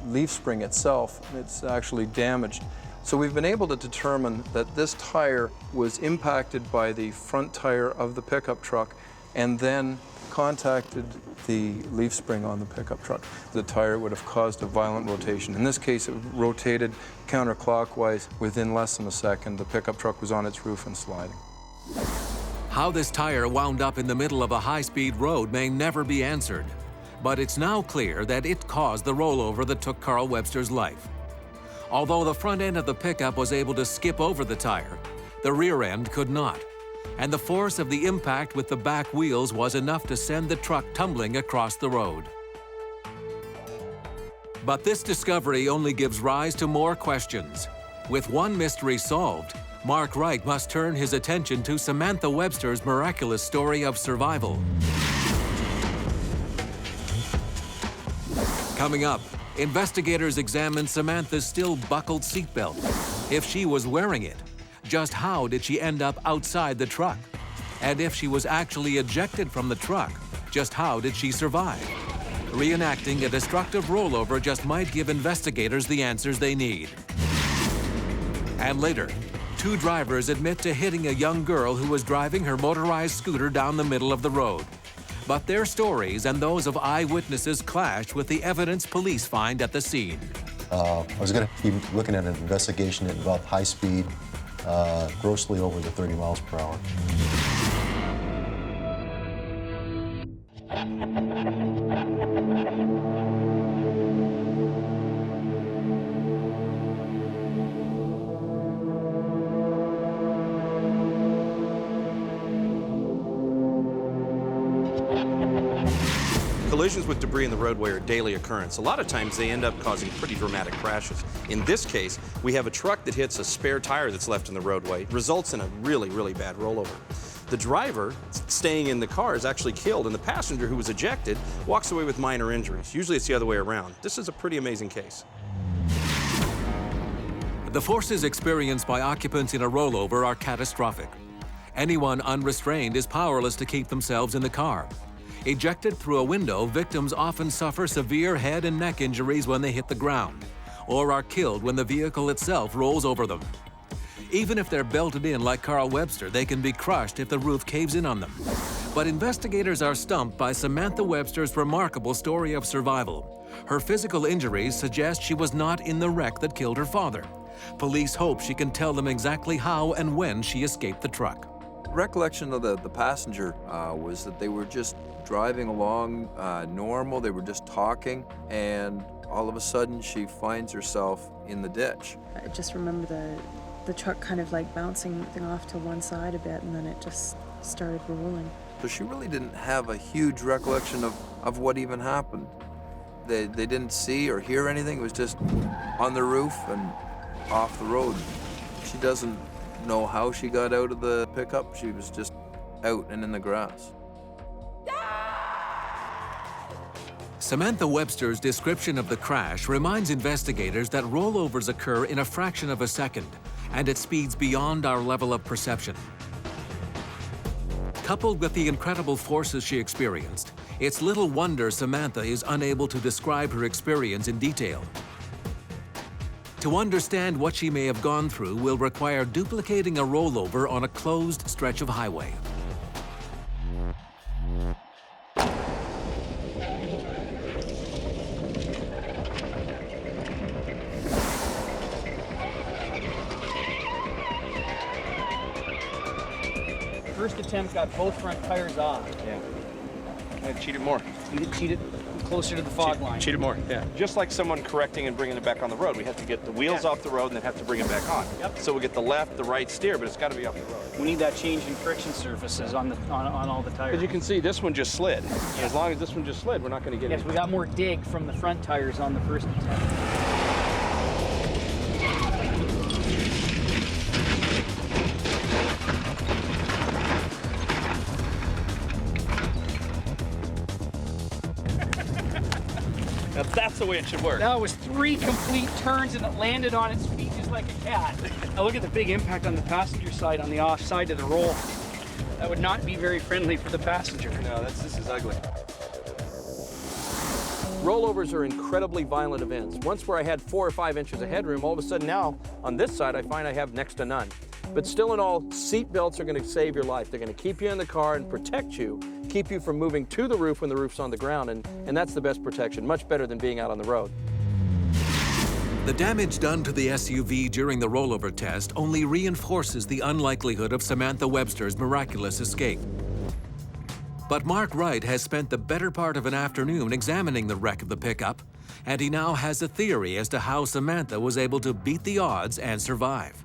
leaf spring itself. It's actually damaged. So we've been able to determine that this tire was impacted by the front tire of the pickup truck and then contacted the leaf spring on the pickup truck. The tire would have caused a violent rotation. In this case, it rotated counterclockwise within less than a second. The pickup truck was on its roof and sliding. How this tire wound up in the middle of a high-speed road may never be answered, but it's now clear that it caused the rollover that took Carl Webster's life. Although the front end of the pickup was able to skip over the tire, the rear end could not, and the force of the impact with the back wheels was enough to send the truck tumbling across the road. But this discovery only gives rise to more questions. With one mystery solved, Mark Wright must turn his attention to Samantha Webster's miraculous story of survival. Coming up, investigators examine Samantha's still buckled seatbelt. If she was wearing it, just how did she end up outside the truck? And if she was actually ejected from the truck, just how did she survive? Reenacting a destructive rollover just might give investigators the answers they need. And later, two drivers admit to hitting a young girl who was driving her motorized scooter down the middle of the road. But their stories and those of eyewitnesses clash with the evidence police find at the scene. I was going to be looking at an investigation that involved high speed, grossly over the 30 miles per hour. Collisions with debris in the roadway are a daily occurrence. A lot of times they end up causing pretty dramatic crashes. In this case, we have a truck that hits a spare tire that's left in the roadway, results in a really, really bad rollover. The driver staying in the car is actually killed, and the passenger who was ejected walks away with minor injuries. Usually it's the other way around. This is a pretty amazing case. The forces experienced by occupants in a rollover are catastrophic. Anyone unrestrained is powerless to keep themselves in the car. Ejected through a window, victims often suffer severe head and neck injuries when they hit the ground, or are killed when the vehicle itself rolls over them. Even if they're belted in like Carl Webster, they can be crushed if the roof caves in on them. But investigators are stumped by Samantha Webster's remarkable story of survival. Her physical injuries suggest she was not in the wreck that killed her father. Police hope she can tell them exactly how and when she escaped the truck. Recollection of the passenger was that they were just driving along normal, they were just talking, and all of a sudden she finds herself in the ditch. I just remember the truck kind of like bouncing off to one side a bit, and then it just started rolling. So she really didn't have a huge recollection of what even happened. They didn't see or hear anything. It was just on the roof and off the road. She doesn't know how she got out of the pickup. She was just out and in the grass. Samantha Webster's description of the crash reminds investigators that rollovers occur in a fraction of a second and at speeds beyond our level of perception. Coupled with the incredible forces she experienced, it's little wonder Samantha is unable to describe her experience in detail. To understand what she may have gone through will require duplicating a rollover on a closed stretch of highway. First attempt got both front tires off. Yeah. I cheated more. You did cheat it closer to the fog line. Cheated more, yeah. Just like someone correcting and bringing it back on the road. We have to get the wheels off the road and then have to bring it back on. Yep. So we get the left, the right steer, but it's got to be off the road. We need that change in friction surfaces on all the tires. As you can see, this one just slid. Yeah. As long as this one just slid, we're not going to get it. Yes, we got more dig from the front tires on the first attempt. Now that's the way it should work. That was 3 complete turns and it landed on its feet just like a cat. Now look at the big impact on the passenger side on the off side of the roll. That would not be very friendly for the passenger. No, this is ugly. Rollovers are incredibly violent events. Once where I had 4 or 5 inches of headroom, all of a sudden now on this side I find I have next to none. But still in all, seat belts are going to save your life. They're going to keep you in the car and protect you, keep you from moving to the roof when the roof's on the ground, and that's the best protection, much better than being out on the road. The damage done to the SUV during the rollover test only reinforces the unlikelihood of Samantha Webster's miraculous escape. But Mark Wright has spent the better part of an afternoon examining the wreck of the pickup, and he now has a theory as to how Samantha was able to beat the odds and survive.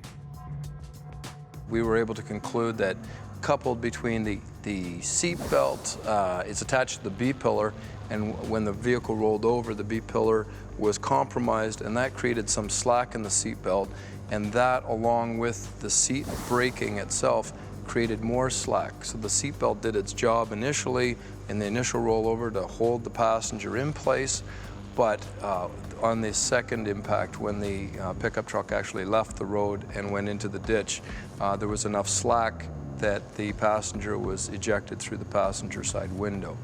We were able to conclude that coupled between the seat belt, it's attached to the B-pillar, and when the vehicle rolled over, the B-pillar was compromised, and that created some slack in the seat belt, and that, along with the seat braking itself, created more slack. So the seat belt did its job initially in the initial rollover to hold the passenger in place, but on the second impact, when the pickup truck actually left the road and went into the ditch, there was enough slack that the passenger was ejected through the passenger side window.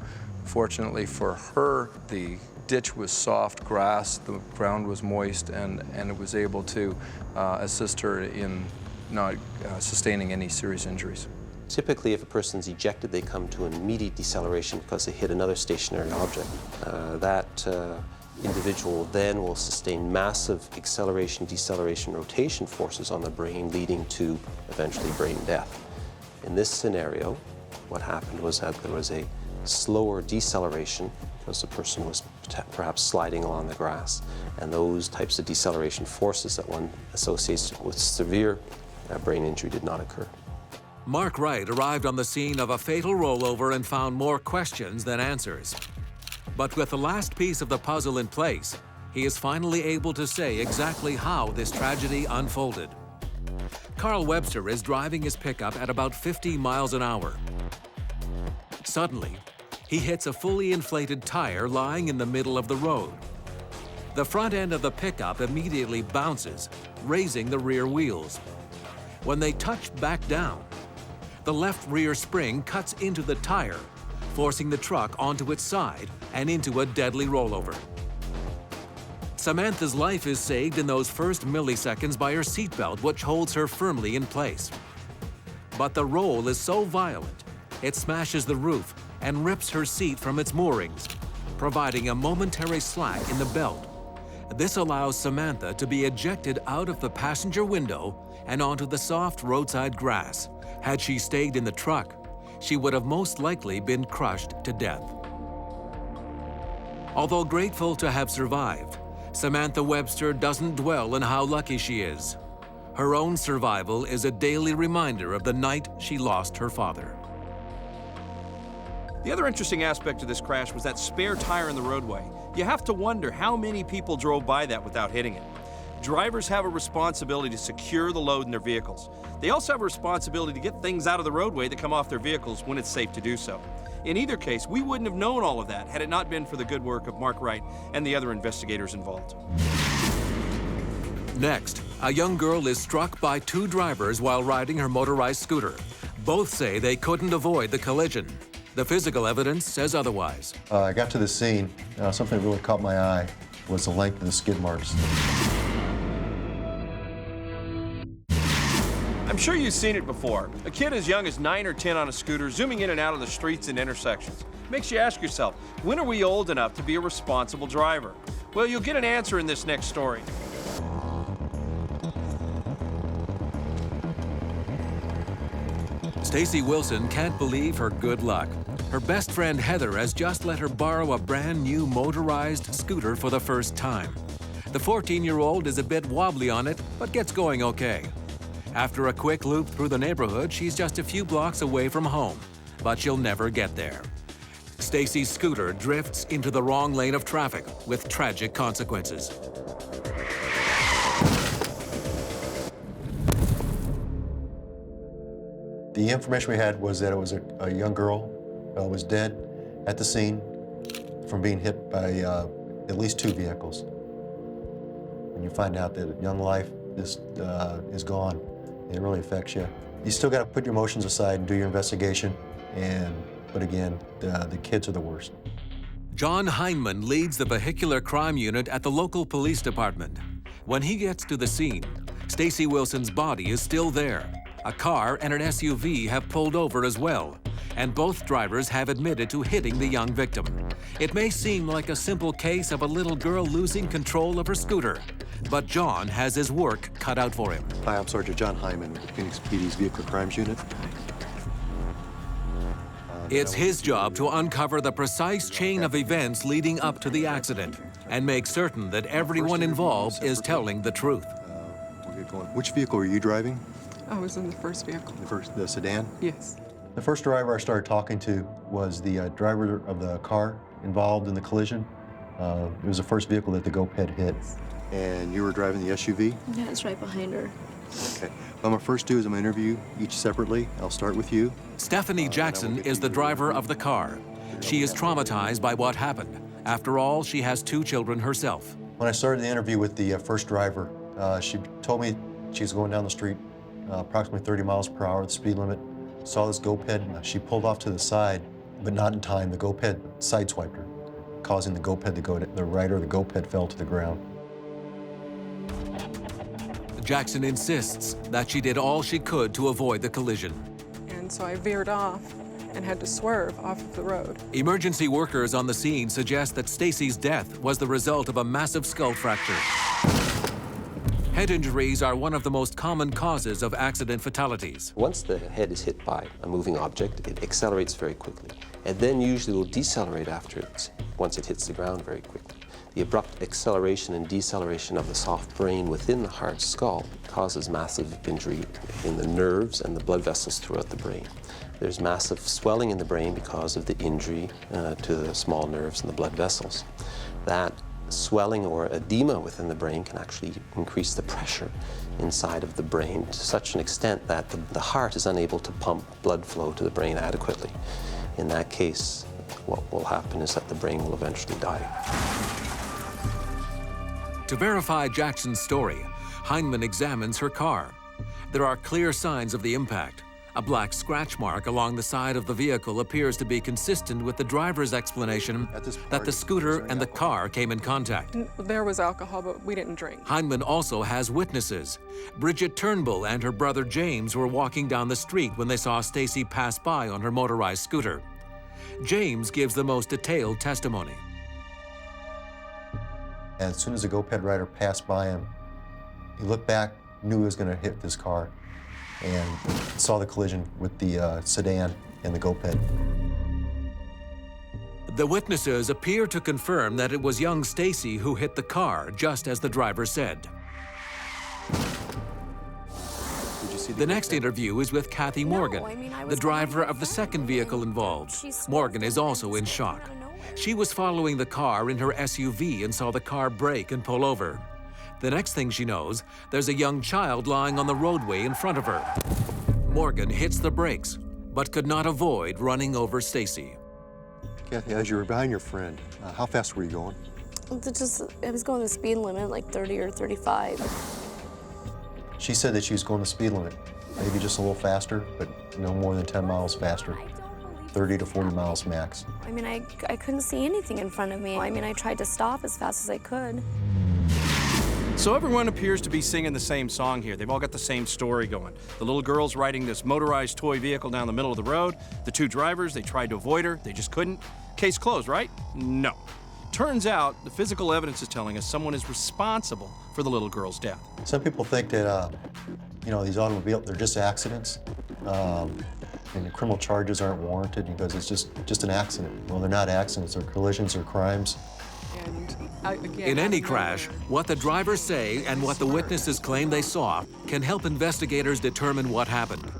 Fortunately for her, the ditch was soft grass, the ground was moist, and it was able to assist her in not sustaining any serious injuries. Typically, if a person's ejected, they come to an immediate deceleration because they hit another stationary object. That individual then will sustain massive acceleration, deceleration, rotation forces on the brain, leading to eventually brain death. In this scenario, what happened was that there was a slower deceleration because the person was perhaps sliding along the grass, and those types of deceleration forces that one associates with severe brain injury did not occur. Mark Wright arrived on the scene of a fatal rollover and found more questions than answers. But with the last piece of the puzzle in place, he is finally able to say exactly how this tragedy unfolded. Carl Webster is driving his pickup at about 50 miles an hour. Suddenly, he hits a fully inflated tire lying in the middle of the road. The front end of the pickup immediately bounces, raising the rear wheels. When they touch back down, the left rear spring cuts into the tire, forcing the truck onto its side and into a deadly rollover. Samantha's life is saved in those first milliseconds by her seatbelt, which holds her firmly in place. But the roll is so violent, it smashes the roof and rips her seat from its moorings, providing a momentary slack in the belt. This allows Samantha to be ejected out of the passenger window and onto the soft roadside grass. Had she stayed in the truck, she would have most likely been crushed to death. Although grateful to have survived, Samantha Webster doesn't dwell on how lucky she is. Her own survival is a daily reminder of the night she lost her father. The other interesting aspect of this crash was that spare tire in the roadway. You have to wonder how many people drove by that without hitting it. Drivers have a responsibility to secure the load in their vehicles. They also have a responsibility to get things out of the roadway that come off their vehicles when it's safe to do so. In either case, we wouldn't have known all of that had it not been for the good work of Mark Wright and the other investigators involved. Next, a young girl is struck by two drivers while riding her motorized scooter. Both say they couldn't avoid the collision. The physical evidence says otherwise. I got to the scene. Something that really caught my eye was the length of the skid marks. I'm sure you've seen it before. A kid as young as 9 or 10 on a scooter zooming in and out of the streets and intersections. Makes you ask yourself, when are we old enough to be a responsible driver? Well, you'll get an answer in this next story. Stacy Wilson can't believe her good luck. Her best friend Heather has just let her borrow a brand new motorized scooter for the first time. The 14-year-old is a bit wobbly on it, but gets going okay. After a quick loop through the neighborhood, she's just a few blocks away from home, but she'll never get there. Stacy's scooter drifts into the wrong lane of traffic with tragic consequences. The information we had was that it was a young girl was dead at the scene from being hit by at least 2 vehicles. When you find out that a young life is gone, it really affects you. You still got to put your emotions aside and do your investigation, but again, the kids are the worst. John Heineman leads the vehicular crime unit at the local police department. When he gets to the scene, Stacy Wilson's body is still there. A car and an SUV have pulled over as well, and both drivers have admitted to hitting the young victim. It may seem like a simple case of a little girl losing control of her scooter, but John has his work cut out for him. Hi, I'm Sergeant John Hyman with Phoenix PD's Vehicle Crimes Unit. It's his job to uncover the precise chain of events leading up to the accident and make certain that everyone involved is telling the truth. We'll get going. Which vehicle were you driving? I was in the first vehicle. The sedan? Yes. The first driver I started talking to was the driver of the car involved in the collision. It was the first vehicle that the GoPed hit. And you were driving the SUV? Yeah, it's right behind her. Okay. What I'm going to first do is I'm going to interview each separately. I'll start with you. Stephanie Jackson is the driver of the car. She is traumatized by what happened. After all, she has 2 children herself. When I started the interview with the first driver, she told me she was going down the street approximately 30 miles per hour, the speed limit. Saw this GoPed. She pulled off to the side, but not in time. The GoPed sideswiped her, causing the GoPed to go to the right, or the GoPed fell to the ground. Jackson insists that she did all she could to avoid the collision. And so I veered off and had to swerve off of the road. Emergency workers on the scene suggest that Stacy's death was the result of a massive skull fracture. Head injuries are one of the most common causes of accident fatalities. Once the head is hit by a moving object, it accelerates very quickly, and then usually will decelerate once it hits the ground very quickly. The abrupt acceleration and deceleration of the soft brain within the hard skull causes massive injury in the nerves and the blood vessels throughout the brain. There's massive swelling in the brain because of the injury to the small nerves and the blood vessels. That swelling or edema within the brain can actually increase the pressure inside of the brain to such an extent that the heart is unable to pump blood flow to the brain adequately. In that case, what will happen is that the brain will eventually die. To verify Jackson's story, Heineman examines her car. There are clear signs of the impact. A black scratch mark along the side of the vehicle appears to be consistent with the driver's explanation that the scooter and the car came in contact. There was alcohol, but we didn't drink. Heineman also has witnesses. Bridget Turnbull and her brother James were walking down the street when they saw Stacy pass by on her motorized scooter. James gives the most detailed testimony. And as soon as the GoPed rider passed by him, he looked back, knew he was going to hit this car, and saw the collision with the sedan and the GoPed. The witnesses appear to confirm that it was young Stacy who hit the car, just as the driver said. The next interview is with Kathy Morgan, the driver of the second vehicle involved. Morgan is also in shock. She was following the car in her SUV and saw the car brake and pull over. The next thing she knows, there's a young child lying on the roadway in front of her. Morgan hits the brakes, but could not avoid running over Stacy. Kathy, as you were behind your friend, how fast were you going? I was going the speed limit, like 30 or 35. She said that she was going the speed limit, maybe just a little faster, but no more than 10 miles faster. 30 to 40 miles max. I mean, I couldn't see anything in front of me. I mean, I tried to stop as fast as I could. So everyone appears to be singing the same song here. They've all got the same story going. The little girl's riding this motorized toy vehicle down the middle of the road. The two drivers, they tried to avoid her. They just couldn't. Case closed, right? No. Turns out the physical evidence is telling us someone is responsible for the little girl's death. Some people think that, these automobiles, they're just accidents. And the criminal charges aren't warranted because it's just an accident. Well, they're not accidents, they're collisions or crimes. In any crash, what the drivers say and what the witnesses claim they saw can help investigators determine what happened.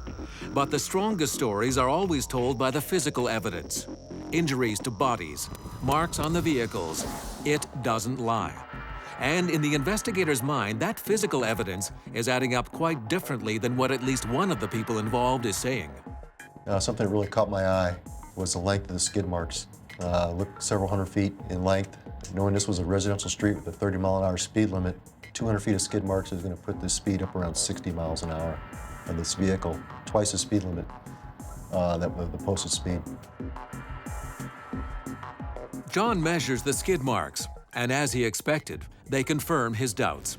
But the strongest stories are always told by the physical evidence. Injuries to bodies, marks on the vehicles. It doesn't lie. And in the investigator's mind, that physical evidence is adding up quite differently than what at least one of the people involved is saying. Something that really caught my eye was the length of the skid marks. Looked several hundred feet in length. Knowing this was a residential street with a 30-mile-an-hour speed limit, 200 feet of skid marks is going to put the speed up around 60 miles an hour of this vehicle, twice the speed limit that was the posted speed. John measures the skid marks, and as he expected, they confirm his doubts.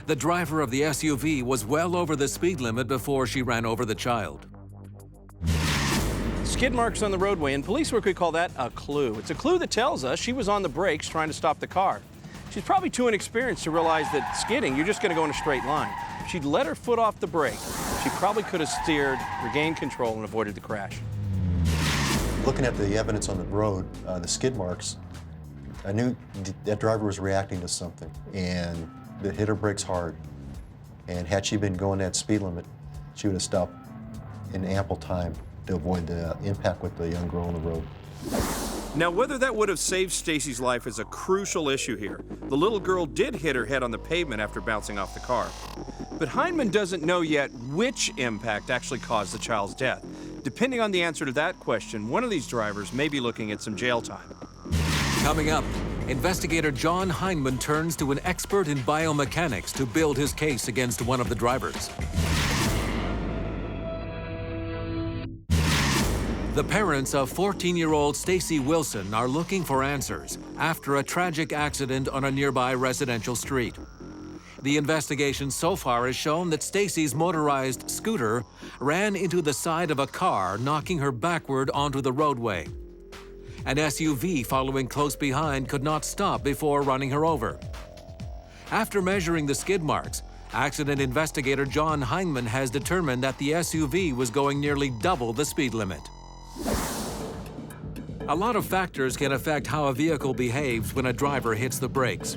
The driver of the SUV was well over the speed limit before she ran over the child. Skid marks on the roadway. In police work, we call that a clue. It's a clue that tells us she was on the brakes trying to stop the car. She's probably too inexperienced to realize that skidding, you're just going to go in a straight line. If she'd let her foot off the brake, she probably could have steered, regained control, and avoided the crash. Looking at the evidence on the road, the skid marks, I knew that driver was reacting to something, and it hit her brakes hard. And had she been going that speed limit, she would have stopped in ample time to avoid the impact with the young girl on the road. Now, whether that would have saved Stacy's life is a crucial issue here. The little girl did hit her head on the pavement after bouncing off the car. But Heineman doesn't know yet which impact actually caused the child's death. Depending on the answer to that question, one of these drivers may be looking at some jail time. Coming up, investigator John Heineman turns to an expert in biomechanics to build his case against one of the drivers. The parents of 14-year-old Stacy Wilson are looking for answers after a tragic accident on a nearby residential street. The investigation so far has shown that Stacy's motorized scooter ran into the side of a car, knocking her backward onto the roadway. An SUV following close behind could not stop before running her over. After measuring the skid marks, accident investigator John Heineman has determined that the SUV was going nearly double the speed limit. A lot of factors can affect how a vehicle behaves when a driver hits the brakes.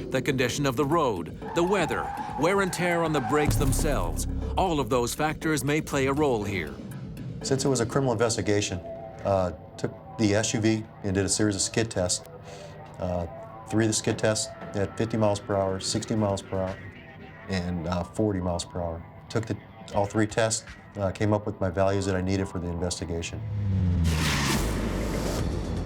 The condition of the road, the weather, wear and tear on the brakes themselves. All of those factors may play a role here. Since it was a criminal investigation, took the SUV and did a series of skid tests. 3 of the skid tests had 50 miles per hour, 60 miles per hour, and 40 miles per hour. Took all 3 tests, came up with my values that I needed for the investigation.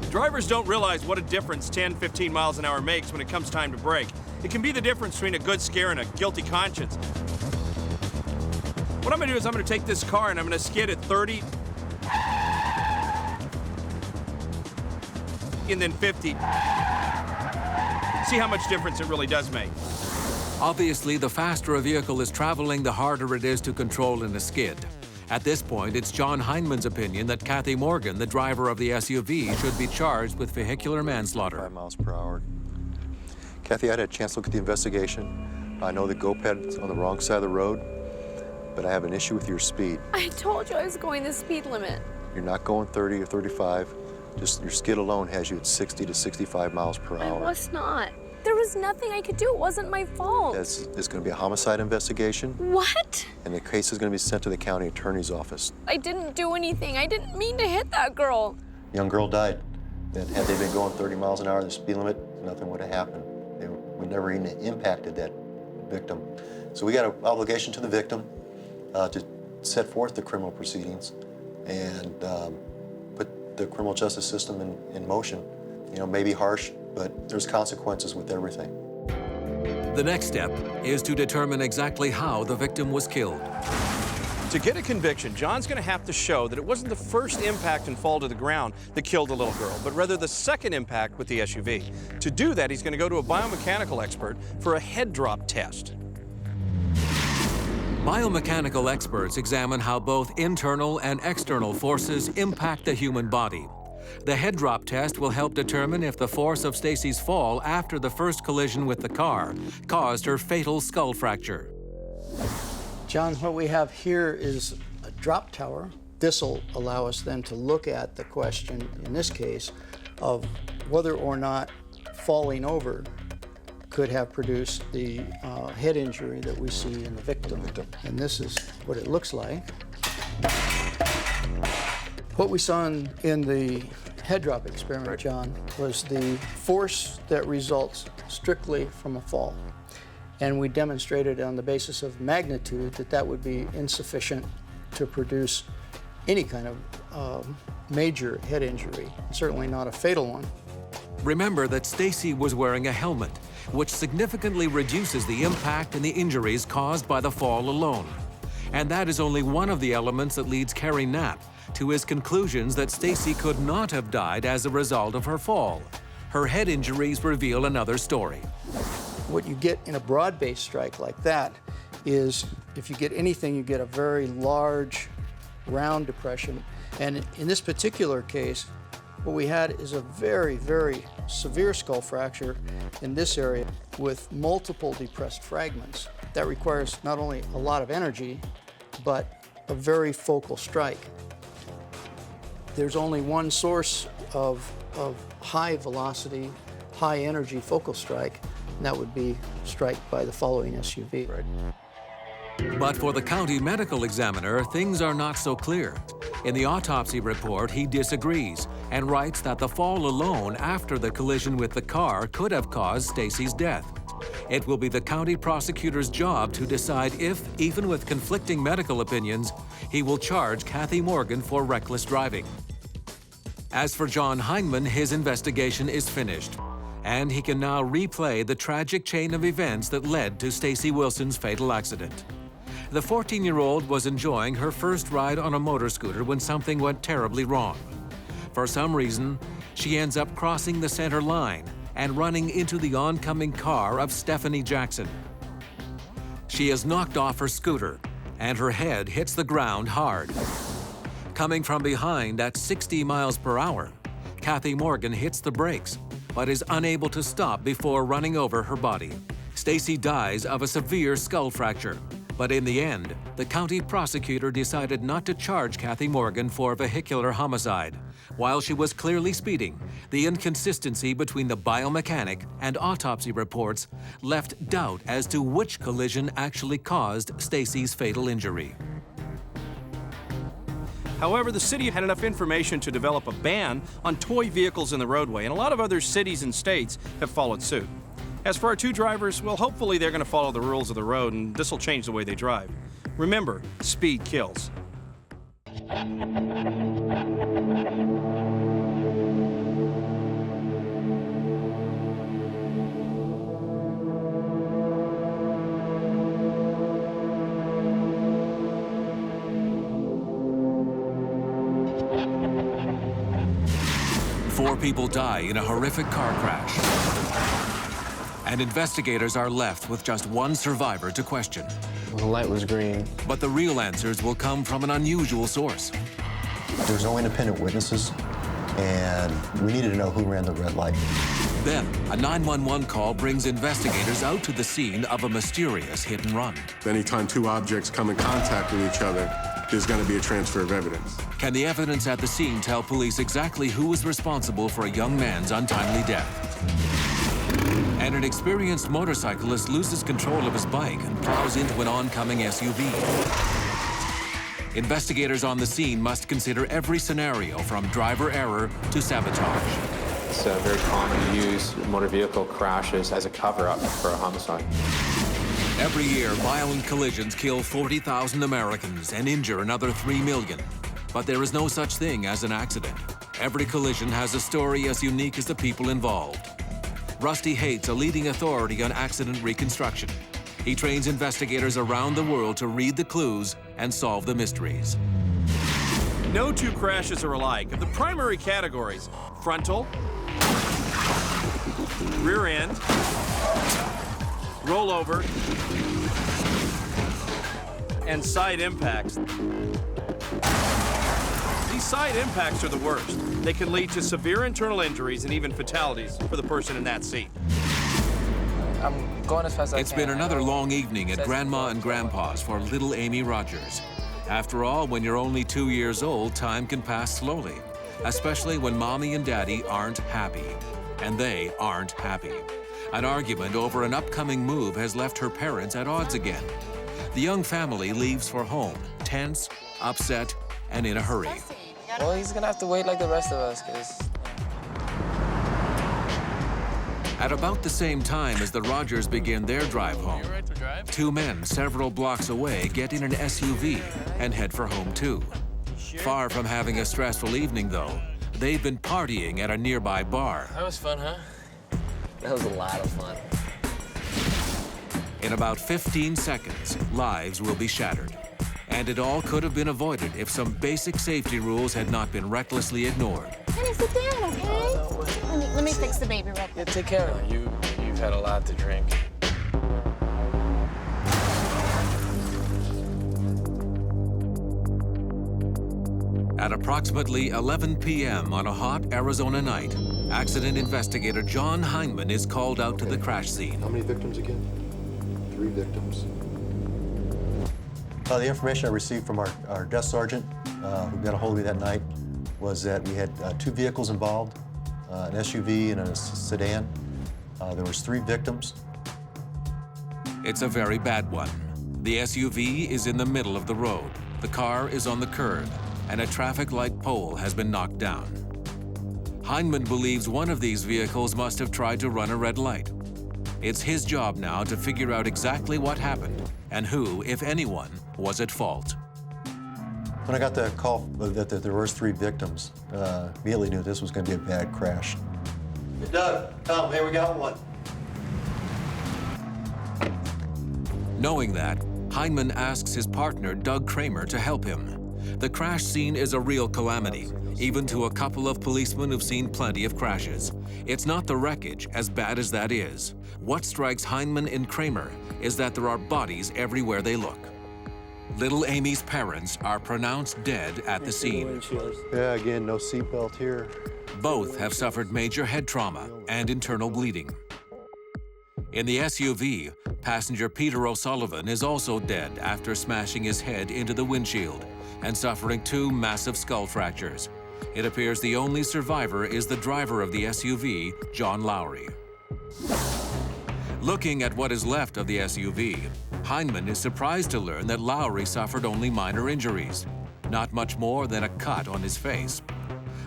Drivers don't realize what a difference 10, 15 miles an hour makes when it comes time to brake. It can be the difference between a good scare and a guilty conscience. What I'm gonna do is I'm gonna take this car and I'm gonna skid at 30 and then 50. See how much difference it really does make. Obviously, the faster a vehicle is traveling, the harder it is to control in a skid. At this point, it's John Heineman's opinion that Kathy Morgan, the driver of the SUV, should be charged with vehicular manslaughter. 5 miles per hour. Kathy, I had a chance to look at the investigation. I know the GoPad's on the wrong side of the road, but I have an issue with your speed. I told you I was going the speed limit. You're not going 30 or 35. Just your skid alone has you at 60 to 65 miles per hour. I was not. There was nothing I could do. It wasn't my fault. It's going to be a homicide investigation. What? And the case is going to be sent to the county attorney's office. I didn't do anything. I didn't mean to hit that girl. Young girl died. And had they been going 30 miles an hour the speed limit, nothing would have happened. We never even impacted that victim. So we got an obligation to the victim to set forth the criminal proceedings and put the criminal justice system in motion. You know, maybe harsh, but there's consequences with everything. The next step is to determine exactly how the victim was killed. To get a conviction, John's going to have to show that it wasn't the first impact and fall to the ground that killed the little girl, but rather the second impact with the SUV. To do that, he's going to go to a biomechanical expert for a head drop test. Biomechanical experts examine how both internal and external forces impact the human body. The head drop test will help determine if the force of Stacy's fall after the first collision with the car caused her fatal skull fracture. John, what we have here is a drop tower. This will allow us then to look at the question, in this case, of whether or not falling over could have produced the head injury that we see in the victim. And this is what it looks like. What we saw in the head drop experiment, John, was the force that results strictly from a fall. And we demonstrated on the basis of magnitude that that would be insufficient to produce any kind of major head injury, certainly not a fatal one. Remember that Stacy was wearing a helmet, which significantly reduces the impact and the injuries caused by the fall alone. And that is only one of the elements that leads Kerry Knapp to his conclusions that Stacy could not have died as a result of her fall. Her head injuries reveal another story. What you get in a broad-based strike like that is, if you get anything, you get a very large, round depression. And in this particular case, what we had is a very, very severe skull fracture in this area with multiple depressed fragments. That requires not only a lot of energy, but a very focal strike. There's only one source of high velocity, high energy focal strike, and that would be strike by the following SUV. But for the county medical examiner, things are not so clear. In the autopsy report, he disagrees and writes that the fall alone after the collision with the car could have caused Stacy's death. It will be the county prosecutor's job to decide if, even with conflicting medical opinions, he will charge Kathy Morgan for reckless driving. As for John Heineman, his investigation is finished, and he can now replay the tragic chain of events that led to Stacy Wilson's fatal accident. The 14-year-old was enjoying her first ride on a motor scooter when something went terribly wrong. For some reason, she ends up crossing the center line and running into the oncoming car of Stephanie Jackson. She is knocked off her scooter, and her head hits the ground hard. Coming from behind at 60 miles per hour, Kathy Morgan hits the brakes, but is unable to stop before running over her body. Stacy dies of a severe skull fracture, but in the end, the county prosecutor decided not to charge Kathy Morgan for vehicular homicide. While she was clearly speeding, the inconsistency between the biomechanic and autopsy reports left doubt as to which collision actually caused Stacy's fatal injury. However, the city had enough information to develop a ban on toy vehicles in the roadway, and a lot of other cities and states have followed suit. As for our two drivers, well, hopefully they're going to follow the rules of the road, and this will change the way they drive. Remember, speed kills. 4 people die in a horrific car crash. And investigators are left with just one survivor to question. Well, the light was green. But the real answers will come from an unusual source. There's no independent witnesses, and we needed to know who ran the red light. Then, a 911 call brings investigators out to the scene of a mysterious hit and run. Anytime 2 objects come in contact with each other, there's going to be a transfer of evidence. Can the evidence at the scene tell police exactly who was responsible for a young man's untimely death? and an experienced motorcyclist loses control of his bike and plows into an oncoming SUV. Investigators on the scene must consider every scenario from driver error to sabotage. It's very common to use motor vehicle crashes as a cover-up for a homicide. Every year, violent collisions kill 40,000 Americans and injure another 3 million. But there is no such thing as an accident. Every collision has a story as unique as the people involved. Rusty Haight's a leading authority on accident reconstruction. He trains investigators around the world to read the clues and solve the mysteries. No two crashes are alike. Of the primary categories, frontal, rear end, rollover, and side impacts. These side impacts are the worst. They can lead to severe internal injuries and even fatalities for the person in that seat. I'm going as fast as I can. It's been another long evening at Grandma and Grandpa's for little Amy Rogers. After all, when you're only 2 years old, time can pass slowly, especially when Mommy and Daddy aren't happy. And they aren't happy. An argument over an upcoming move has left her parents at odds again. The young family leaves for home, tense, upset, and in a hurry. Well, he's gonna have to wait like the rest of us, because... At about the same time as the Rogers begin their drive home, two men several blocks away get in an SUV and head for home too. Far from having a stressful evening, though, they've been partying at a nearby bar. That was fun, huh? That was a lot of fun. In about 15 seconds, lives will be shattered. And it all could have been avoided if some basic safety rules had not been recklessly ignored. Honey, sit down, okay? Let me fix the baby real quick. Yeah, take care of him. You've had a lot to drink. At approximately 11 p.m. on a hot Arizona night, accident investigator John Heineman is called out to the crash scene. How many victims again? 3 victims. The information I received from our desk sergeant, who got a hold of me that night, was that we had 2 vehicles involved, an SUV and a sedan. There was 3 victims. It's a very bad one. The SUV is in the middle of the road. The car is on the curb, and a traffic light pole has been knocked down. Heineman believes one of these vehicles must have tried to run a red light. It's his job now to figure out exactly what happened and who, if anyone, was at fault. When I got the call that there was 3 victims, immediately knew this was going to be a bad crash. Hey, Doug, Tom, hey, we got one. Knowing that, Heineman asks his partner, Doug Kramer, to help him. The crash scene is a real calamity, even to a couple of policemen who've seen plenty of crashes. It's not the wreckage, as bad as that is. What strikes Heineman and Kramer is that there are bodies everywhere they look. Little Amy's parents are pronounced dead at the scene. Yeah, again, no seatbelt here. Both have suffered major head trauma and internal bleeding. In the SUV, passenger Peter O'Sullivan is also dead after smashing his head into the windshield and suffering 2 massive skull fractures. It appears the only survivor is the driver of the SUV, John Lowry. Looking at what is left of the SUV, Heineman is surprised to learn that Lowry suffered only minor injuries, not much more than a cut on his face.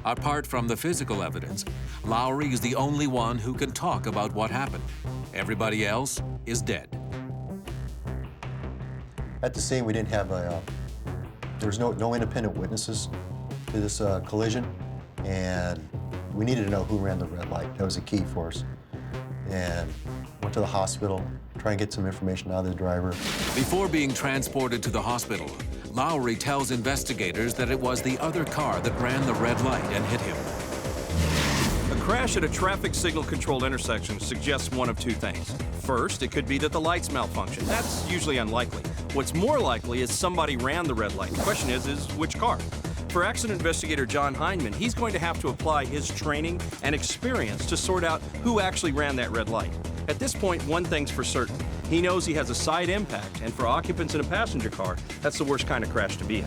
Apart from the physical evidence, Lowry is the only one who can talk about what happened. Everybody else is dead. At the scene, we didn't have there was no independent witnesses to this collision, and we needed to know who ran the red light. That was a key for us. And went to the hospital, try and get some information out of the driver. Before being transported to the hospital, Lowry tells investigators that it was the other car that ran the red light and hit him. A crash at a traffic signal-controlled intersection suggests one of 2 things. First, it could be that the lights malfunction. That's usually unlikely. What's more likely is somebody ran the red light. The question is which car? For accident investigator John Heineman, he's going to have to apply his training and experience to sort out who actually ran that red light. At this point, one thing's for certain. He knows he has a side impact, and for occupants in a passenger car, that's the worst kind of crash to be in.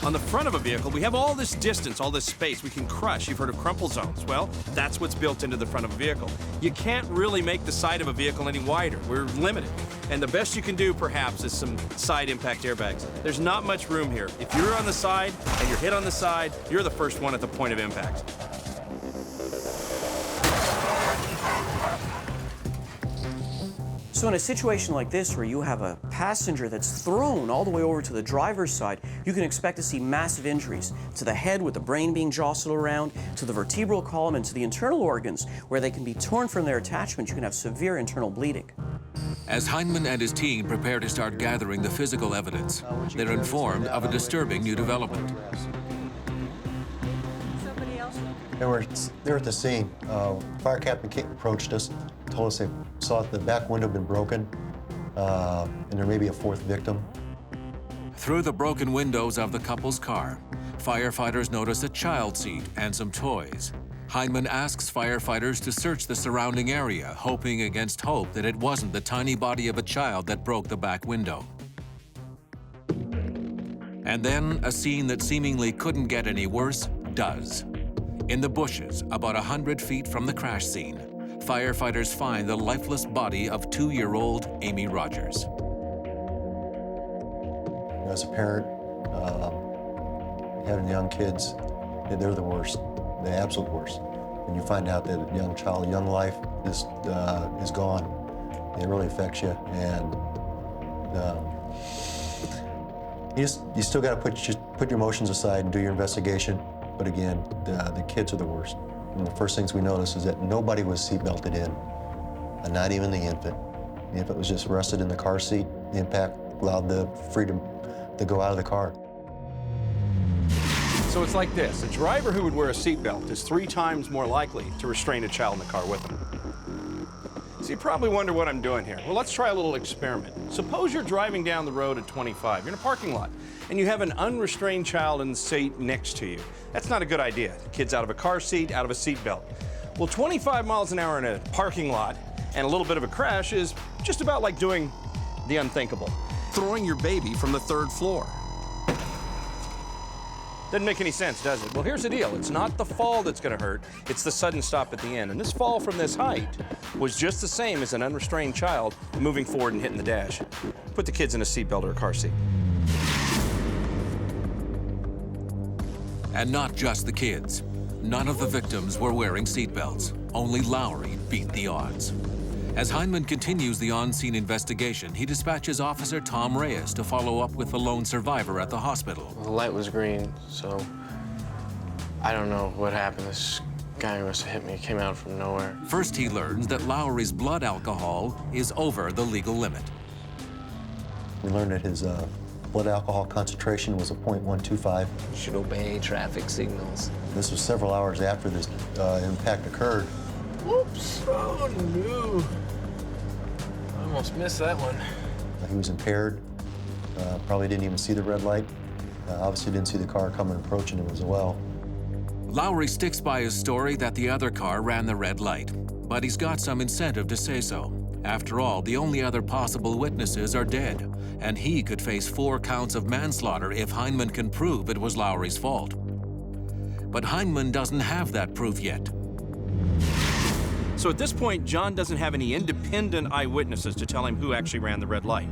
On the front of a vehicle, we have all this distance, all this space we can crush. You've heard of crumple zones. Well, that's what's built into the front of a vehicle. You can't really make the side of a vehicle any wider. We're limited. And the best you can do, perhaps, is some side impact airbags. There's not much room here. If you're on the side and you're hit on the side, you're the first one at the point of impact. So in a situation like this where you have a passenger that's thrown all the way over to the driver's side, you can expect to see massive injuries to the head with the brain being jostled around, to the vertebral column, and to the internal organs where they can be torn from their attachment. You can have severe internal bleeding. As Heinemann and his team prepare to start gathering the physical evidence, they're informed of a disturbing new development. They were there at the scene. Fire captain approached us, told us they saw the back window had been broken, and there may be a fourth victim. Through the broken windows of the couple's car, firefighters notice a child seat and some toys. Heinemann asks firefighters to search the surrounding area, hoping against hope that it wasn't the tiny body of a child that broke the back window. And then a scene that seemingly couldn't get any worse does. In the bushes, about 100 feet from the crash scene, firefighters find the lifeless body of 2-year-old Amy Rogers. As a parent, having young kids, they're the worst, the absolute worst. When you find out that a young child, a young life is gone, it really affects you. And you still got to put your emotions aside and do your investigation. But again, the kids are the worst. And the first things we noticed is that nobody was seatbelted in, and not even the infant. The infant was just rested in the car seat. The impact allowed the freedom to go out of the car. So it's like this. A driver who would wear a seatbelt is 3 times more likely to restrain a child in the car with him. So you probably wonder what I'm doing here. Well, let's try a little experiment. Suppose you're driving down the road at 25. You're in a parking lot, and you have an unrestrained child in the seat next to you. That's not a good idea. The kid's out of a car seat, out of a seatbelt. Well, 25 miles an hour in a parking lot and a little bit of a crash is just about like doing the unthinkable. Throwing your baby from the 3rd floor. Doesn't make any sense, does it? Well, here's the deal. It's not the fall that's going to hurt. It's the sudden stop at the end. And this fall from this height was just the same as an unrestrained child moving forward and hitting the dash. Put the kids in a seatbelt or a car seat. And not just the kids. None of the victims were wearing seatbelts. Only Lowry beat the odds. As Heinemann continues the on-scene investigation, he dispatches Officer Tom Reyes to follow up with the lone survivor at the hospital. The light was green, so I don't know what happened. This guy must have hit me. He came out from nowhere. First, he learns that Lowry's blood alcohol is over the legal limit. We learned that his blood alcohol concentration was a .125. Should obey traffic signals. This was several hours after this impact occurred. Whoops! Oh no! I almost missed that one. He was impaired. Probably didn't even see the red light. Obviously didn't see the car coming approaching him as well. Lowry sticks by his story that the other car ran the red light, but he's got some incentive to say so. After all, the only other possible witnesses are dead, and he could face 4 counts of manslaughter if Heinemann can prove it was Lowry's fault. But Heinemann doesn't have that proof yet. So at this point, John doesn't have any independent eyewitnesses to tell him who actually ran the red light.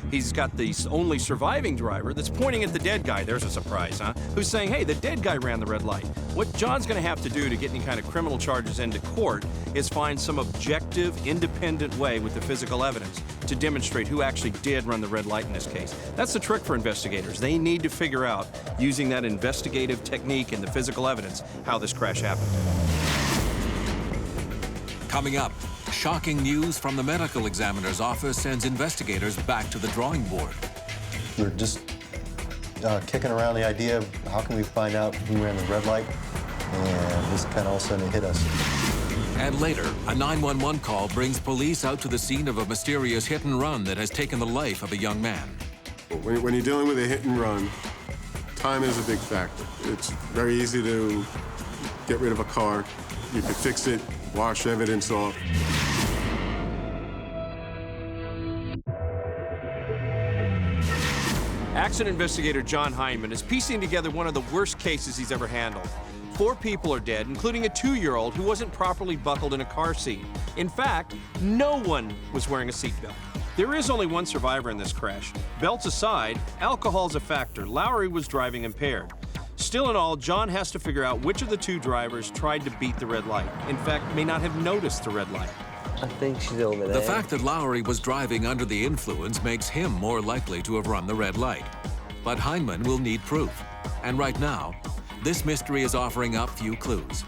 He's got the only surviving driver that's pointing at the dead guy. There's a surprise, huh? Who's saying, hey, the dead guy ran the red light. What John's going to have to do to get any kind of criminal charges into court is find some objective, independent way with the physical evidence to demonstrate who actually did run the red light in this case. That's the trick for investigators. They need to figure out, using that investigative technique and the physical evidence, how this crash happened. Coming up, shocking news from the medical examiner's office sends investigators back to the drawing board. We're just kicking around the idea of how can we find out who ran the red light, and this kind of all of a sudden hit us. And later, a 911 call brings police out to the scene of a mysterious hit and run that has taken the life of a young man. When you're dealing with a hit and run, time is a big factor. It's very easy to get rid of a car. You could fix it, wash evidence off. Accident investigator John Heineman is piecing together one of the worst cases he's ever handled. 4 people are dead, including a 2-year-old who wasn't properly buckled in a car seat. In fact, no one was wearing a seatbelt. There is only one survivor in this crash. Belts aside, alcohol's a factor. Lowry was driving impaired. Still in all, John has to figure out which of the 2 drivers tried to beat the red light. In fact, may not have noticed the red light. I think she's over there. The fact that Lowry was driving under the influence makes him more likely to have run the red light. But Heineman will need proof. And right now, this mystery is offering up few clues.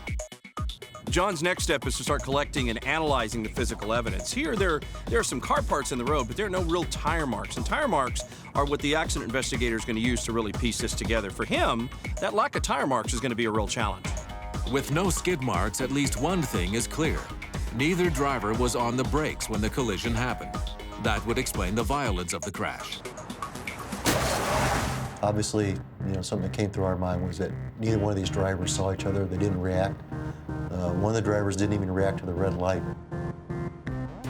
John's next step is to start collecting and analyzing the physical evidence. Here, there are some car parts in the road, but there are no real tire marks. And tire marks are what the accident investigator is going to use to really piece this together. For him, that lack of tire marks is going to be a real challenge. With no skid marks, at least one thing is clear. Neither driver was on the brakes when the collision happened. That would explain the violence of the crash. Obviously, something that came through our mind was that neither one of these drivers saw each other. They didn't react. One of the drivers didn't even react to the red light.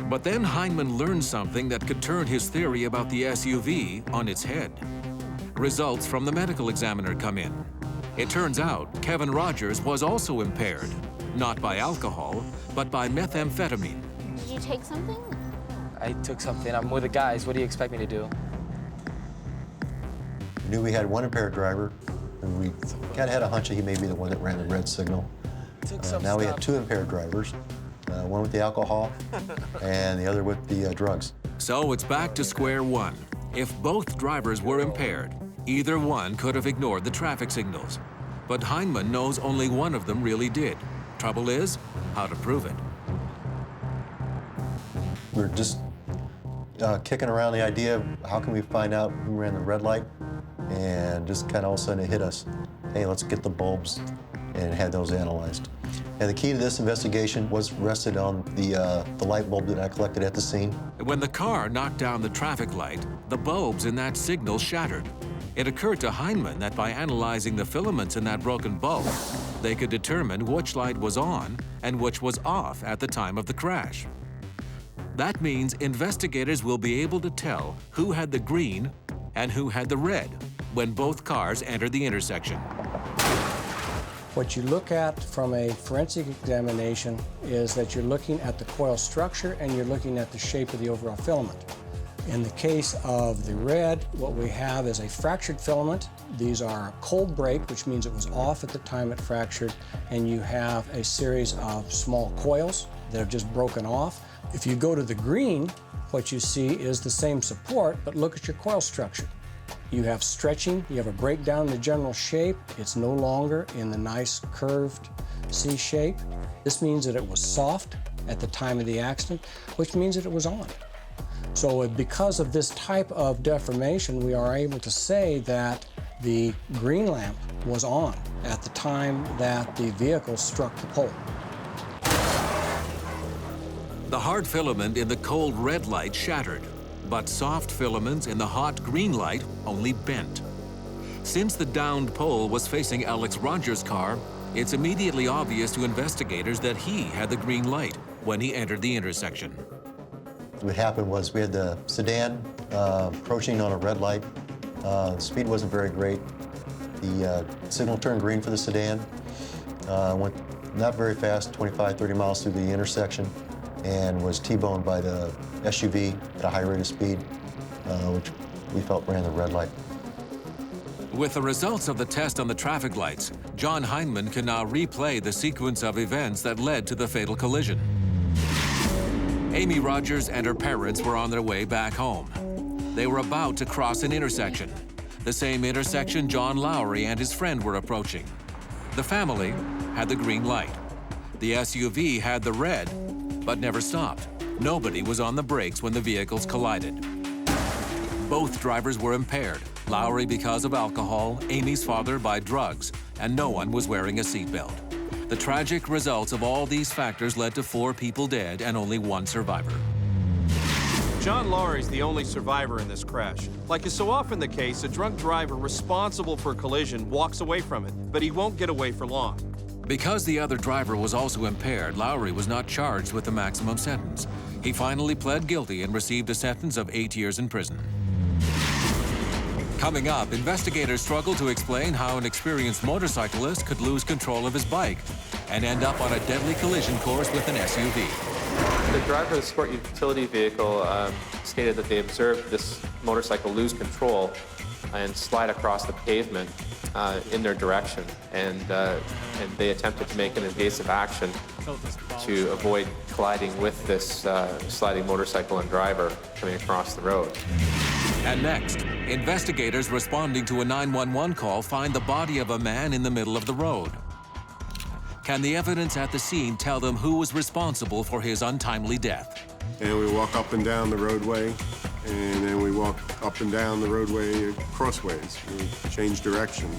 But then Heineman learned something that could turn his theory about the SUV on its head. Results from the medical examiner come in. It turns out Kevin Rogers was also impaired, not by alcohol, but by methamphetamine. Did you take something? I took something. I'm with the guys. What do you expect me to do? We knew we had one impaired driver, and we kind of had a hunch that he may be the one that ran the red signal. Now we had 2 impaired drivers, one with the alcohol and the other with the drugs. So it's back to square one. If both drivers were impaired, either one could have ignored the traffic signals. But Heineman knows only one of them really did. Trouble is, how to prove it. We're just kicking around the idea of how can we find out who ran the red light, and just kind of all of a sudden it hit us. Hey, let's get the bulbs and had those analyzed. And the key to this investigation was rested on the light bulb that I collected at the scene. When the car knocked down the traffic light, the bulbs in that signal shattered. It occurred to Heineman that by analyzing the filaments in that broken bulb, they could determine which light was on and which was off at the time of the crash. That means investigators will be able to tell who had the green and who had the red when both cars entered the intersection. What you look at from a forensic examination is that you're looking at the coil structure and you're looking at the shape of the overall filament. In the case of the red, what we have is a fractured filament. These are a cold break, which means it was off at the time it fractured, and you have a series of small coils that have just broken off. If you go to the green, what you see is the same support, but look at your coil structure. You have stretching, you have a breakdown in the general shape. It's no longer in the nice curved C shape. This means that it was soft at the time of the accident, which means that it was on. So because of this type of deformation, we are able to say that the green lamp was on at the time that the vehicle struck the pole. The hard filament in the cold red light shattered, but soft filaments in the hot green light only bent. Since the downed pole was facing Alex Rogers' car, it's immediately obvious to investigators that he had the green light when he entered the intersection. What happened was we had the sedan approaching on a red light. The speed wasn't very great. The signal turned green for the sedan. Went not very fast, 25, 30 miles through the intersection, and was T-boned by the SUV at a high rate of speed, which we felt ran the red light. With the results of the test on the traffic lights, John Heineman can now replay the sequence of events that led to the fatal collision. Amy Rogers and her parents were on their way back home. They were about to cross an intersection, the same intersection John Lowry and his friend were approaching. The family had the green light. The SUV had the red, but never stopped. Nobody was on the brakes when the vehicles collided. Both drivers were impaired, Lowry because of alcohol, Amy's father by drugs, and no one was wearing a seatbelt. The tragic results of all these factors led to 4 people dead and only 1 survivor. John Lowry's the only survivor in this crash. Like is so often the case, a drunk driver responsible for a collision walks away from it, but he won't get away for long. Because the other driver was also impaired, Lowry was not charged with the maximum sentence. He finally pled guilty and received a sentence of 8 years in prison. Coming up, investigators struggle to explain how an experienced motorcyclist could lose control of his bike and end up on a deadly collision course with an SUV. The driver of the sport utility vehicle stated that they observed this motorcycle lose control and slide across the pavement in their direction, and they attempted to make an evasive action to avoid colliding with this sliding motorcycle and driver coming across the road. And next, investigators responding to a 911 call find the body of a man in the middle of the road. Can the evidence at the scene tell them who was responsible for his untimely death? And we walk up and down the roadway, and then we walk up and down the roadway crossways. We change direction.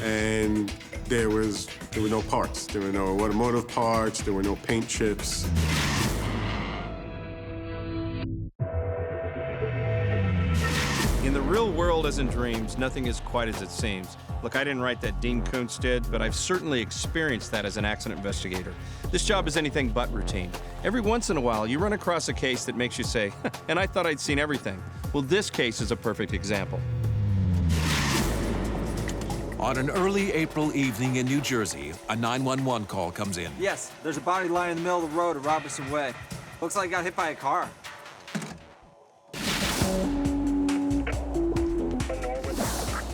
And there were no parts. There were no automotive parts, there were no paint chips. In the real world, as in dreams, nothing is quite as it seems. Look, I didn't write that, Dean Koontz did, but I've certainly experienced that as an accident investigator. This job is anything but routine. Every once in a while, you run across a case that makes you say, and I thought I'd seen everything. Well, this case is a perfect example. On an early April evening in New Jersey, a 911 call comes in. Yes, there's a body lying in the middle of the road at Robertson Way. Looks like he got hit by a car.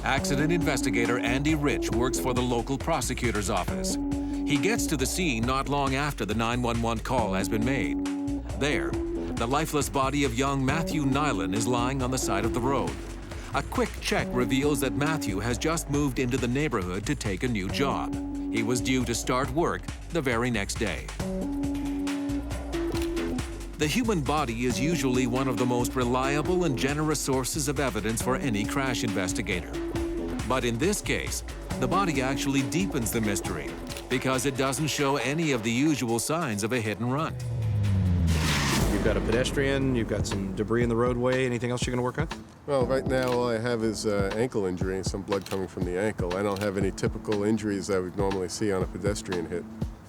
Accident investigator Andy Rich works for the local prosecutor's office. He gets to the scene not long after the 911 call has been made. There, the lifeless body of young Matthew Nyland is lying on the side of the road. A quick check reveals that Matthew has just moved into the neighborhood to take a new job. He was due to start work the very next day. The human body is usually one of the most reliable and generous sources of evidence for any crash investigator. But in this case, the body actually deepens the mystery because it doesn't show any of the usual signs of a hit and run. You've got a pedestrian, you've got some debris in the roadway. Anything else you're going to work on? Well, right now all I have is ankle injury and some blood coming from the ankle. I don't have any typical injuries I would normally see on a pedestrian hit.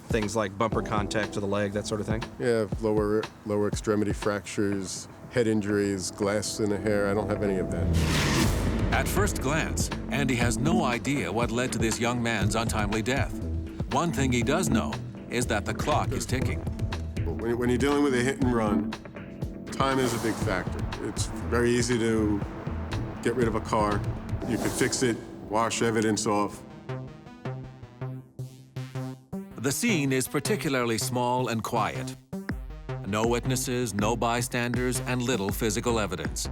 Things like bumper contact to the leg, that sort of thing? Yeah, lower extremity fractures, head injuries, glass in the hair. I don't have any of that. At first glance, Andy has no idea what led to this young man's untimely death. One thing he does know is that the clock is ticking. When you're dealing with a hit and run, time is a big factor. It's very easy to get rid of a car. You can fix it, wash evidence off. The scene is particularly small and quiet. No witnesses, no bystanders, and little physical evidence.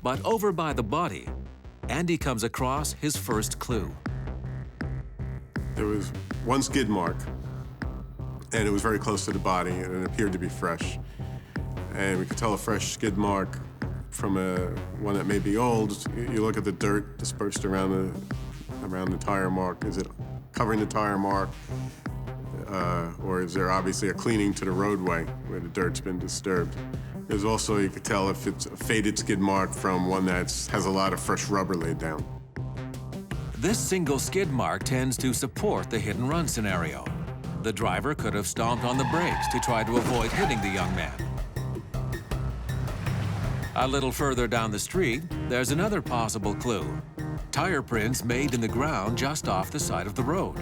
But over by the body, Andy comes across his first clue. There was one skid mark, and it was very close to the body, and it appeared to be fresh. And we could tell a fresh skid mark from one that may be old. You look at the dirt dispersed around the tire mark. Is it covering the tire mark, or is there obviously a cleaning to the roadway where the dirt's been disturbed? There's also, you could tell if it's a faded skid mark from one that has a lot of fresh rubber laid down. This single skid mark tends to support the hit-and-run scenario. The driver could have stomped on the brakes to try to avoid hitting the young man. A little further down the street, there's another possible clue. Tire prints made in the ground just off the side of the road.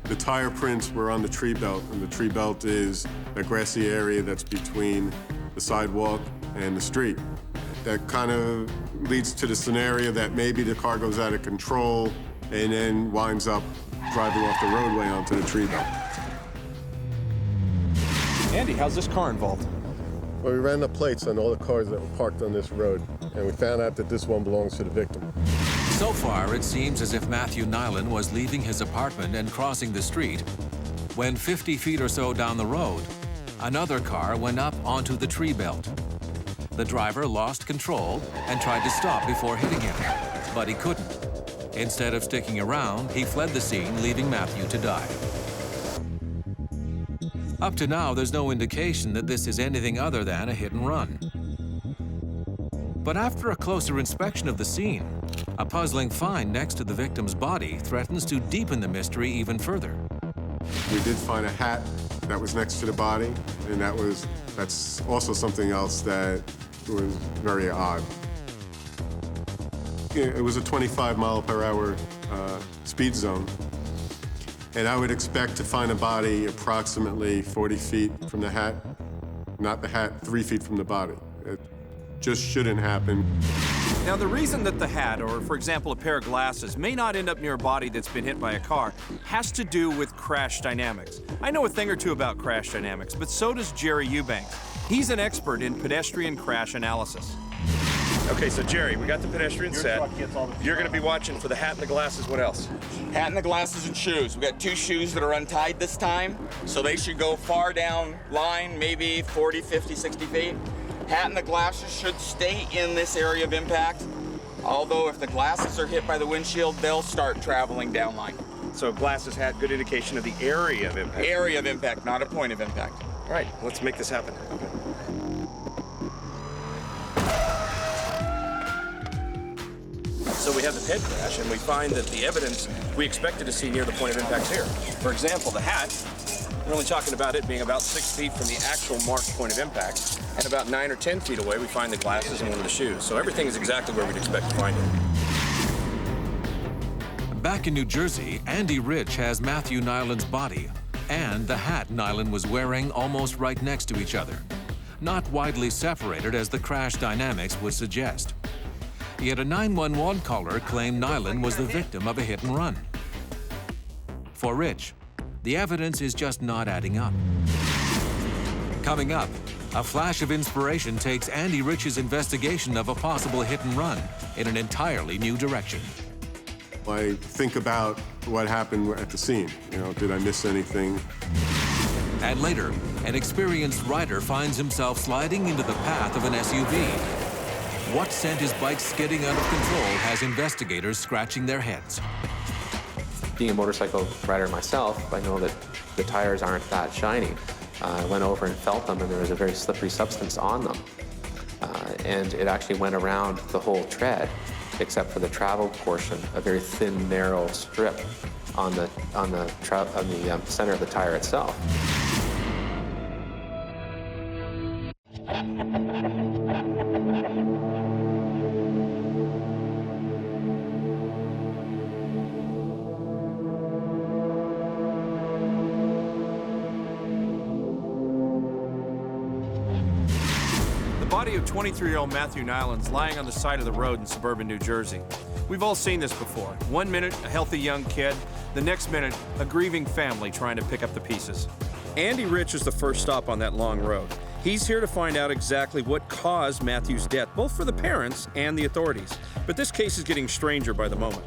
The tire prints were on the tree belt, and the tree belt is a grassy area that's between the sidewalk and the street. That kind of leads to the scenario that maybe the car goes out of control and then winds up driving off the roadway onto the tree belt. Andy, how's this car involved? Well, we ran the plates on all the cars that were parked on this road, and we found out that this one belongs to the victim. So far, it seems as if Matthew Nyland was leaving his apartment and crossing the street when 50 feet or so down the road, another car went up onto the tree belt. The driver lost control and tried to stop before hitting him, but he couldn't. Instead of sticking around, he fled the scene, leaving Matthew to die. Up to now, there's no indication that this is anything other than a hit and run. But after a closer inspection of the scene, a puzzling find next to the victim's body threatens to deepen the mystery even further. We did find a hat that was next to the body, and that's also something else that was very odd. it was a 25 mile per hour speed zone. And I would expect to find a body approximately 40 feet from the hat, not the hat, 3 feet from the body. It just shouldn't happen. Now, the reason that the hat, or for example, a pair of glasses, may not end up near a body that's been hit by a car has to do with crash dynamics. I know a thing or two about crash dynamics, but so does Jerry Eubanks. He's an expert in pedestrian crash analysis. Okay, so Jerry, we got the pedestrian set. You're going to be watching for the hat and the glasses. What else? Hat and the glasses and shoes. We got 2 shoes that are untied this time, so they should go far down line, maybe 40, 50, 60 feet. Hat and the glasses should stay in this area of impact, although if the glasses are hit by the windshield, they'll start traveling down line. So glasses, hat, good indication of the area of impact. Area of impact, not a point of impact. All right, let's make this happen. Okay. So we have the head crash, and we find that the evidence we expected to see near the point of impact here. For example, the hat, we're only talking about it being about 6 feet from the actual marked point of impact, and about 9 or 10 feet away, we find the glasses and one of the shoes. So everything is exactly where we'd expect to find it. Back in New Jersey, Andy Rich has Matthew Nyland's body and the hat Nyland was wearing almost right next to each other, not widely separated as the crash dynamics would suggest. Yet a 911 caller claimed Nyland was the victim of a hit and run. For Rich, the evidence is just not adding up. Coming up, a flash of inspiration takes Andy Rich's investigation of a possible hit and run in an entirely new direction. I think about what happened at the scene. You know, did I miss anything? And later, an experienced rider finds himself sliding into the path of an SUV. What sent his bike skidding out of control has investigators scratching their heads. Being a motorcycle rider myself, I know that the tires aren't that shiny. I went over and felt them, and there was a very slippery substance on them. And it actually went around the whole tread, except for the travel portion, a very thin, narrow strip on the center of the tire itself. The body of 23-year-old Matthew Nyland's lying on the side of the road in suburban New Jersey. We've all seen this before. 1 minute, a healthy young kid. The next minute, a grieving family trying to pick up the pieces. Andy Rich is the first stop on that long road. He's here to find out exactly what caused Matthew's death, both for the parents and the authorities. But this case is getting stranger by the moment.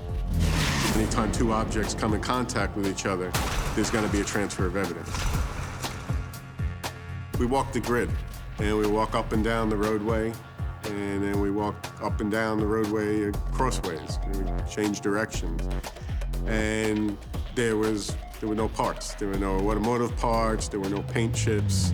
Anytime 2 objects come in contact with each other, there's going to be a transfer of evidence. We walk the grid, and we walk up and down the roadway, and then we walk up and down the roadway crossways. We change directions. And there were no parts. There were no automotive parts. There were no paint chips.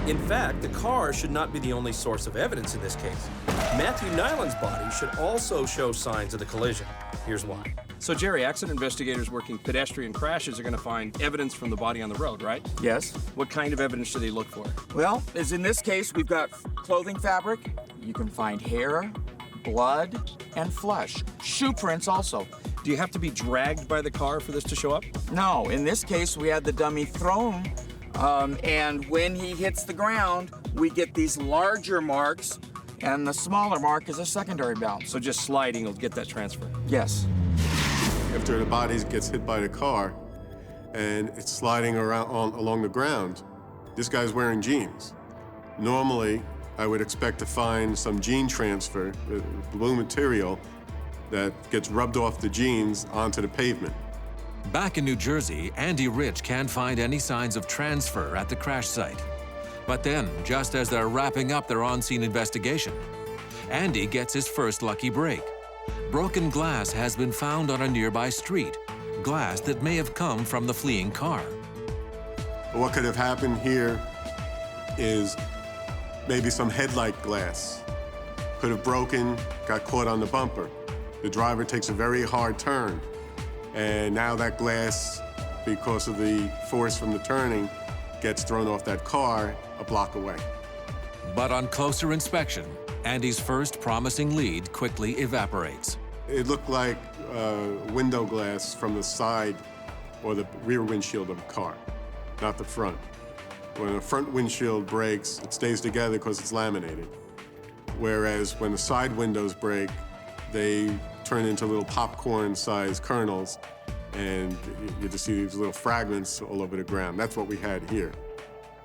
In fact, the car should not be the only source of evidence in this case. Matthew Nyland's body should also show signs of the collision. Here's why. So, Jerry, accident investigators working pedestrian crashes are going to find evidence from the body on the road, right? Yes. What kind of evidence do they look for? Well, as in this case, we've got clothing fabric. You can find hair, blood, and flesh. Shoe prints also. Do you have to be dragged by the car for this to show up? No, in this case, we had the dummy thrown, and when he hits the ground, we get these larger marks, and the smaller mark is a secondary bounce. So just sliding will get that transfer? Yes. After the body gets hit by the car, and it's sliding around along the ground, this guy's wearing jeans. Normally, I would expect to find some jean transfer, blue material, that gets rubbed off the jeans onto the pavement. Back in New Jersey, Andy Rich can't find any signs of transfer at the crash site. But then, just as they're wrapping up their on-scene investigation, Andy gets his first lucky break. Broken glass has been found on a nearby street, glass that may have come from the fleeing car. What could have happened here is maybe some headlight glass could have broken, got caught on the bumper. The driver takes a very hard turn, and now that glass, because of the force from the turning, gets thrown off that car a block away. But on closer inspection, Andy's first promising lead quickly evaporates. It looked like window glass from the side or the rear windshield of a car, not the front. When the front windshield breaks, it stays together because it's laminated. Whereas when the side windows break, they turn into little popcorn-sized kernels, and you just see these little fragments all over the ground. That's what we had here.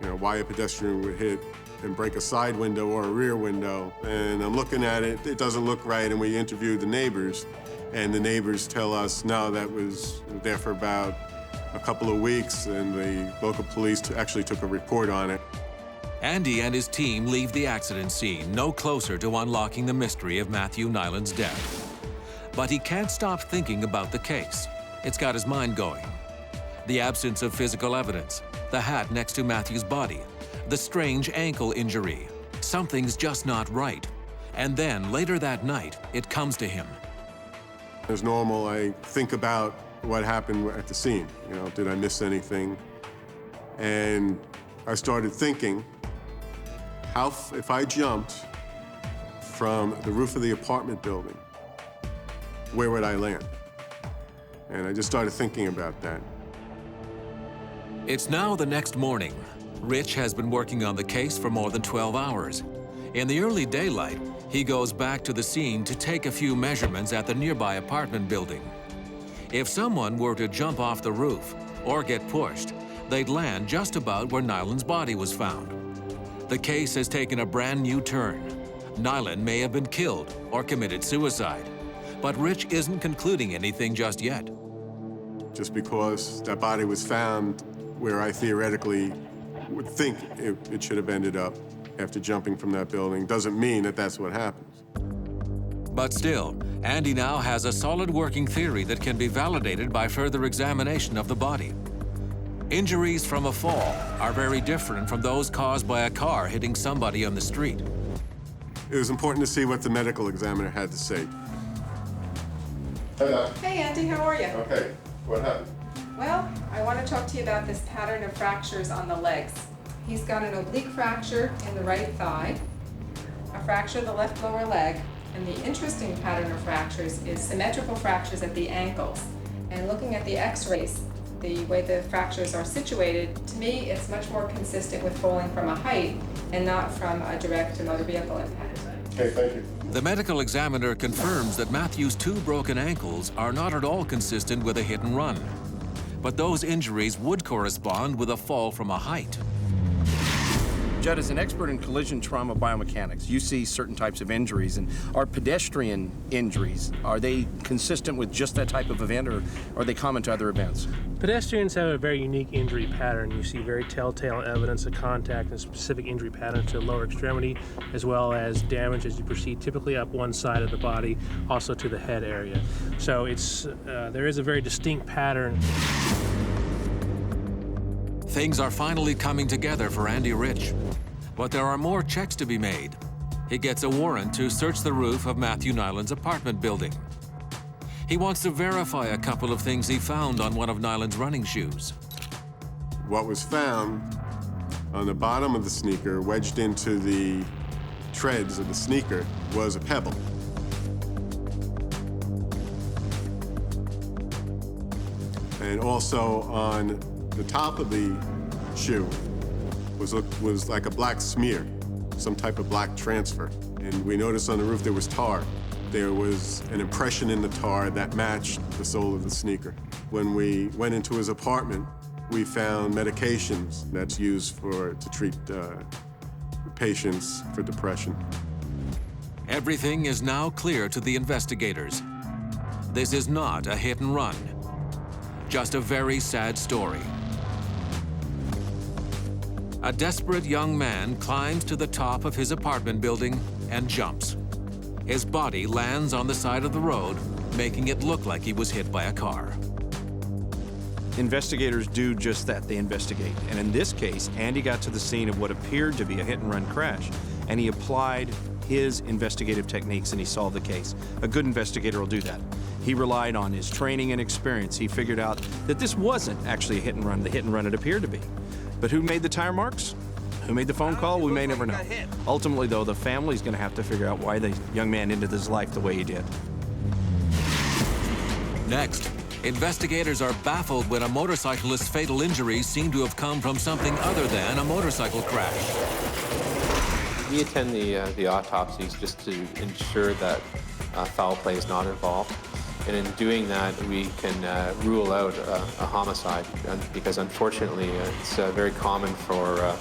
You know, why a pedestrian would hit and break a side window or a rear window. And I'm looking at it, it doesn't look right, and we interviewed the neighbors, and the neighbors tell us, no, that was there for about a couple of weeks, and the local police actually took a report on it. Andy and his team leave the accident scene no closer to unlocking the mystery of Matthew Nyland's death. But he can't stop thinking about the case. It's got his mind going. The absence of physical evidence, the hat next to Matthew's body, the strange ankle injury. Something's just not right. And then, later that night, it comes to him. As normal, I think about what happened at the scene. You know, did I miss anything? And I started thinking, if I jumped from the roof of the apartment building, where would I land? And I just started thinking about that. It's now the next morning. Rich has been working on the case for more than 12 hours. In the early daylight, he goes back to the scene to take a few measurements at the nearby apartment building. If someone were to jump off the roof or get pushed, they'd land just about where Nyland's body was found. The case has taken a brand new turn. Nyland may have been killed or committed suicide, but Rich isn't concluding anything just yet. Just because that body was found where I theoretically would think it should have ended up after jumping from that building doesn't mean that that's what happens. But still, Andy now has a solid working theory that can be validated by further examination of the body. Injuries from a fall are very different from those caused by a car hitting somebody on the street. It was important to see what the medical examiner had to say. Hello. Hey, Andy, how are you? Okay, what happened? Well, I want to talk to you about this pattern of fractures on the legs. He's got an oblique fracture in the right thigh, a fracture of the left lower leg, and the interesting pattern of fractures is symmetrical fractures at the ankles. And looking at the x-rays, the way the fractures are situated, to me it's much more consistent with falling from a height and not from a direct motor vehicle impact. Okay, thank you. The medical examiner confirms that Matthew's 2 broken ankles are not at all consistent with a hit and run. But those injuries would correspond with a fall from a height. Judd, as an expert in collision trauma biomechanics, you see certain types of injuries, and are pedestrian injuries, are they consistent with just that type of event, or are they common to other events? Pedestrians have a very unique injury pattern. You see very telltale evidence of contact and specific injury patterns to the lower extremity, as well as damage as you proceed, typically up one side of the body, also to the head area. So there is a very distinct pattern. Things are finally coming together for Andy Rich, but there are more checks to be made. He gets a warrant to search the roof of Matthew Nyland's apartment building. He wants to verify a couple of things he found on one of Nyland's running shoes. What was found on the bottom of the sneaker, wedged into the treads of the sneaker, was a pebble. And also on the top of the shoe was like a black smear, some type of black transfer. And we noticed on the roof there was tar. There was an impression in the tar that matched the sole of the sneaker. When we went into his apartment, we found medications that's used to treat patients for depression. Everything is now clear to the investigators. This is not a hit and run, just a very sad story. A desperate young man climbs to the top of his apartment building and jumps. His body lands on the side of the road, making it look like he was hit by a car. Investigators do just that, they investigate. And in this case, Andy got to the scene of what appeared to be a hit-and-run crash, and he applied his investigative techniques and he solved the case. A good investigator will do that. He relied on his training and experience. He figured out that this wasn't actually a hit-and-run, the hit-and-run it appeared to be. But who made the tire marks? Who made the phone call? We may never know. Ultimately, though, the family's going to have to figure out why the young man ended his life the way he did. Next, investigators are baffled when a motorcyclist's fatal injuries seem to have come from something other than a motorcycle crash. We attend the autopsies just to ensure that foul play is not involved. And in doing that, we can rule out a homicide, because unfortunately it's very common for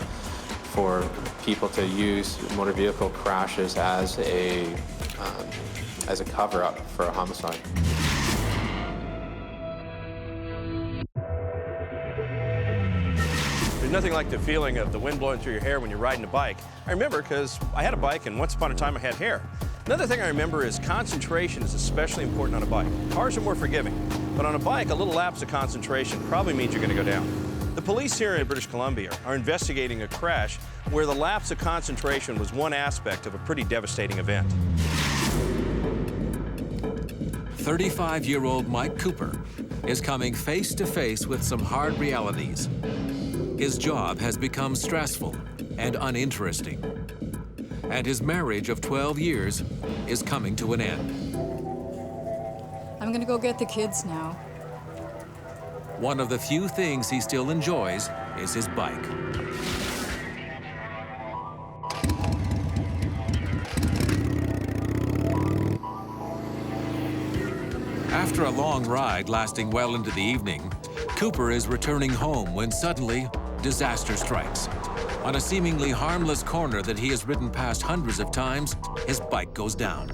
people to use motor vehicle crashes as a cover-up for a homicide. There's nothing like the feeling of the wind blowing through your hair when you're riding a bike. I remember because I had a bike, and once upon a time I had hair. Another thing I remember is concentration is especially important on a bike. Cars are more forgiving, but on a bike, a little lapse of concentration probably means you're going to go down. The police here in British Columbia are investigating a crash where the lapse of concentration was one aspect of a pretty devastating event. 35-year-old Mike Cooper is coming face to face with some hard realities. His job has become stressful and uninteresting, and his marriage of 12 years is coming to an end. I'm gonna go get the kids now. One of the few things he still enjoys is his bike. After a long ride lasting well into the evening, Cooper is returning home when suddenly disaster strikes. On a seemingly harmless corner that he has ridden past hundreds of times, his bike goes down.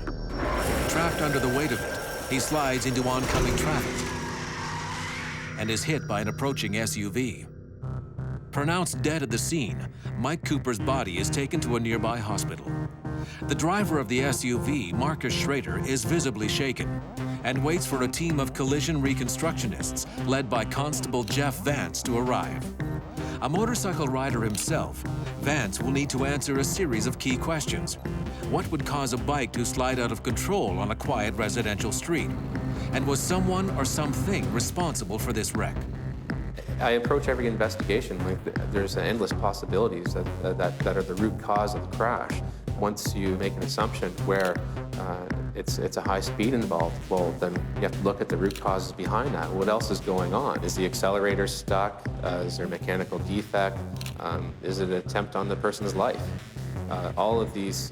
Trapped under the weight of it, he slides into oncoming traffic and is hit by an approaching SUV. Pronounced dead at the scene, Mike Cooper's body is taken to a nearby hospital. The driver of the SUV, Marcus Schrader, is visibly shaken and waits for a team of collision reconstructionists led by Constable Jeff Vance to arrive. A motorcycle rider himself, Vance will need to answer a series of key questions. What would cause a bike to slide out of control on a quiet residential street? And was someone or something responsible for this wreck? I approach every investigation like there's endless possibilities that are the root cause of the crash. Once you make an assumption where it's a high speed involved, well, then you have to look at the root causes behind that. What else is going on? Is the accelerator stuck? Is there a mechanical defect? Is it an attempt on the person's life? All of these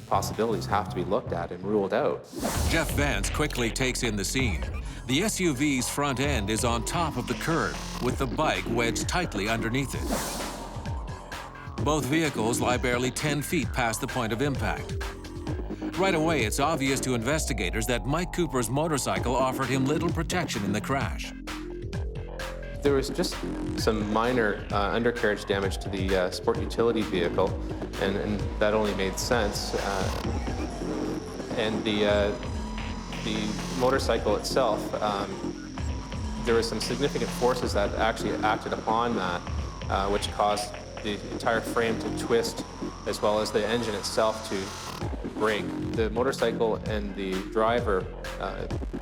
possibilities have to be looked at and ruled out. Jeff Vance quickly takes in the scene. The SUV's front end is on top of the curb, with the bike wedged tightly underneath it. Both vehicles lie barely 10 feet past the point of impact. Right away, it's obvious to investigators that Mike Cooper's motorcycle offered him little protection in the crash. There was just some minor undercarriage damage to the sport utility vehicle, and that only made sense. And the motorcycle itself, there was some significant forces that actually acted upon that, which caused the entire frame to twist, as well as the engine itself to break. The motorcycle and the driver,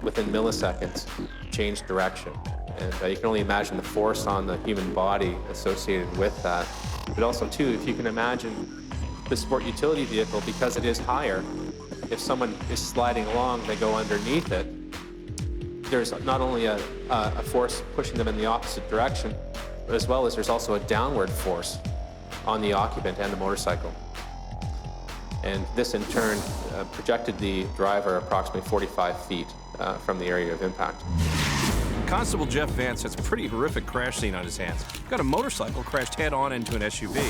within milliseconds, changed direction. And you can only imagine the force on the human body associated with that. But also, too, if you can imagine the sport utility vehicle, because it is higher, if someone is sliding along, they go underneath it, there's not only a force pushing them in the opposite direction, but as well as there's also a downward force on the occupant and the motorcycle. And this, in turn, projected the driver approximately 45 feet from the area of impact. Constable Jeff Vance has a pretty horrific crash scene on his hands. Got a motorcycle crashed head-on into an SUV.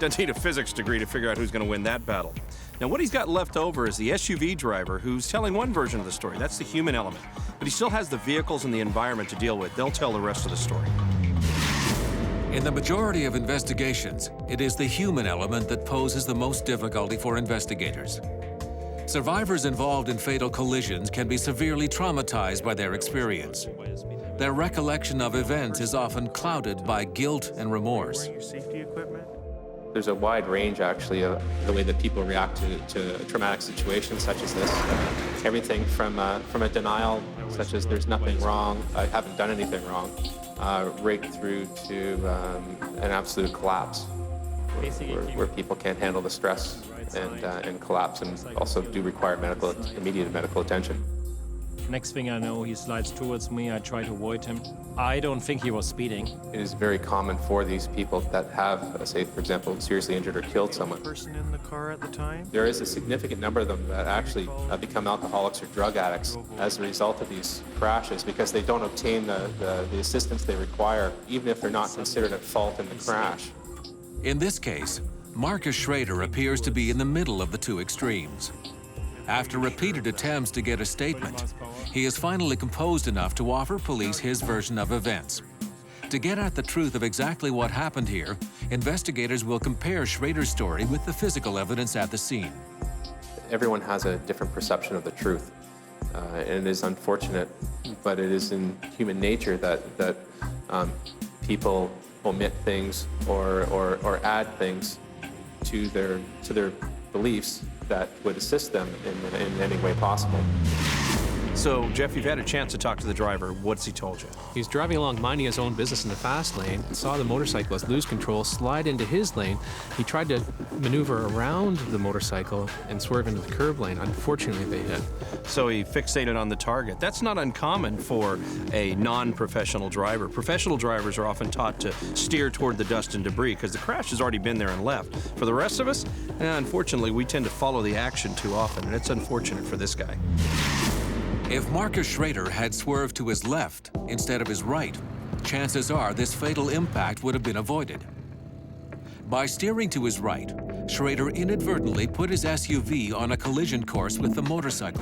Doesn't need a physics degree to figure out who's going to win that battle. Now, what he's got left over is the SUV driver who's telling one version of the story. That's the human element. But he still has the vehicles and the environment to deal with. They'll tell the rest of the story. In the majority of investigations, it is the human element that poses the most difficulty for investigators. Survivors involved in fatal collisions can be severely traumatized by their experience. Their recollection of events is often clouded by guilt and remorse. There's a wide range, actually, of the way that people react to traumatic situations such as this. Everything from a denial, such as there's nothing wrong, I haven't done anything wrong, right through to an absolute collapse. where people can't handle the stress and collapse, and also do require immediate medical attention. Next thing I know, he slides towards me. I try to avoid him. I don't think he was speeding. It is very common for these people that have, say, for example, seriously injured or killed someone. Person in the car at the time? There is a significant number of them that actually become alcoholics or drug addicts as a result of these crashes, because they don't obtain the assistance they require, even if they're not considered at fault in the crash. In this case, Marcus Schrader appears to be in the middle of the two extremes. After repeated attempts to get a statement, he is finally composed enough to offer police his version of events. To get at the truth of exactly what happened here, investigators will compare Schrader's story with the physical evidence at the scene. Everyone has a different perception of the truth, and it is unfortunate, but it is in human nature that people omit things or add things to their beliefs that would assist them in any way possible. So, Jeff, you've had a chance to talk to the driver. What's he told you? He was driving along, minding his own business in the fast lane, saw the motorcyclist lose control, slide into his lane. He tried to maneuver around the motorcycle and swerve into the curb lane. Unfortunately, they hit. So he fixated on the target. That's not uncommon for a non-professional driver. Professional drivers are often taught to steer toward the dust and debris because the crash has already been there and left. For the rest of us, unfortunately, we tend to follow the action too often, and it's unfortunate for this guy. If Marcus Schrader had swerved to his left instead of his right, chances are this fatal impact would have been avoided. By steering to his right, Schrader inadvertently put his SUV on a collision course with the motorcycle.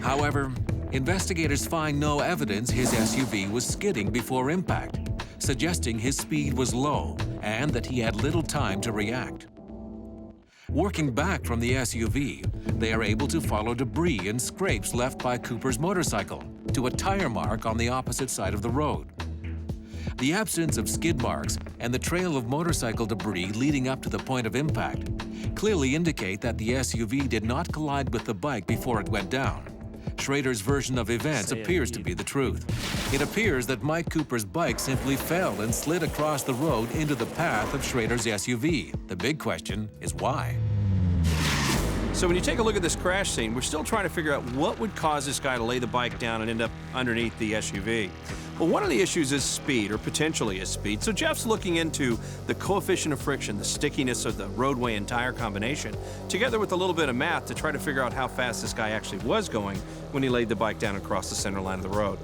However, investigators find no evidence his SUV was skidding before impact, suggesting his speed was low and that he had little time to react. Working back from the SUV, they are able to follow debris and scrapes left by Cooper's motorcycle to a tire mark on the opposite side of the road. The absence of skid marks and the trail of motorcycle debris leading up to the point of impact clearly indicate that the SUV did not collide with the bike before it went down. Schrader's version of events appears to be the truth. It appears that Mike Cooper's bike simply fell and slid across the road into the path of Schrader's SUV. The big question is why? So when you take a look at this crash scene, we're still trying to figure out what would cause this guy to lay the bike down and end up underneath the SUV. Well, one of the issues is speed, or potentially is speed. So Jeff's looking into the coefficient of friction, the stickiness of the roadway and tire combination, together with a little bit of math to try to figure out how fast this guy actually was going when he laid the bike down across the center line of the road.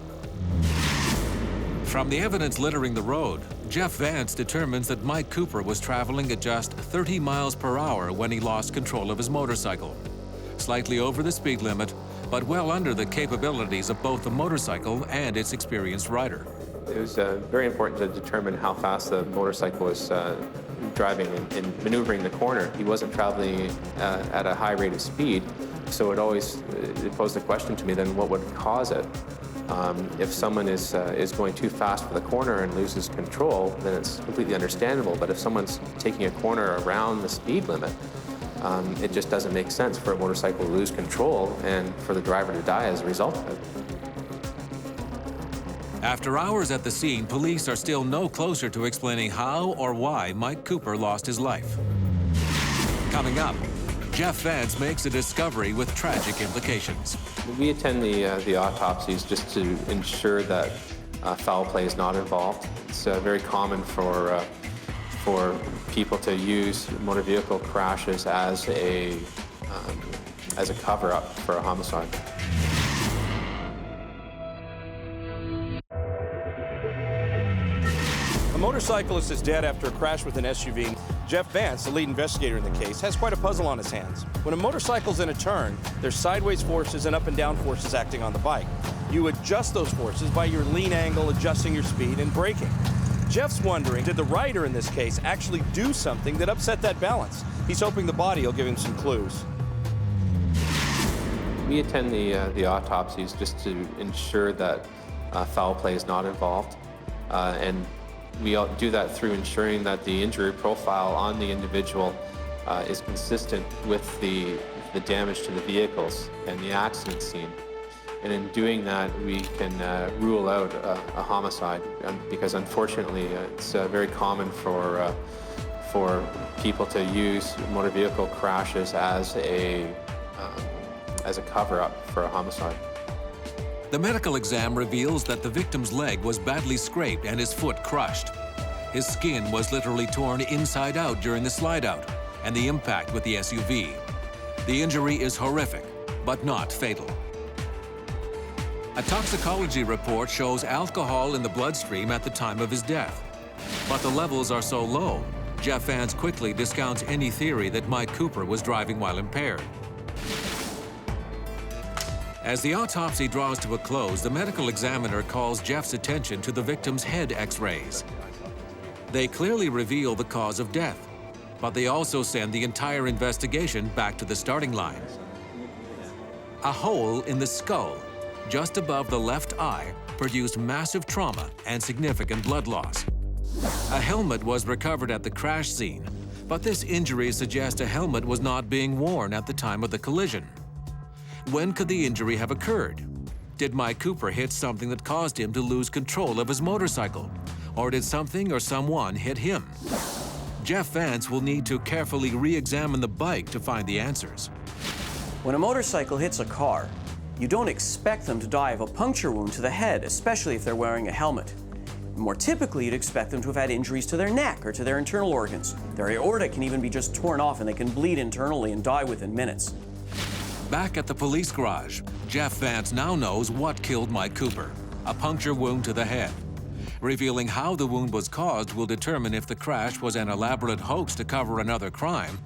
From the evidence littering the road, Jeff Vance determines that Mike Cooper was traveling at just 30 miles per hour when he lost control of his motorcycle. Slightly over the speed limit, but well under the capabilities of both the motorcycle and its experienced rider. It was very important to determine how fast the motorcycle was driving and maneuvering the corner. He wasn't traveling at a high rate of speed, so it posed the question to me then, what would cause it? If someone is going too fast for the corner and loses control, then it's completely understandable. But if someone's taking a corner around the speed limit, it just doesn't make sense for a motorcycle to lose control and for the driver to die as a result of it. After hours at the scene, police are still no closer to explaining how or why Mike Cooper lost his life. Coming up, Jeff Vance makes a discovery with tragic implications. We attend the autopsies just to ensure that foul play is not involved. It's very common for people to use motor vehicle crashes as a cover-up for a homicide. A motorcyclist is dead after a crash with an SUV. Jeff Vance, the lead investigator in the case, has quite a puzzle on his hands. When a motorcycle's in a turn, there's sideways forces and up and down forces acting on the bike. You adjust those forces by your lean angle, adjusting your speed, and braking. Jeff's wondering, did the rider in this case actually do something that upset that balance? He's hoping the body will give him some clues. We attend the autopsies just to ensure that foul play is not involved, and we do that through ensuring that the injury profile on the individual is consistent with the damage to the vehicles and the accident scene. And in doing that, we can rule out a homicide, because unfortunately it's very common for people to use motor vehicle crashes as a cover-up for a homicide. The medical exam reveals that the victim's leg was badly scraped and his foot crushed. His skin was literally torn inside out during the slide-out and the impact with the SUV. The injury is horrific, but not fatal. A toxicology report shows alcohol in the bloodstream at the time of his death. But the levels are so low, Jeff Vance quickly discounts any theory that Mike Cooper was driving while impaired. As the autopsy draws to a close, the medical examiner calls Jeff's attention to the victim's head x-rays. They clearly reveal the cause of death, but they also send the entire investigation back to the starting line. A hole in the skull, just above the left eye, produced massive trauma and significant blood loss. A helmet was recovered at the crash scene, but this injury suggests a helmet was not being worn at the time of the collision. When could the injury have occurred? Did Mike Cooper hit something that caused him to lose control of his motorcycle? Or did something or someone hit him? Jeff Vance will need to carefully re-examine the bike to find the answers. When a motorcycle hits a car, you don't expect them to die of a puncture wound to the head, especially if they're wearing a helmet. More typically, you'd expect them to have had injuries to their neck or to their internal organs. Their aorta can even be just torn off and they can bleed internally and die within minutes. Back at the police garage, Jeff Vance now knows what killed Mike Cooper, a puncture wound to the head. Revealing how the wound was caused will determine if the crash was an elaborate hoax to cover another crime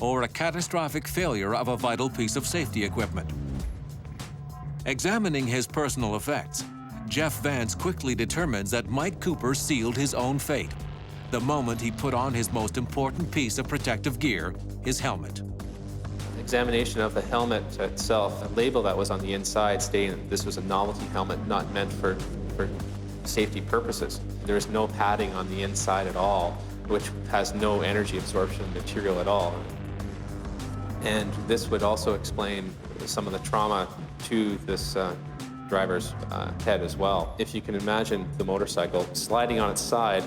or a catastrophic failure of a vital piece of safety equipment. Examining his personal effects, Jeff Vance quickly determines that Mike Cooper sealed his own fate the moment he put on his most important piece of protective gear, his helmet. Examination of the helmet itself, a label that was on the inside stating that this was a novelty helmet not meant for safety purposes. There is no padding on the inside at all, which has no energy absorption material at all. And this would also explain some of the trauma to this driver's head as well. If you can imagine the motorcycle sliding on its side,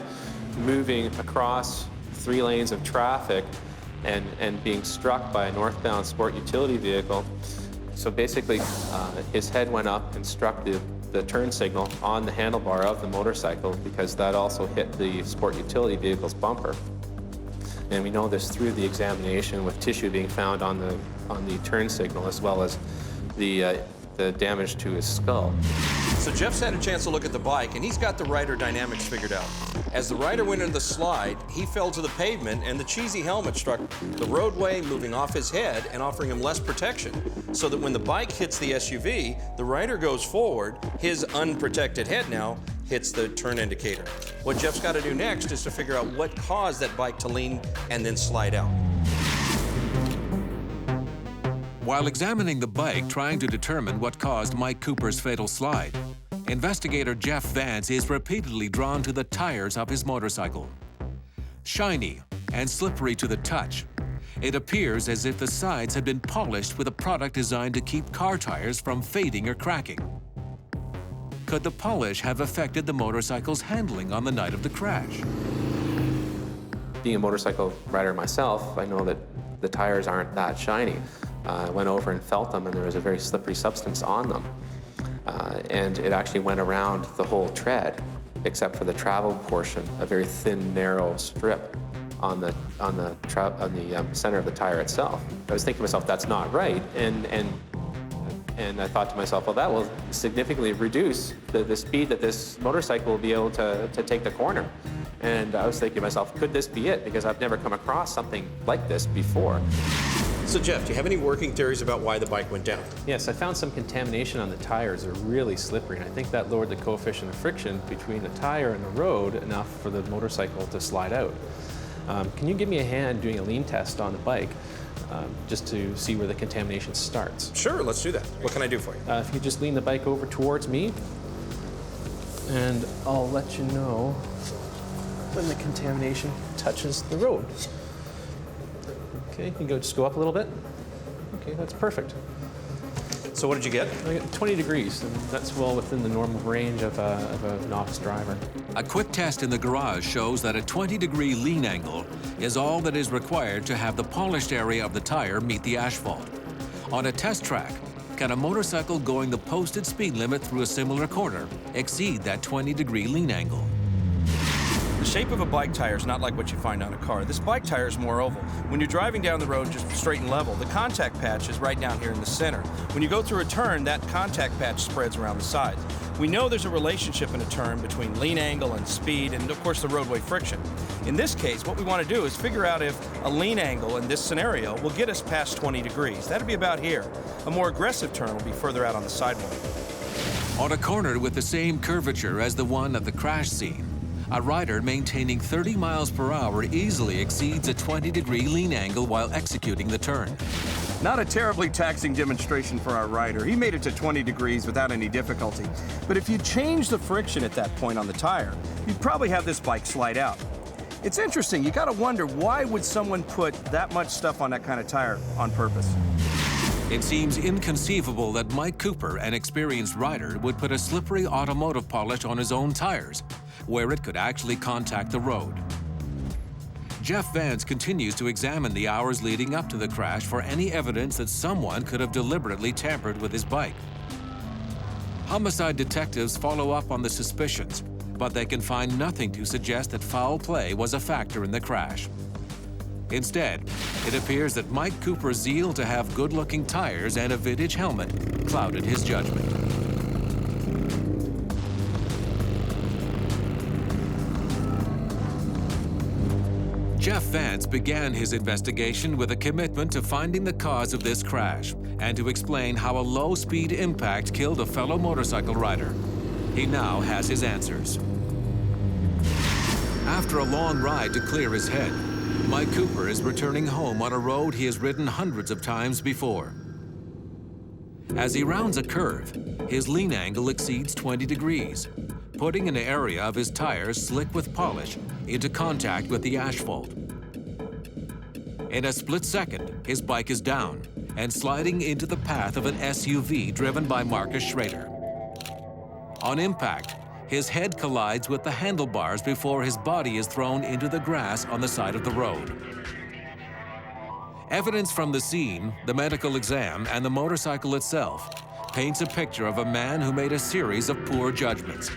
moving across 3 lanes of traffic, and being struck by a northbound sport utility vehicle. So basically, his head went up and struck the turn signal on the handlebar of the motorcycle, because that also hit the sport utility vehicle's bumper. And we know this through the examination with tissue being found on the turn signal, as well as the damage to his skull. So Jeff's had a chance to look at the bike, and he's got the rider dynamics figured out. As the rider went into the slide, he fell to the pavement, and the cheesy helmet struck the roadway, moving off his head and offering him less protection. So that when the bike hits the SUV, the rider goes forward, his unprotected head now hits the turn indicator. What Jeff's got to do next is to figure out what caused that bike to lean and then slide out. While examining the bike, trying to determine what caused Mike Cooper's fatal slide, investigator Jeff Vance is repeatedly drawn to the tires of his motorcycle. Shiny and slippery to the touch, it appears as if the sides had been polished with a product designed to keep car tires from fading or cracking. Could the polish have affected the motorcycle's handling on the night of the crash? Being a motorcycle rider myself, I know that the tires aren't that shiny. I went over and felt them, and there was a very slippery substance on them. And it actually went around the whole tread, except for the travel portion, a very thin, narrow strip on the center of the tire itself. I was thinking to myself, that's not right. And I thought to myself, well, that will significantly reduce the speed that this motorcycle will be able to take the corner. And I was thinking to myself, could this be it? Because I've never come across something like this before. So Jeff, do you have any working theories about why the bike went down? Yes, I found some contamination on the tires. They're really slippery, and I think that lowered the coefficient of friction between the tire and the road enough for the motorcycle to slide out. Can you give me a hand doing a lean test on the bike, just to see where the contamination starts? Sure, let's do that. What can I do for you? If you just lean the bike over towards me, and I'll let you know when the contamination touches the road. Okay, you can just go up a little bit. Okay, that's perfect. So what did you get? I got 20 degrees, and that's well within the normal range of a novice driver. A quick test in the garage shows that a 20-degree lean angle is all that is required to have the polished area of the tire meet the asphalt. On a test track, can a motorcycle going the posted speed limit through a similar corner exceed that 20-degree lean angle? The shape of a bike tire is not like what you find on a car. This bike tire is more oval. When you're driving down the road just straight and level, the contact patch is right down here in the center. When you go through a turn, that contact patch spreads around the sides. We know there's a relationship in a turn between lean angle and speed and, of course, the roadway friction. In this case, what we want to do is figure out if a lean angle in this scenario will get us past 20 degrees. That'd be about here. A more aggressive turn will be further out on the sidewalk. On a corner with the same curvature as the one at the crash scene, a rider maintaining 30 miles per hour easily exceeds a 20-degree lean angle while executing the turn. Not a terribly taxing demonstration for our rider. He made it to 20 degrees without any difficulty. But if you change the friction at that point on the tire, you'd probably have this bike slide out. It's interesting. You got to wonder, why would someone put that much stuff on that kind of tire on purpose? It seems inconceivable that Mike Cooper, an experienced rider, would put a slippery automotive polish on his own tires, where it could actually contact the road. Jeff Vance continues to examine the hours leading up to the crash for any evidence that someone could have deliberately tampered with his bike. Homicide detectives follow up on the suspicions, but they can find nothing to suggest that foul play was a factor in the crash. Instead, it appears that Mike Cooper's zeal to have good-looking tires and a vintage helmet clouded his judgment. Jeff Vance began his investigation with a commitment to finding the cause of this crash and to explain how a low-speed impact killed a fellow motorcycle rider. He now has his answers. After a long ride to clear his head, Mike Cooper is returning home on a road he has ridden hundreds of times before. As he rounds a curve, his lean angle exceeds 20 degrees, putting an area of his tires slick with polish into contact with the asphalt. In a split second, his bike is down and sliding into the path of an SUV driven by Marcus Schrader. On impact, his head collides with the handlebars before his body is thrown into the grass on the side of the road. Evidence from the scene, the medical exam, and the motorcycle itself paints a picture of a man who made a series of poor judgments.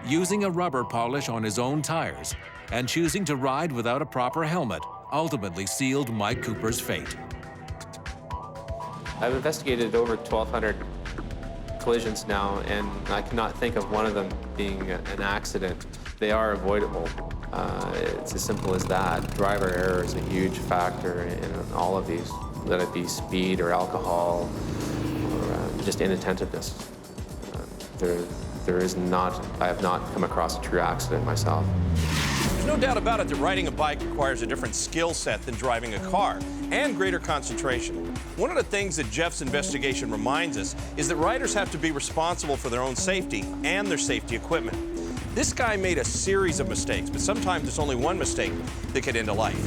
Using a rubber polish on his own tires and choosing to ride without a proper helmet ultimately sealed Mike Cooper's fate. I've investigated over 1,200 collisions now, and I cannot think of one of them being an accident. They are avoidable. It's as simple as that. Driver error is a huge factor in all of these, whether it be speed or alcohol or just inattentiveness. I have not come across a true accident myself. There's no doubt about it that riding a bike requires a different skill set than driving a car, and greater concentration. One of the things that Jeff's investigation reminds us is that riders have to be responsible for their own safety and their safety equipment. This guy made a series of mistakes, but sometimes it's only one mistake that could end a life.